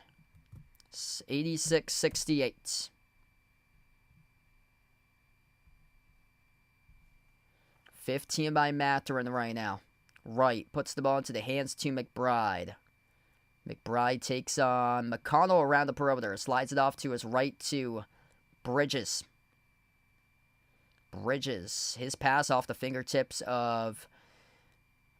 86-68. $15 by Mathurin right now. Right, puts the ball into the hands to McBride. McBride takes on McConnell around the perimeter. Slides it off to his right to Bridges. Bridges, his pass off the fingertips of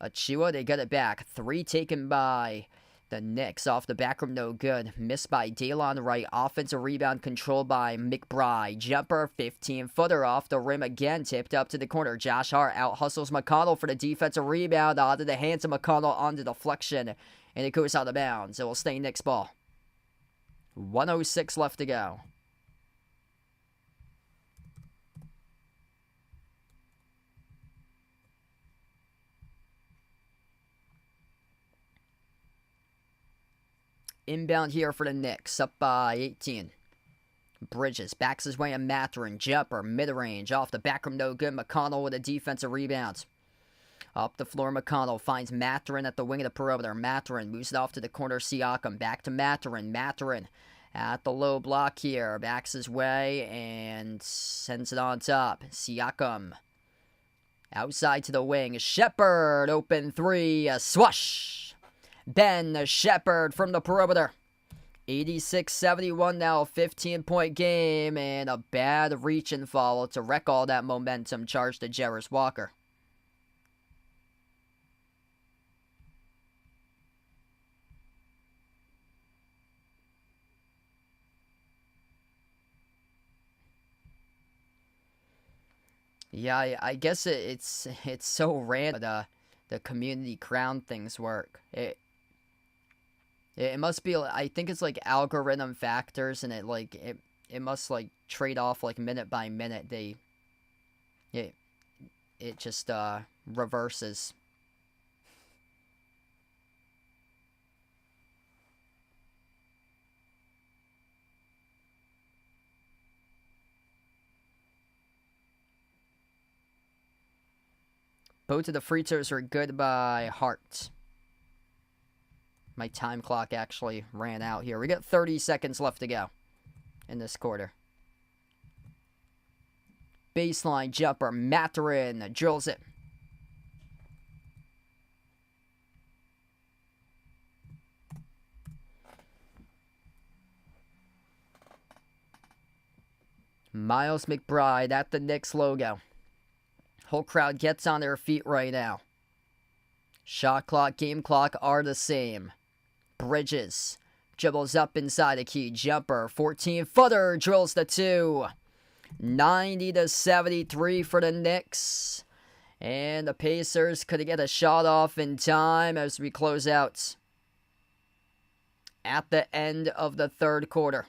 Achua. They get it back. 3 taken by the Knicks off the back room, no good. Missed by Daylon Wright. Offensive rebound controlled by McBride. Jumper, 15-footer off the rim again. Tipped up to the corner. Josh Hart out hustles McConnell for the defensive rebound. Onto the hands of McConnell on the deflection. And it goes out of bounds. It will stay Knicks ball. 1:06 left to go. Inbound here for the Knicks. Up by 18. Bridges backs his way in Mathurin. Jumper, mid-range. Off the back room, no good. McConnell with a defensive rebound. Up the floor, McConnell finds Mathurin at the wing of the perimeter. Mathurin moves it off to the corner. Siakam back to Mathurin. Mathurin at the low block here. Backs his way and sends it on top. Siakam outside to the wing. Shepherd, open 3. Swash. Ben Shepherd from the perimeter. 86-71 now. 15-point game. And a bad reach and follow to wreck all that momentum. Charge to Jarris Walker. Yeah, I guess it's so random the community crown things work. It must be, I think it's like algorithm factors, and it must like trade off like minute by minute. It just reverses. Both of the free throws are good by Hart. My time clock actually ran out here. We got 30 seconds left to go in this quarter. Baseline jumper. Mathurin drills it. Miles McBride at the Knicks logo. Whole crowd gets on their feet right now. Shot clock, game clock are the same. Bridges dribbles up inside a key jumper. 14-footer drills the 2. 90-73 for the Knicks. And the Pacers could get a shot off in time as we close out at the end of the third quarter.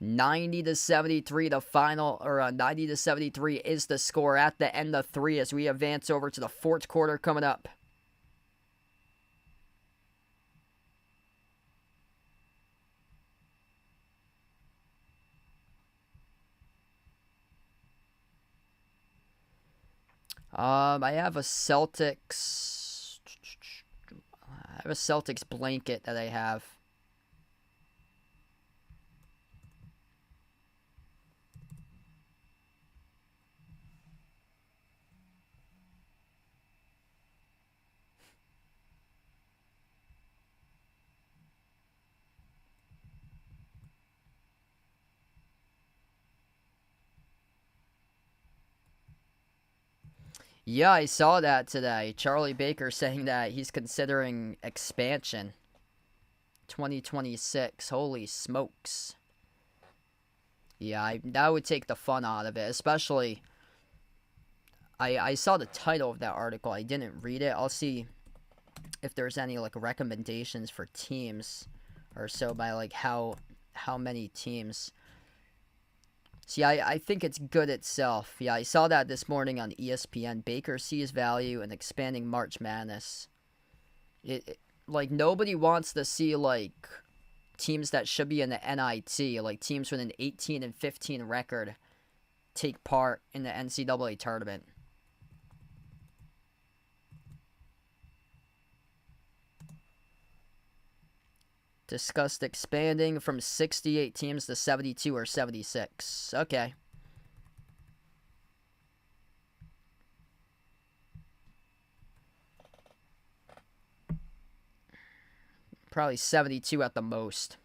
90-73 the final, or 90-73 is the score at the end of 3 as we advance over to the fourth quarter coming up. I have a Celtics blanket that I have. Yeah, I saw that today. Charlie Baker saying that he's considering expansion. 2026. Holy smokes. Yeah, that would take the fun out of it. Especially, I saw the title of that article. I didn't read it. I'll see if there's any, like, recommendations for teams or so by, like, how many teams. See, I think it's good itself. Yeah, I saw that this morning on ESPN. Baker sees value in expanding March Madness. Like, nobody wants to see, like, teams that should be in the NIT, like teams with an 18-15 record, take part in the NCAA tournament. Discussed expanding from 68 teams to 72 or 76. Okay. Probably 72 at the most.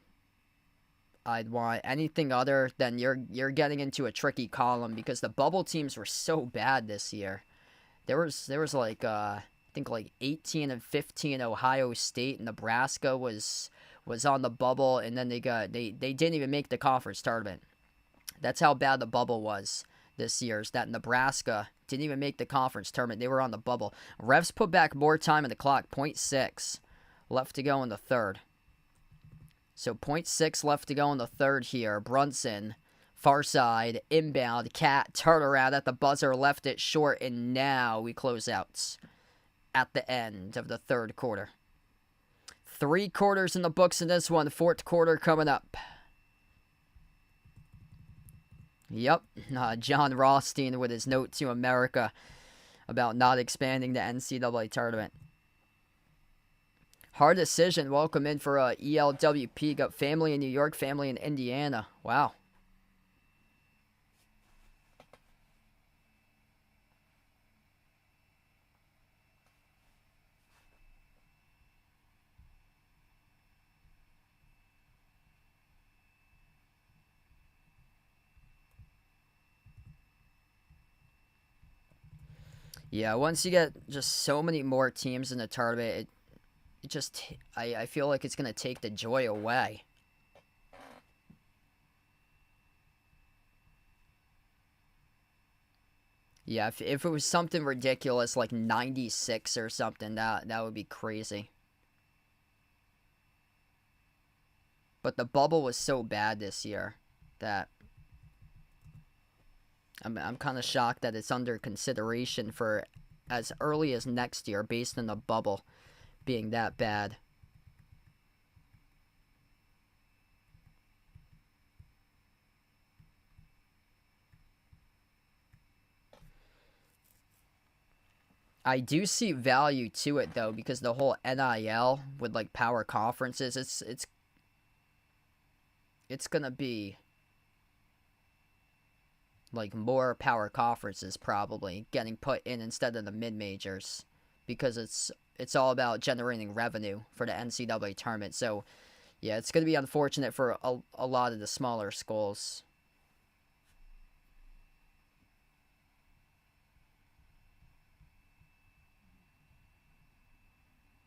I'd want anything other than you're getting into a tricky column because the bubble teams were so bad this year. There was like I think like 18-15 Ohio State and Nebraska was on the bubble, and then they didn't even make the conference tournament. That's how bad the bubble was this year, is that Nebraska didn't even make the conference tournament. They were on the bubble. Refs put back more time on the clock, 0.6 left to go in the third. So 0.6 left to go in the third here. Brunson, far side, inbound, Cat, turnaround at the buzzer, left it short, and now we close out at the end of the third quarter. 3 quarters in the books in this one. Fourth quarter coming up. Yep. John Rothstein with his note to America about not expanding the NCAA tournament. Hard decision. Welcome in for ELWP. Got family in New York, family in Indiana. Wow. Yeah, once you get just so many more teams in the tournament, it just, I feel like it's going to take the joy away. Yeah, if it was something ridiculous like 96 or something, that would be crazy. But the bubble was so bad this year that I'm kind of shocked that it's under consideration for as early as next year based on the bubble being that bad. I do see value to it though, because the whole NIL with like power conferences, it's gonna be like more power conferences probably getting put in instead of the mid-majors, because it's all about generating revenue for the NCAA tournament. So yeah, it's gonna be unfortunate for a lot of the smaller schools.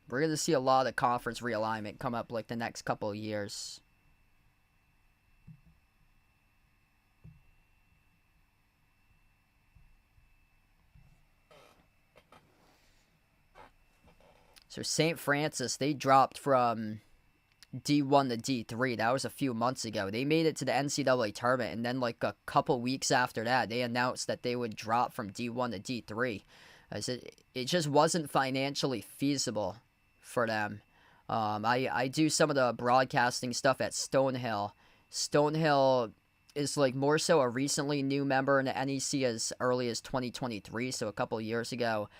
We're going to see a lot of conference realignment come up like the next couple of years. So St. Francis, they dropped from D1 to D3. That was a few months ago. They made it to the NCAA tournament, and then like a couple weeks after that, they announced that they would drop from D1 to D3. As it just wasn't financially feasible for them. I do some of the broadcasting stuff at Stonehill. Stonehill is like more so a recently new member in the NEC as early as 2023, so a couple years ago.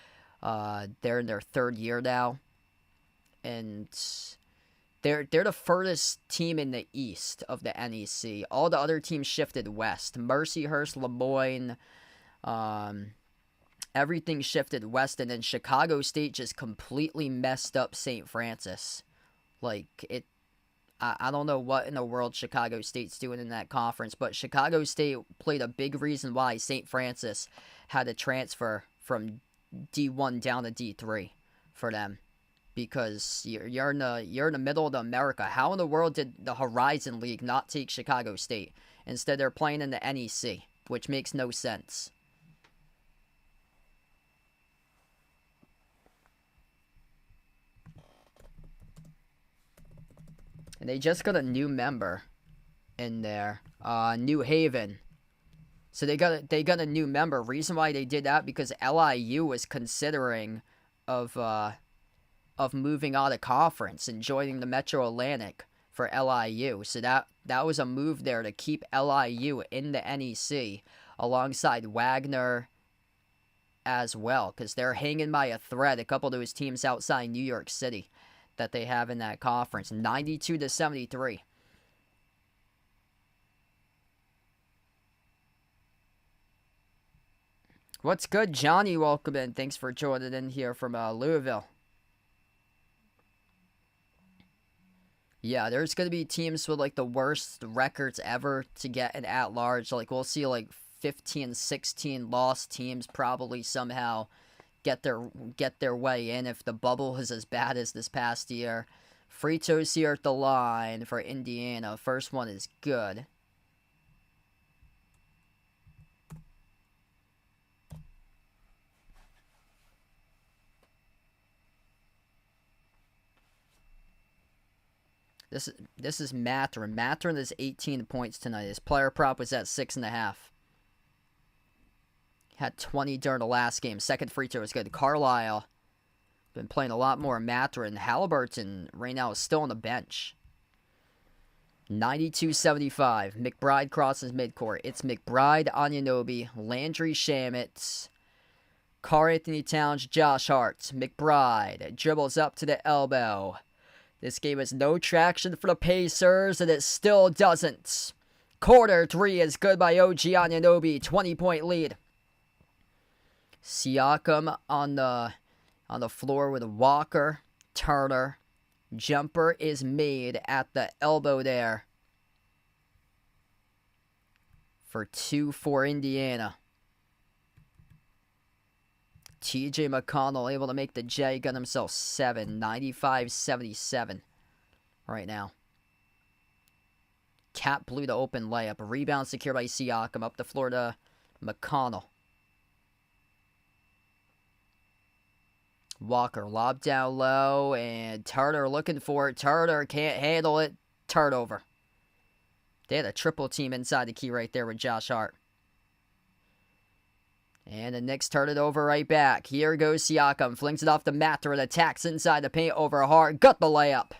They're in their third year now, and they're the furthest team in the east of the NEC. All the other teams shifted west. Mercyhurst, Lemoyne, everything shifted west, and then Chicago State just completely messed up St. Francis. Like, I don't know what in the world Chicago State's doing in that conference, but Chicago State played a big reason why St. Francis had to transfer from D1 down to D3 for them, because you're in the middle of America. How in the world did the Horizon League not take Chicago State? Instead, they're playing in the NEC, which makes no sense. And they just got a new member in there, New Haven. So they got a new member. Reason why they did that, because LIU was considering of moving out of conference and joining the Metro Atlantic for LIU. So that was a move there to keep LIU in the NEC alongside Wagner as well, because they're hanging by a thread. A couple of those teams outside New York City that they have in that conference, 92-73. What's good, Johnny? Welcome in. Thanks for joining in here from Louisville. Yeah, there's going to be teams with like the worst records ever to get an at-large. Like, we'll see like 15, 16 lost teams probably somehow get their way in if the bubble is as bad as this past year. Fritos here at the line for Indiana. First one is good. This is Mathurin. Mathurin is 18 points tonight. His player prop was at 6.5. Had 20 during the last game. Second free throw was good. Carlisle been playing a lot more Mathurin. Halliburton right now is still on the bench. 92-75. McBride crosses midcourt. It's McBride, Anunoby, Landry Shamet, Karl Anthony Towns, Josh Hart. McBride dribbles up to the elbow. This game has no traction for the Pacers, and it still doesn't. Quarter three is good by OG Anunoby. 20-point lead. Siakam on the floor with Walker, Turner. Jumper is made at the elbow there. For 2 for Indiana. TJ McConnell able to make the J, got himself 7. 95-77 right now. Cat blew the open layup. Rebound secured by Siakam. Up the floor to McConnell. Walker lob down low, and Turner looking for it. Turner can't handle it. Turnover. They had a triple team inside the key right there with Josh Hart. And the Knicks turn it over right back. Here goes Siakam. Flings it off to Mathurin. Attacks inside the paint over Hart. Got the layup.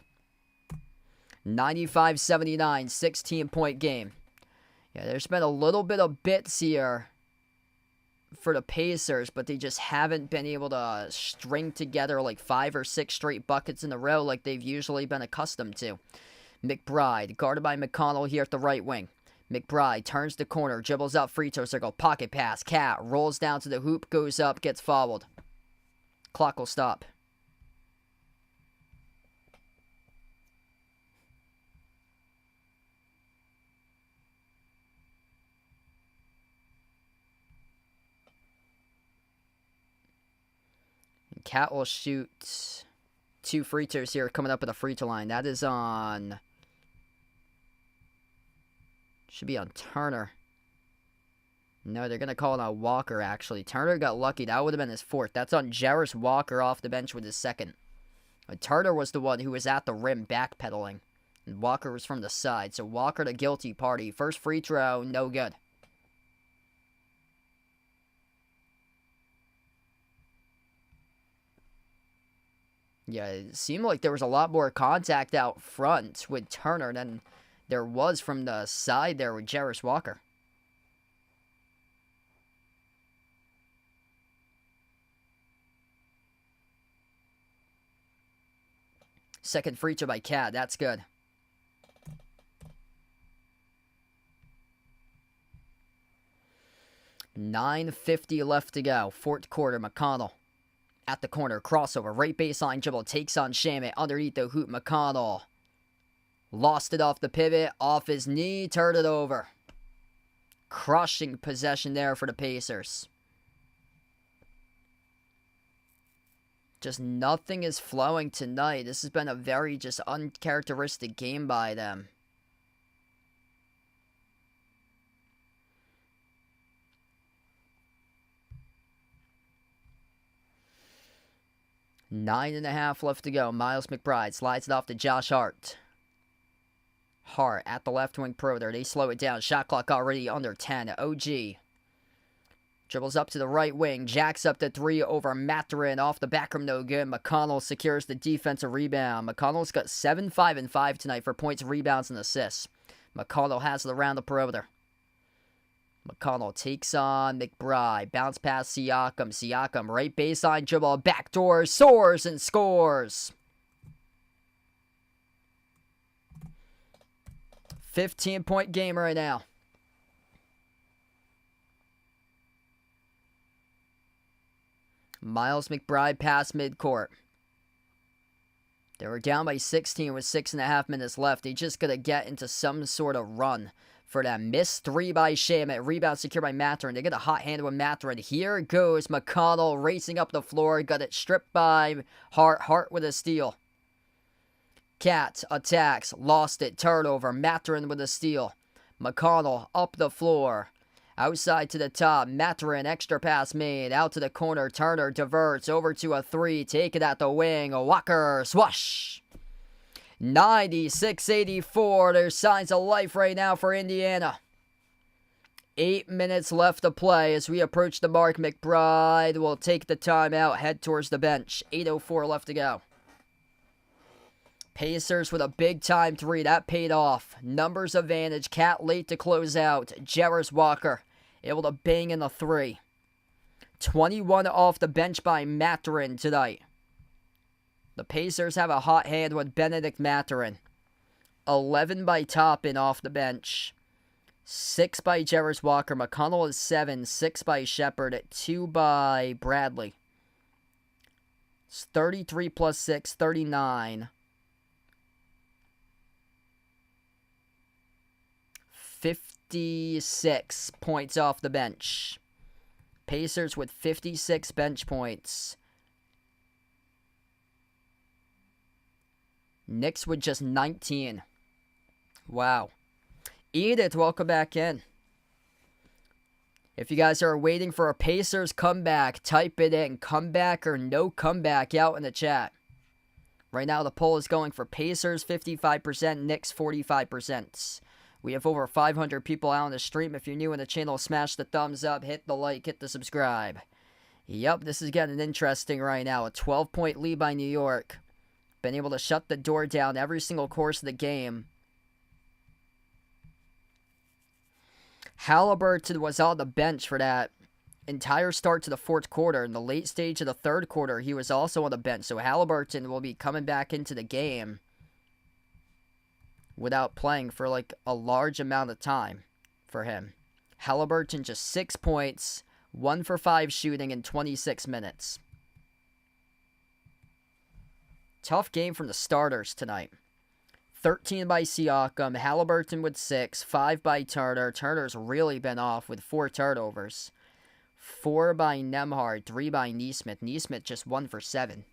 95-79. 16-point game. Yeah, there's been a little bit of bits here for the Pacers, but they just haven't been able to string together like 5 or 6 straight buckets in a row like they've usually been accustomed to. McBride, guarded by McConnell here at the right wing. McBride turns the corner, dribbles out free throw circle, pocket pass, Cat rolls down to the hoop, goes up, gets fouled. Clock will stop. Cat will shoot 2 free throws here coming up at the free throw line. That is on... Should be on Turner. No, they're going to call it on Walker, actually. Turner got lucky. That would have been his 4th. That's on Jarris Walker off the bench with his 2nd. But Turner was the one who was at the rim backpedaling. And Walker was from the side. So Walker the guilty party. First free throw, no good. Yeah, it seemed like there was a lot more contact out front with Turner than there was from the side there with Jarris Walker. Second free throw by Cat. That's good. $9:50 left to go. 4th quarter. McConnell at the corner. Crossover. Right baseline dribble. Takes on Shamet. Underneath the hoop. McConnell. Lost it off the pivot. Off his knee. Turned it over. Crushing possession there for the Pacers. Just nothing is flowing tonight. This has been a very just uncharacteristic game by them. $9.5 left to go. Miles McBride slides it off to Josh Hart. Hart at the left wing perimeter. They slow it down. Shot clock already under 10. OG. Dribbles up to the right wing. Jacks up to 3 over Mathurin. Off the back rim, no good. McConnell secures the defensive rebound. McConnell's got 7, 5, and 5 tonight for points, rebounds, and assists. McConnell has it around the perimeter. McConnell takes on McBride. Bounce pass Siakam. Siakam right baseline dribble. Backdoor soars and scores. 15-point game right now. Miles McBride pass midcourt. They were down by 16 with 6.5 minutes left. They just got to get into some sort of run for that. Missed 3 by Shamet. Rebound secured by Mathurin. They get a hot hand with Mathurin. Here goes McConnell racing up the floor. Got it stripped by Hart. Hart with a steal. Cat attacks. Lost it. Turnover. Mathurin with a steal. McConnell up the floor. Outside to the top. Mathurin, extra pass made. Out to the corner. Turner diverts. Over to a 3. Take it at the wing. Walker. Swash. 96-84. There's signs of life right now for Indiana. 8 minutes left to play as we approach the mark. McBride will take the timeout. Head towards the bench. 8:04 left to go. Pacers with a big-time 3. That paid off. Numbers advantage. Cat late to close out. Jarris Walker able to bang in the 3. 21 off the bench by Mathurin tonight. The Pacers have a hot hand with Benedict Mathurin. 11 by Toppin off the bench. 6 by Jarris Walker. McConnell is 7. 6 by Shepard. 2 by Bradley. It's 33 plus 6, 39. 56 points off the bench. Pacers with 56 bench points. Knicks with just 19. Wow. Edith, welcome back in. If you guys are waiting for a Pacers comeback, type it in. Comeback or no comeback out in the chat. Right now the poll is going for Pacers 55%, Knicks 45%. We have over 500 people out on the stream. If you're new in the channel, smash the thumbs up, hit the like, hit the subscribe. Yep, this is getting interesting right now. A 12-point lead by New York. Been able to shut the door down every single course of the game. Halliburton was on the bench for that entire start to the 4th quarter. In the late stage of the 3rd quarter, he was also on the bench. So Halliburton will be coming back into the game without playing for like a large amount of time for him. Halliburton just 6 points, 1 for 5 shooting in 26 minutes. Tough game from the starters tonight. 13 by Siakam, Halliburton with 6, 5 by Turner. Turner's really been off with 4 turnovers. 4 by Nembhard, 3 by Nesmith. Nesmith just 1 for 7.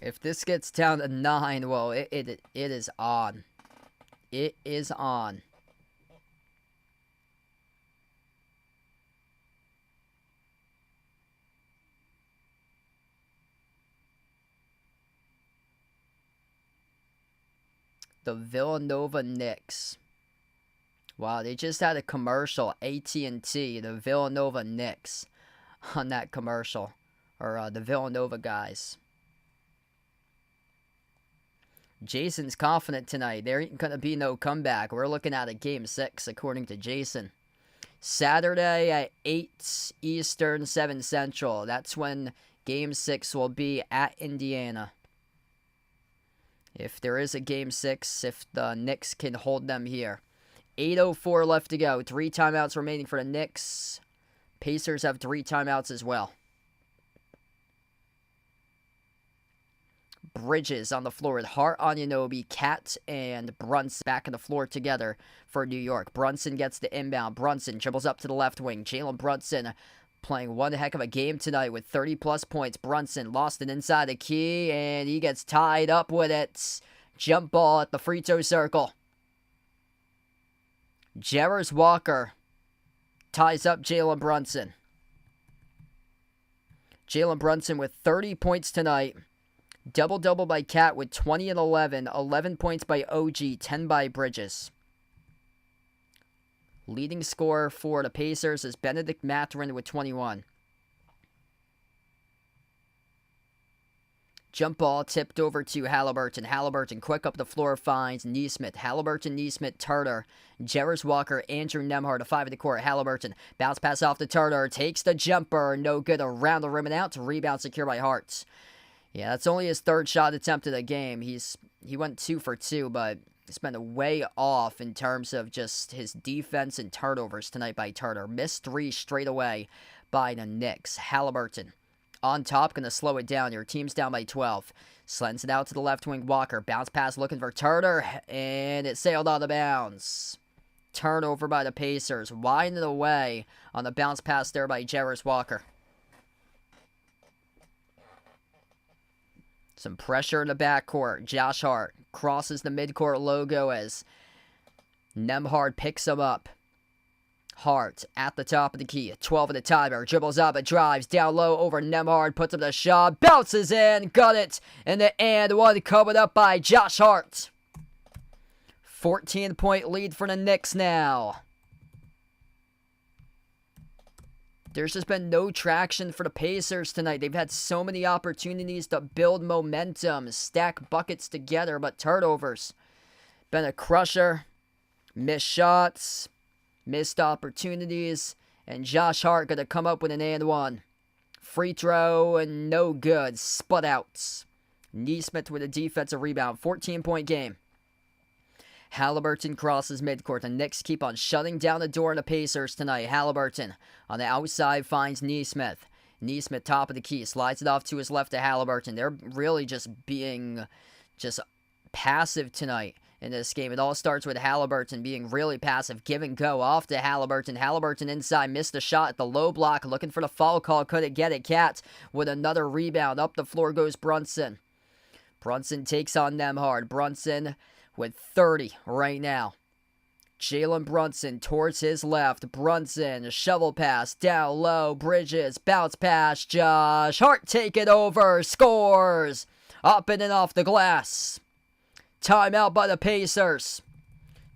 If this gets down to 9, well, it is on. It is on. The Villanova Knicks. Wow, they just had a commercial, AT&T, the Villanova Knicks, on that commercial. Or the Villanova guys. Jason's confident tonight. There ain't going to be no comeback. We're looking at a Game 6, according to Jason. Saturday at 8 Eastern, 7 Central. That's when Game 6 will be at Indiana. If there is a Game 6, if the Knicks can hold them here. 8:04 left to go. 3 timeouts remaining for the Knicks. Pacers have 3 timeouts as well. Bridges on the floor with Hart, Anunoby, Cat, and Brunson back on the floor together for New York. Brunson gets the inbound. Brunson dribbles up to the left wing. Jalen Brunson playing one heck of a game tonight with 30-plus points. Brunson lost it inside the key, and he gets tied up with it. Jump ball at the free throw circle. Jarris Walker ties up Jalen Brunson. Jalen Brunson with 30 points tonight. Double-double by Cat with 20 and 11. 11 points by OG, 10 by Bridges. Leading scorer for the Pacers is Benedict Mathurin with 21. Jump ball tipped over to Halliburton. Halliburton quick up the floor finds Nesmith. Halliburton, Nesmith, Turner, Jarris Walker, Andrew Nembhard, a 5 of the court. Halliburton bounce pass off to Turner. Takes the jumper. No good around the rim and out. Rebound secure by Hart. Yeah, that's only his 3rd shot attempt of the game. He went 2 for 2, but it's been way off in terms of just his defense and turnovers tonight by Turner. Missed 3 straight away by the Knicks. Halliburton on top, going to slow it down. Your team's down by 12. Slends it out to the left wing. Walker. Bounce pass looking for Turner, and it sailed out of bounds. Turnover by the Pacers. Winding away on the bounce pass there by Jarris Walker. Some pressure in the backcourt. Josh Hart crosses the midcourt logo as Nembhard picks him up. Hart at the top of the key. 12 of the timer. Dribbles up and drives down low over Nembhard. Puts up the shot. Bounces in. Got it. And the and one covered up by Josh Hart. 14-point lead for the Knicks now. There's just been no traction for the Pacers tonight. They've had so many opportunities to build momentum, stack buckets together, but turnovers. Been a crusher. Missed shots. Missed opportunities. And Josh Hart going to come up with an and one. Free throw and no good. Split outs. Nesmith with a defensive rebound. 14-point game. Halliburton crosses midcourt. The Knicks keep on shutting down the door on the Pacers tonight. Halliburton on the outside finds Nesmith. Nesmith top of the key. Slides it off to his left to Halliburton. They're really just being passive tonight in this game. It all starts with Halliburton being really passive. Give and go off to Halliburton. Halliburton inside. Missed a shot at the low block. Looking for the foul call. Couldn't get it. Cat with another rebound. Up the floor goes Brunson. Brunson takes on Nembhard. Brunson with 30 right now. Jalen Brunson towards his left. Brunson, shovel pass, down low. Bridges, bounce pass. Josh Hart take it over. Scores. Up and in off the glass. Timeout by the Pacers.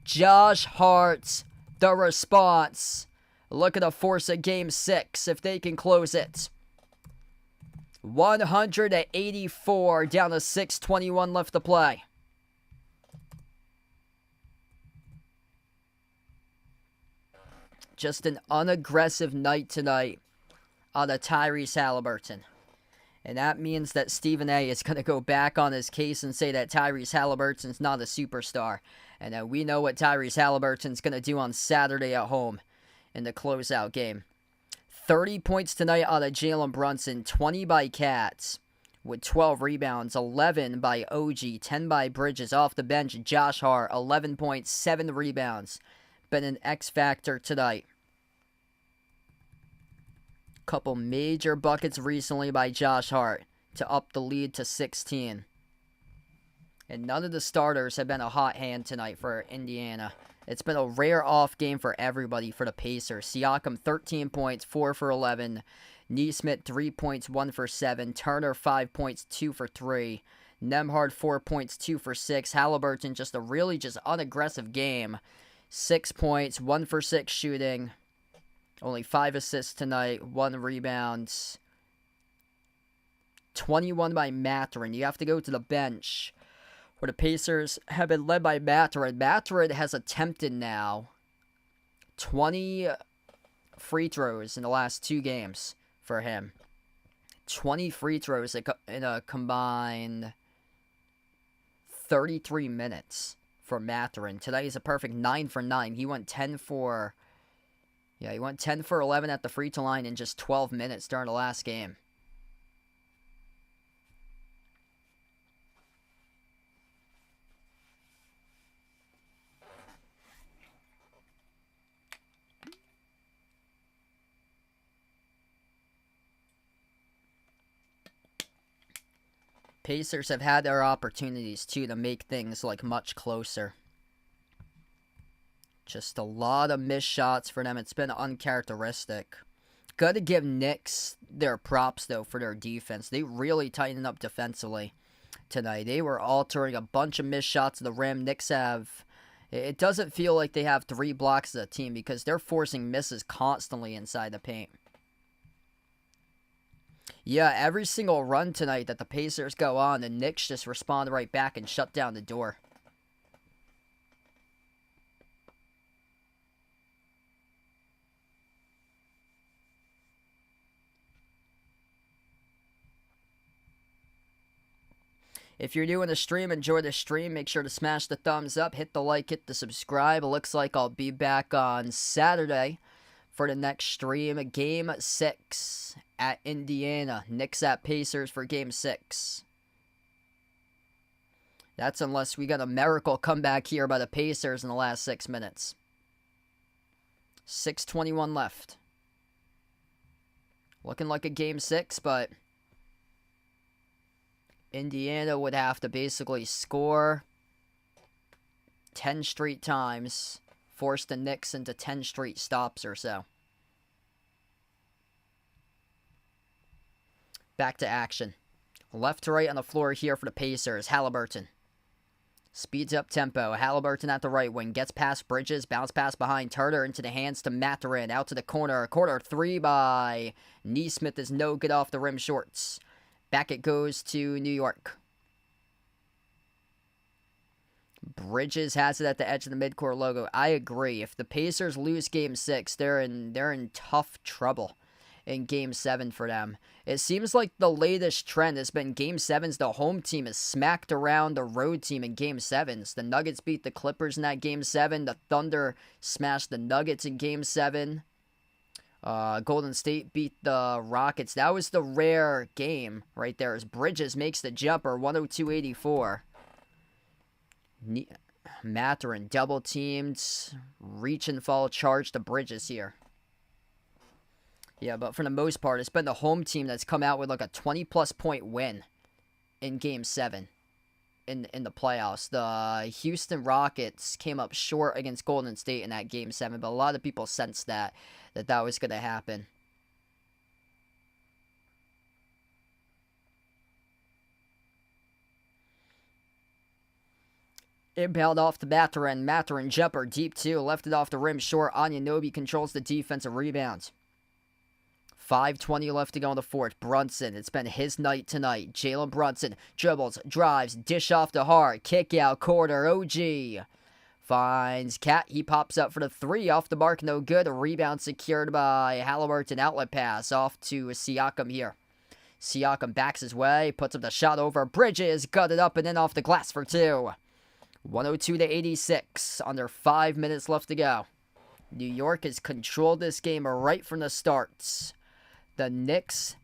Josh Hart, the response. Looking to force a game 6 if they can close it. 184 down to 6:21 left to play. Just an unaggressive night tonight on the Tyrese Halliburton. And that means that Stephen A. is going to go back on his case and say that Tyrese Halliburton's not a superstar. And we know what Tyrese Halliburton's going to do on Saturday at home in the closeout game. 30 points tonight out of Jalen Brunson, 20 by Cat with 12 rebounds, 11 by OG, 10 by Bridges. Off the bench, Josh Hart, 11 points, 7 rebounds. Been an X factor tonight. Couple major buckets recently by Josh Hart. to up the lead to 16. And none of the starters have been a hot hand tonight for Indiana. It's been a rare off game for everybody for the Pacers. Siakam, 13 points, 4 for 11. Nesmith, 3 points, 1 for 7. Turner, 5 points, 2 for 3. Nembhard, 4 points, 2 for 6. Halliburton, just a really unaggressive game. 6 points, 1 for 6 shooting. Only 5 assists tonight, 1 rebound. 21 by Mathurin. You have to go to the bench, where the Pacers have been led by Mathurin. Mathurin has attempted now 20 free throws in the last 2 games for him. 20 free throws in a combined 33 minutes for Mathurin. Tonight he's a perfect 9 for 9. He went 10 for 11 at the free throw line in just 12 minutes during the last game. Pacers have had their opportunities, too, to make things, much closer. Just a lot of missed shots for them. It's been uncharacteristic. Got to give Knicks their props, though, for their defense. They really tightened up defensively tonight. They were altering a bunch of missed shots to the rim. Knicks have... It doesn't feel like they have 3 blocks as a team because they're forcing misses constantly inside the paint. Yeah, every single run tonight that the Pacers go on, the Knicks just respond right back and shut down the door. If you're doing the stream, enjoy the stream. Make sure to smash the thumbs up, hit the like, hit the subscribe. It looks like I'll be back on Saturday for the next stream. Game 6 at Indiana. Knicks at Pacers for Game 6. That's unless we got a miracle comeback here by the Pacers in the last 6 minutes. 6:21 left. Looking like a Game 6, but Indiana would have to basically score 10 straight times, force the Knicks into 10 straight stops or so. Back to action. Left to right on the floor here for the Pacers. Halliburton speeds up tempo. Halliburton at the right wing. Gets past Bridges. Bounce pass behind Turner into the hands to Mathurin. Out to the corner. Corner 3 by Nesmith is no good off the rim shorts. Back it goes to New York. Bridges has it at the edge of the midcourt logo. I agree. If the Pacers lose Game 6, they're in tough trouble in Game 7 for them. It seems like the latest trend has been Game 7s. The home team is smacked around the road team in Game 7s. The Nuggets beat the Clippers in that Game 7. The Thunder smashed the Nuggets in Game 7. Golden State beat the Rockets. That was the rare game right there as Bridges makes the jumper, 102-84. Mathurin double teamed, reach and fall charge to Bridges here. Yeah, but for the most part, it's been the home team that's come out with like a 20-plus point win in Game 7 in the playoffs. The Houston Rockets came up short against Golden State in that Game 7, but a lot of people sensed that was going to happen. Inbound off to Mathurin. Mathurin jumper deep 2. Left it off the rim short. Anunoby controls the defensive rebound. 5:20 left to go in the fourth. Brunson, it's been his night tonight. Jalen Brunson dribbles, drives, dish off to Hart. Kick out corner. OG finds Cat. He pops up for the 3 off the mark. No good. A rebound secured by Halliburton. Outlet pass off to Siakam here. Siakam backs his way. Puts up the shot over Bridges. Gutted up and in off the glass for 2. 102-86. Under 5 minutes left to go. New York has controlled this game right from the start. The Knicks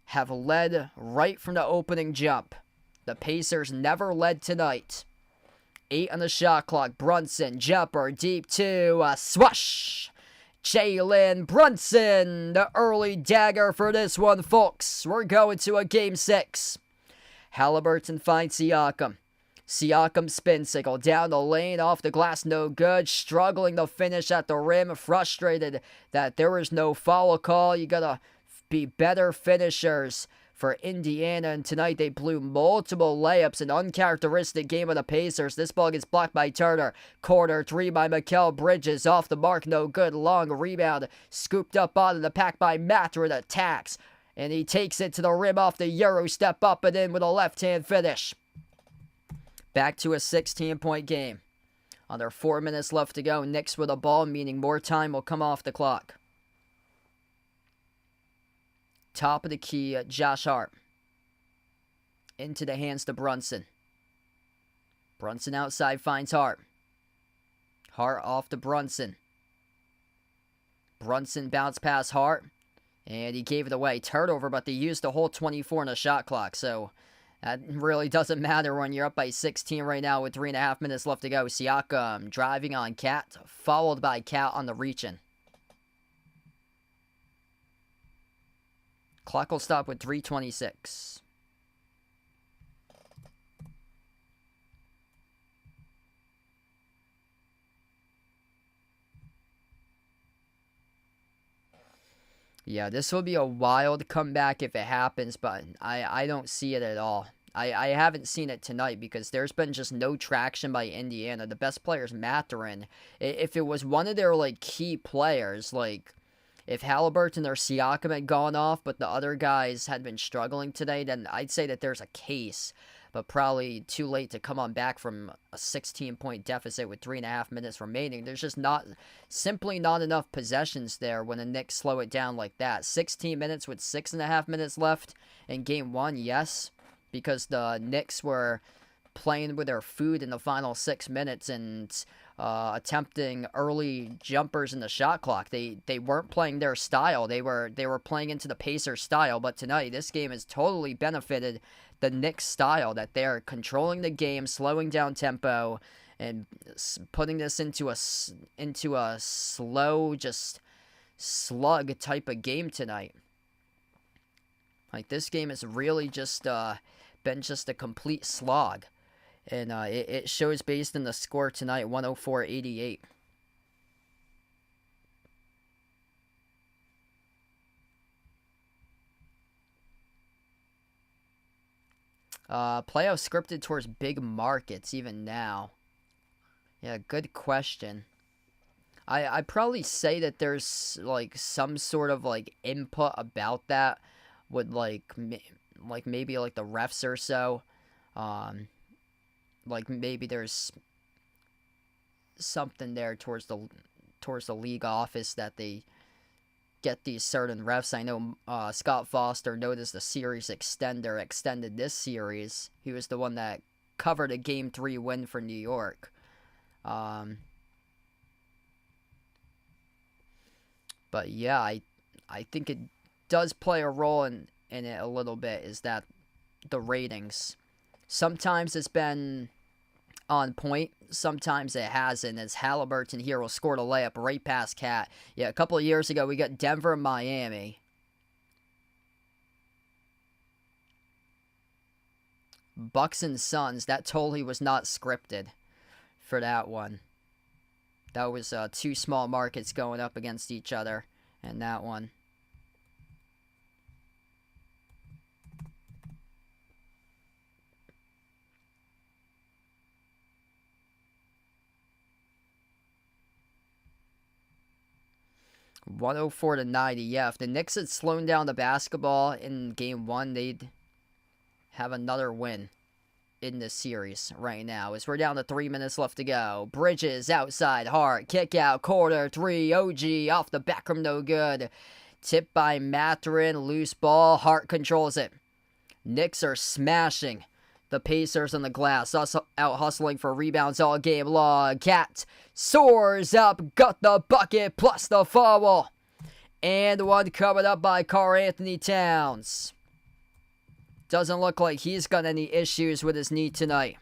have led right from the opening jump. The Pacers never led tonight. 8 on the shot clock. Brunson, jumper, deep 2, swoosh. Jalen Brunson, the early dagger for this one, folks. We're going to a game 6. Halliburton finds Siakam. Siakam spin cycle down the lane, off the glass, no good. Struggling to finish at the rim, frustrated that there was no foul call. You gotta be better finishers for Indiana, and tonight they blew multiple layups. An uncharacteristic game of the Pacers. This ball gets blocked by Turner. Corner 3 by Mikal Bridges. Off the mark, no good. Long rebound, scooped up onto the pack by Mathurin. Attacks, and he takes it to the rim off the Euro step, up and in with a left-hand finish. Back to a 16-point game. Under 4 minutes left to go. Knicks with a ball, meaning more time will come off the clock. Top of the key, Josh Hart. Into the hands to Brunson. Brunson outside finds Hart. Hart off to Brunson. Brunson bounced past Hart, and he gave it away. Turnover, but they used the whole 24 in the shot clock, so that really doesn't matter when you're up by 16 right now with 3.5 minutes left to go. Siakam driving on Cat, followed by Cat on the reach-in. Clock will stop with 3:26. Yeah, this will be a wild comeback if it happens, but I don't see it at all. I haven't seen it tonight because there's been just no traction by Indiana. The best player is Mathurin. If it was one of their, like, key players, like, if Halliburton or Siakam had gone off, but the other guys had been struggling today, then I'd say that there's a case. But probably too late to come on back from a 16-point deficit with 3.5 minutes remaining. There's just simply not enough possessions there when the Knicks slow it down like that. 16 minutes with 6.5 minutes left in game 1, yes, because the Knicks were playing with their food in the final 6 minutes and attempting early jumpers in the shot clock. They weren't playing their style. They were playing into the Pacers style. But tonight, this game has totally benefited the Knicks style, that they're controlling the game, slowing down tempo, and putting this into a slow, just slug type of game tonight. Like, this game has really just been just a complete slog. And it shows based on the score tonight, 104-88. Playoff scripted towards big markets even now. Yeah, good question. I'd probably say that there's, like, some sort of, like, input about that with, like maybe, like, the refs or so. Like, maybe there's something there towards the league office that they get these certain refs. I know Scott Foster noticed the series extender extended this series. He was the one that covered a Game 3 win for New York. But yeah, I think it does play a role in it a little bit, is that the ratings. Sometimes it's been on point, sometimes it hasn't, as Halliburton here will score a layup right past Cat. Yeah, a couple of years ago, we got Denver and Miami. Bucks and Suns, that totally was not scripted for that one. That was two small markets going up against each other, and that one. (104-90). Yeah, if the Knicks had slowed down the basketball in game 1, they'd have another win in this series right now, as we're down to 3 minutes left to go. Bridges outside, Hart, kick out, corner 3, OG off the back rim, no good. Tipped by Mathurin, loose ball, Hart controls it. Knicks are smashing the Pacers on the glass, out hustling for rebounds all game long. Cat soars up, got the bucket plus the foul. And one covered up by Karl-Anthony Towns. Doesn't look like he's got any issues with his knee tonight.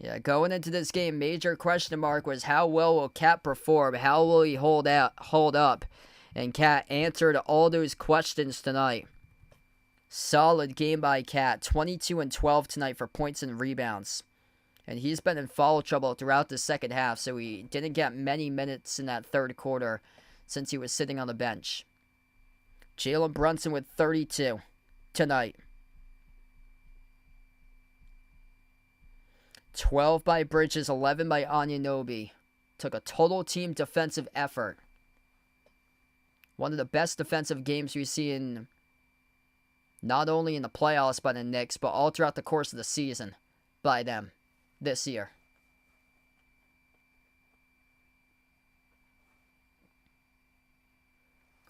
Yeah, going into this game, major question mark was how well will Cat perform? How will he hold up? And Cat answered all those questions tonight. Solid game by Cat. 22 and 12 tonight for points and rebounds. And he's been in foul trouble throughout the second half, so he didn't get many minutes in that third quarter since he was sitting on the bench. Jalen Brunson with 32 tonight. 12 by Bridges, 11 by Anunoby. Took a total team defensive effort. One of the best defensive games we've seen not only in the playoffs by the Knicks, but all throughout the course of the season by them this year.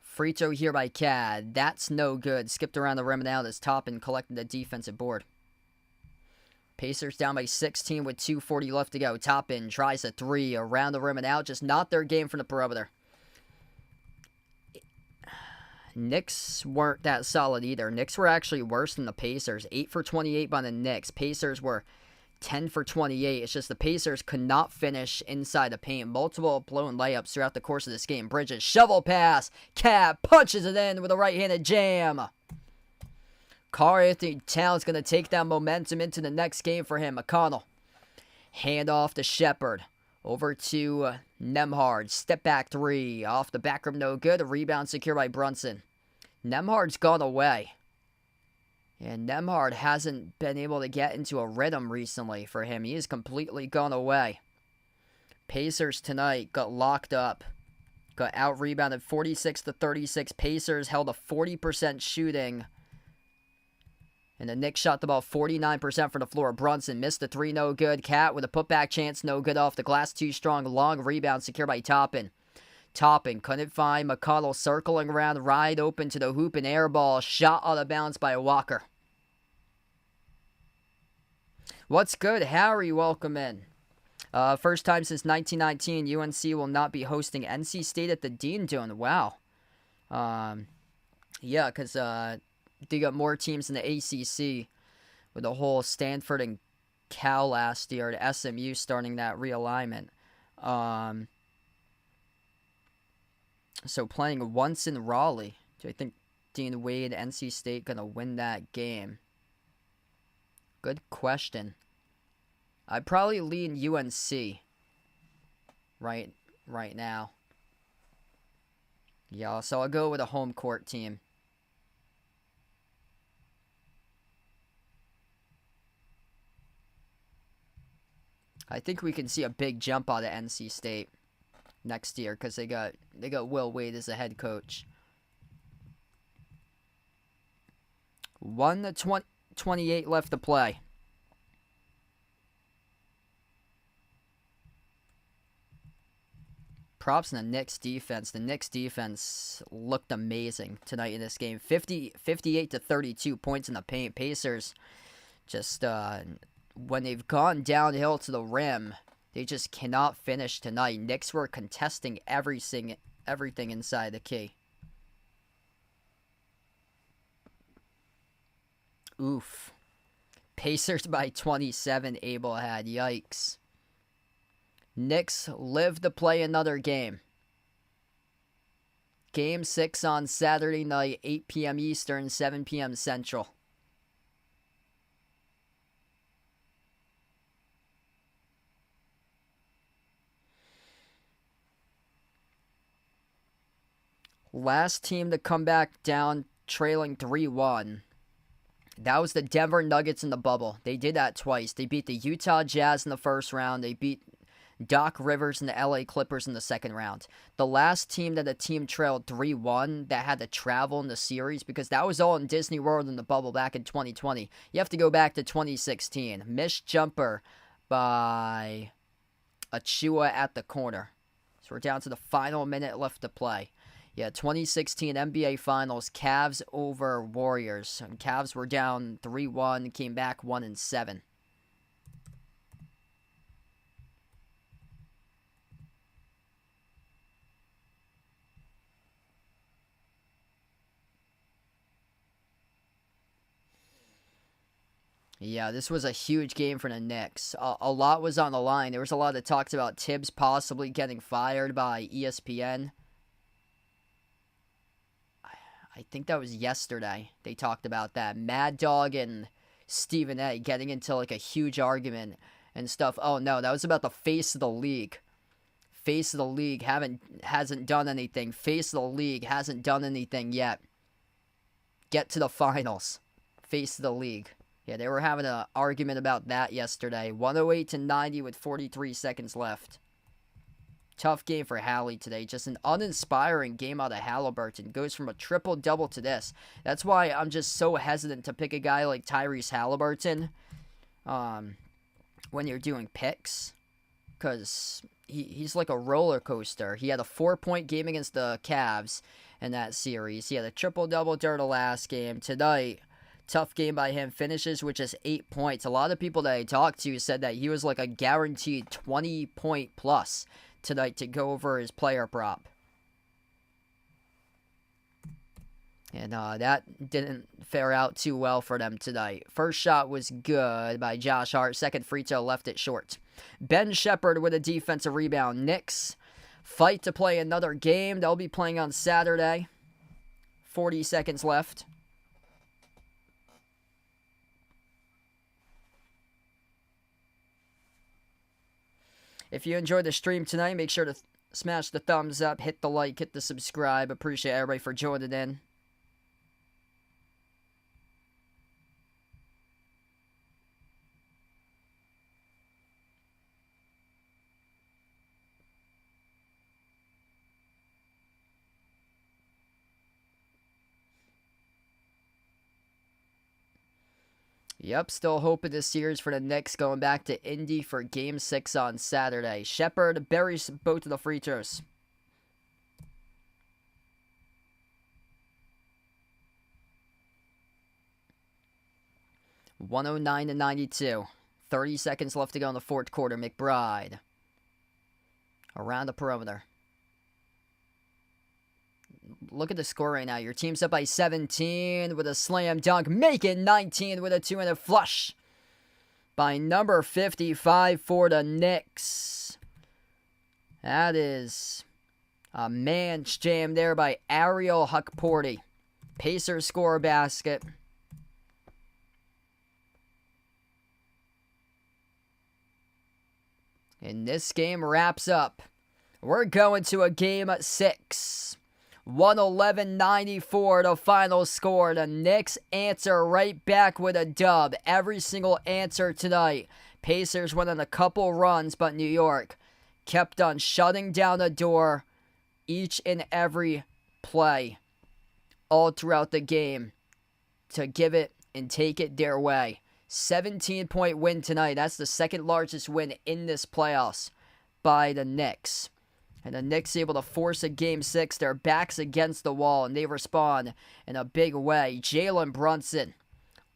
Free throw here by Cad. That's no good. Skipped around the rim and out as Toppin collected the defensive board. Pacers down by 16 with 2:40 left to go. Toppin tries a three around the rim and out. Just not their game from the perimeter. Knicks weren't that solid either. Knicks were actually worse than the Pacers. 8 for 28 by the Knicks. Pacers were 10 for 28. It's just the Pacers could not finish inside the paint. Multiple blown layups throughout the course of this game. Bridges, shovel pass. Cat punches it in with a right-handed jam. Karl-Anthony Towns going to take that momentum into the next game for him. McConnell. Hand off to Shepard. Over to Nembhard. Step back three. Off the back rim, no good. A rebound secured by Brunson. Nembhard's gone away. And Nembhard hasn't been able to get into a rhythm recently for him. He has completely gone away. Pacers tonight got locked up. Got out-rebounded 46-36. Pacers held a 40% shooting. And the Knicks shot the ball 49% from the floor. Brunson missed the three, no good. Cat with a putback chance, no good off the glass. Too strong, long rebound secured by Toppin. Toppin couldn't find McConnell circling around, right open to the hoop and air ball. Shot out of bounds by Walker. What's good, Harry? Welcome in. First time since 1919, UNC will not be hosting NC State at the Dean Dome. Wow. Yeah, because they got more teams in the ACC with the whole Stanford and Cal last year, and SMU starting that realignment. So playing once in Raleigh. Do I think Dean Wade, NC State, going to win that game? Good question. I'd probably lean UNC right now. Yeah, so I'll go with a home court team. I think we can see a big jump out of NC State next year because they got Will Wade as the head coach. 1:28 left to play. Props in the Knicks defense. The Knicks defense looked amazing tonight in this game. 58-32 points in the paint. Pacers just when they've gone downhill to the rim, they just cannot finish tonight. Knicks were contesting everything inside the key. Oof. Pacers by 27, Abel had. Yikes. Knicks live to play another game. Game 6 on Saturday night, 8 p.m. Eastern, 7 p.m. Central. Last team to come back down trailing 3-1. That was the Denver Nuggets in the bubble. They did that twice. They beat the Utah Jazz in the first round. They beat Doc Rivers and the LA Clippers in the second round. The last team that a team trailed 3-1 that had to travel in the series, because that was all in Disney World in the bubble back in 2020. You have to go back to 2016. Missed jumper by Achua at the corner. So we're down to the final minute left to play. Yeah, 2016 NBA Finals, Cavs over Warriors. And Cavs were down 3-1, came back 1-7. Yeah, this was a huge game for the Knicks. A lot was on the line. There was a lot of talks about Tibbs possibly getting fired by ESPN. I think that was yesterday. They talked about that. Mad Dog and Stephen A. getting into like a huge argument and stuff. Oh no, that was about the face of the league. Face of the league hasn't done anything. Face of the league hasn't done anything yet. Get to the finals. Face of the league. Yeah, they were having an argument about that yesterday. 108-90 with 43 seconds left. Tough game for Hallie today. Just an uninspiring game out of Halliburton. Goes from a triple-double to this. That's why I'm just so hesitant to pick a guy like Tyrese Halliburton when you're doing picks. Because he's like a roller coaster. He had a 4-point game against the Cavs in that series. He had a triple-double during the last game. Tonight, tough game by him. Finishes with just 8 points. A lot of people that I talked to said that he was like a guaranteed 20-point plus tonight to go over his player prop. And that didn't fare out too well for them tonight. First shot was good by Josh Hart. Second free throw left it short. Ben Shepherd with a defensive rebound. Knicks fight to play another game. They'll be playing on Saturday. 40 seconds left. If you enjoyed the stream tonight, make sure to smash the thumbs up, hit the like, hit the subscribe. Appreciate everybody for joining in. Yep, still hoping this series for the Knicks, going back to Indy for Game 6 on Saturday. Shepherd buries both of the free throws. (109-92). 30 seconds left to go in the fourth quarter. McBride around the perimeter. Look at the score right now. Your team's up by 17 with a slam dunk. Make it 19 with a two-handed flush by number 55 for the Knicks. That is a man's jam there by Ariel Huckporty. Pacers score a basket. And this game wraps up. We're going to a game 6. 111-94, the final score. The Knicks answer right back with a dub. Every single answer tonight. Pacers went on a couple runs, but New York kept on shutting down the door each and every play all throughout the game to give it and take it their way. 17-point win tonight. That's the second largest win in this playoffs by the Knicks. And the Knicks able to force a Game 6. Their backs against the wall, and they respond in a big way. Jalen Brunson,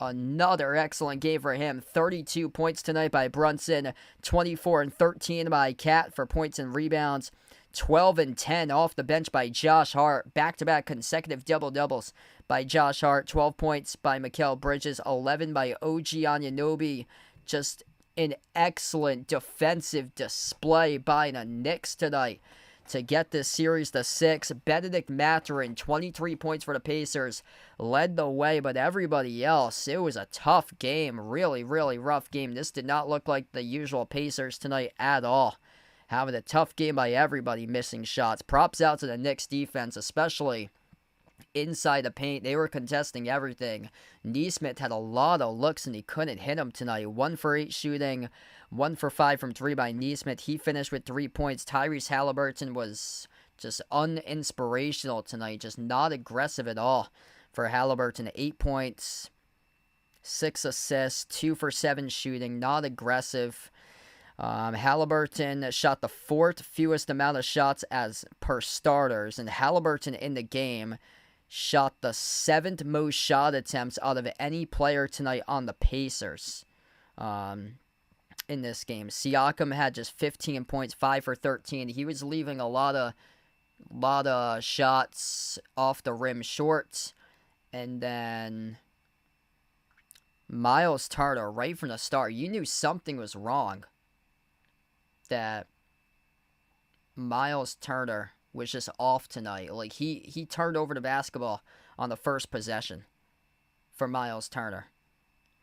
another excellent game for him. 32 points tonight by Brunson. 24 and 13 by Cat for points and rebounds. 12 and 10 off the bench by Josh Hart. Back-to-back consecutive double-doubles by Josh Hart. 12 points by Mikal Bridges. 11 by OG Anunoby. Just an excellent defensive display by the Knicks tonight to get this series to 6. Benedict Mathurin, 23 points for the Pacers, led the way, but everybody else, it was a tough game. Really, really rough game. This did not look like the usual Pacers tonight at all. Having a tough game by everybody, missing shots. Props out to the Knicks defense, especially inside the paint. They were contesting everything. Nesmith had a lot of looks and he couldn't hit them tonight. 1 for 8 shooting, 1 for 5 from 3 by Nesmith. He finished with 3 points. Tyrese Halliburton was just uninspirational tonight. Just not aggressive at all for Halliburton. 8 points, 6 assists, 2 for 7 shooting. Not aggressive. Halliburton shot the 4th fewest amount of shots as per starters. And Halliburton in the game shot the 7th most shot attempts out of any player tonight on the Pacers in this game. Siakam had just 15 points, 5 for 13. He was leaving a lot of shots off the rim short. And then Miles Turner, right from the start, you knew something was wrong. That Miles Turner was just off tonight. Like, he turned over the basketball on the first possession for Miles Turner.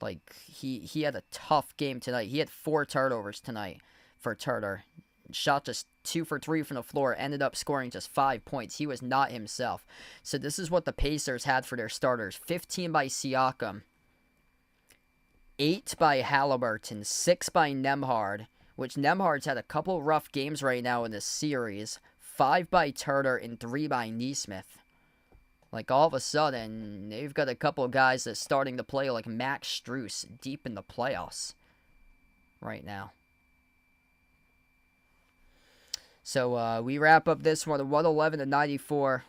Like, he had a tough game tonight. He had 4 turnovers tonight for Turner. Shot just 2 for 3 from the floor. Ended up scoring just 5 points. He was not himself. So this is what the Pacers had for their starters. 15 by Siakam. 8 by Halliburton. 6 by Nembhard. Which Nembhard's had a couple rough games right now in this series. 5 by Turner and 3 by Nesmith. Like, all of a sudden, they've got a couple of guys that's starting to play like Max Strus deep in the playoffs right now. So, we wrap up this one, 111-94,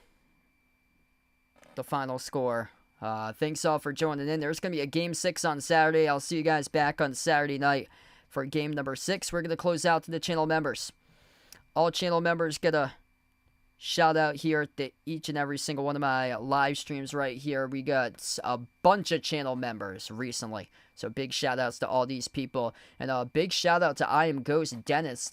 the final score. Thanks all for joining in. There's going to be a Game 6 on Saturday. I'll see you guys back on Saturday night for Game number 6. We're going to close out to the channel members. All channel members get a shout out here to each and every single one of my live streams right here. We got a bunch of channel members recently. So big shout outs to all these people. And a big shout out to I Am Ghost. Dennis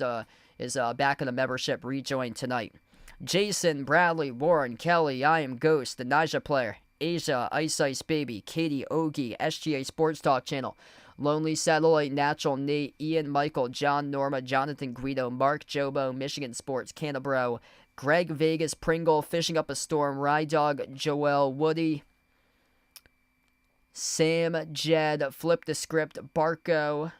is back in the membership, rejoined tonight. Jason, Bradley, Warren, Kelly, I Am Ghost, the Naja Player, Asia, Ice Ice Baby, Katie, Ogie, SGA Sports Talk Channel, Lonely Satellite, Natural, Nate, Ian, Michael, John, Norma, Jonathan Guido, Mark, Jobo, Michigan Sports, Canabro, Greg, Vegas, Pringle, Fishing Up a Storm, Rydog, Joel, Woody, Sam, Jed, Flip the Script, Barco,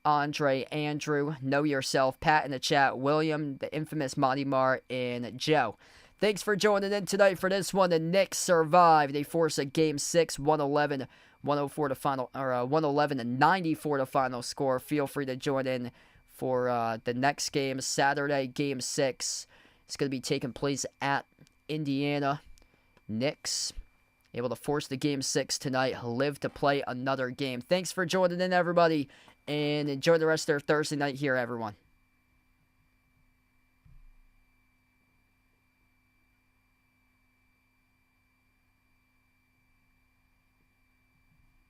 Andre, Andrew, Know Yourself, Pat in the chat, William, the infamous Monty Mar, and Joe. Thanks for joining in tonight for this one. The Knicks survive. They force a Game 6, 111-104 to final, or 111-94 to final score. Feel free to join in for the next game, Saturday, Game 6. It's going to be taking place at Indiana. Knicks able to force the Game 6 tonight. Live to play another game. Thanks for joining in, everybody. And enjoy the rest of their Thursday night here, everyone.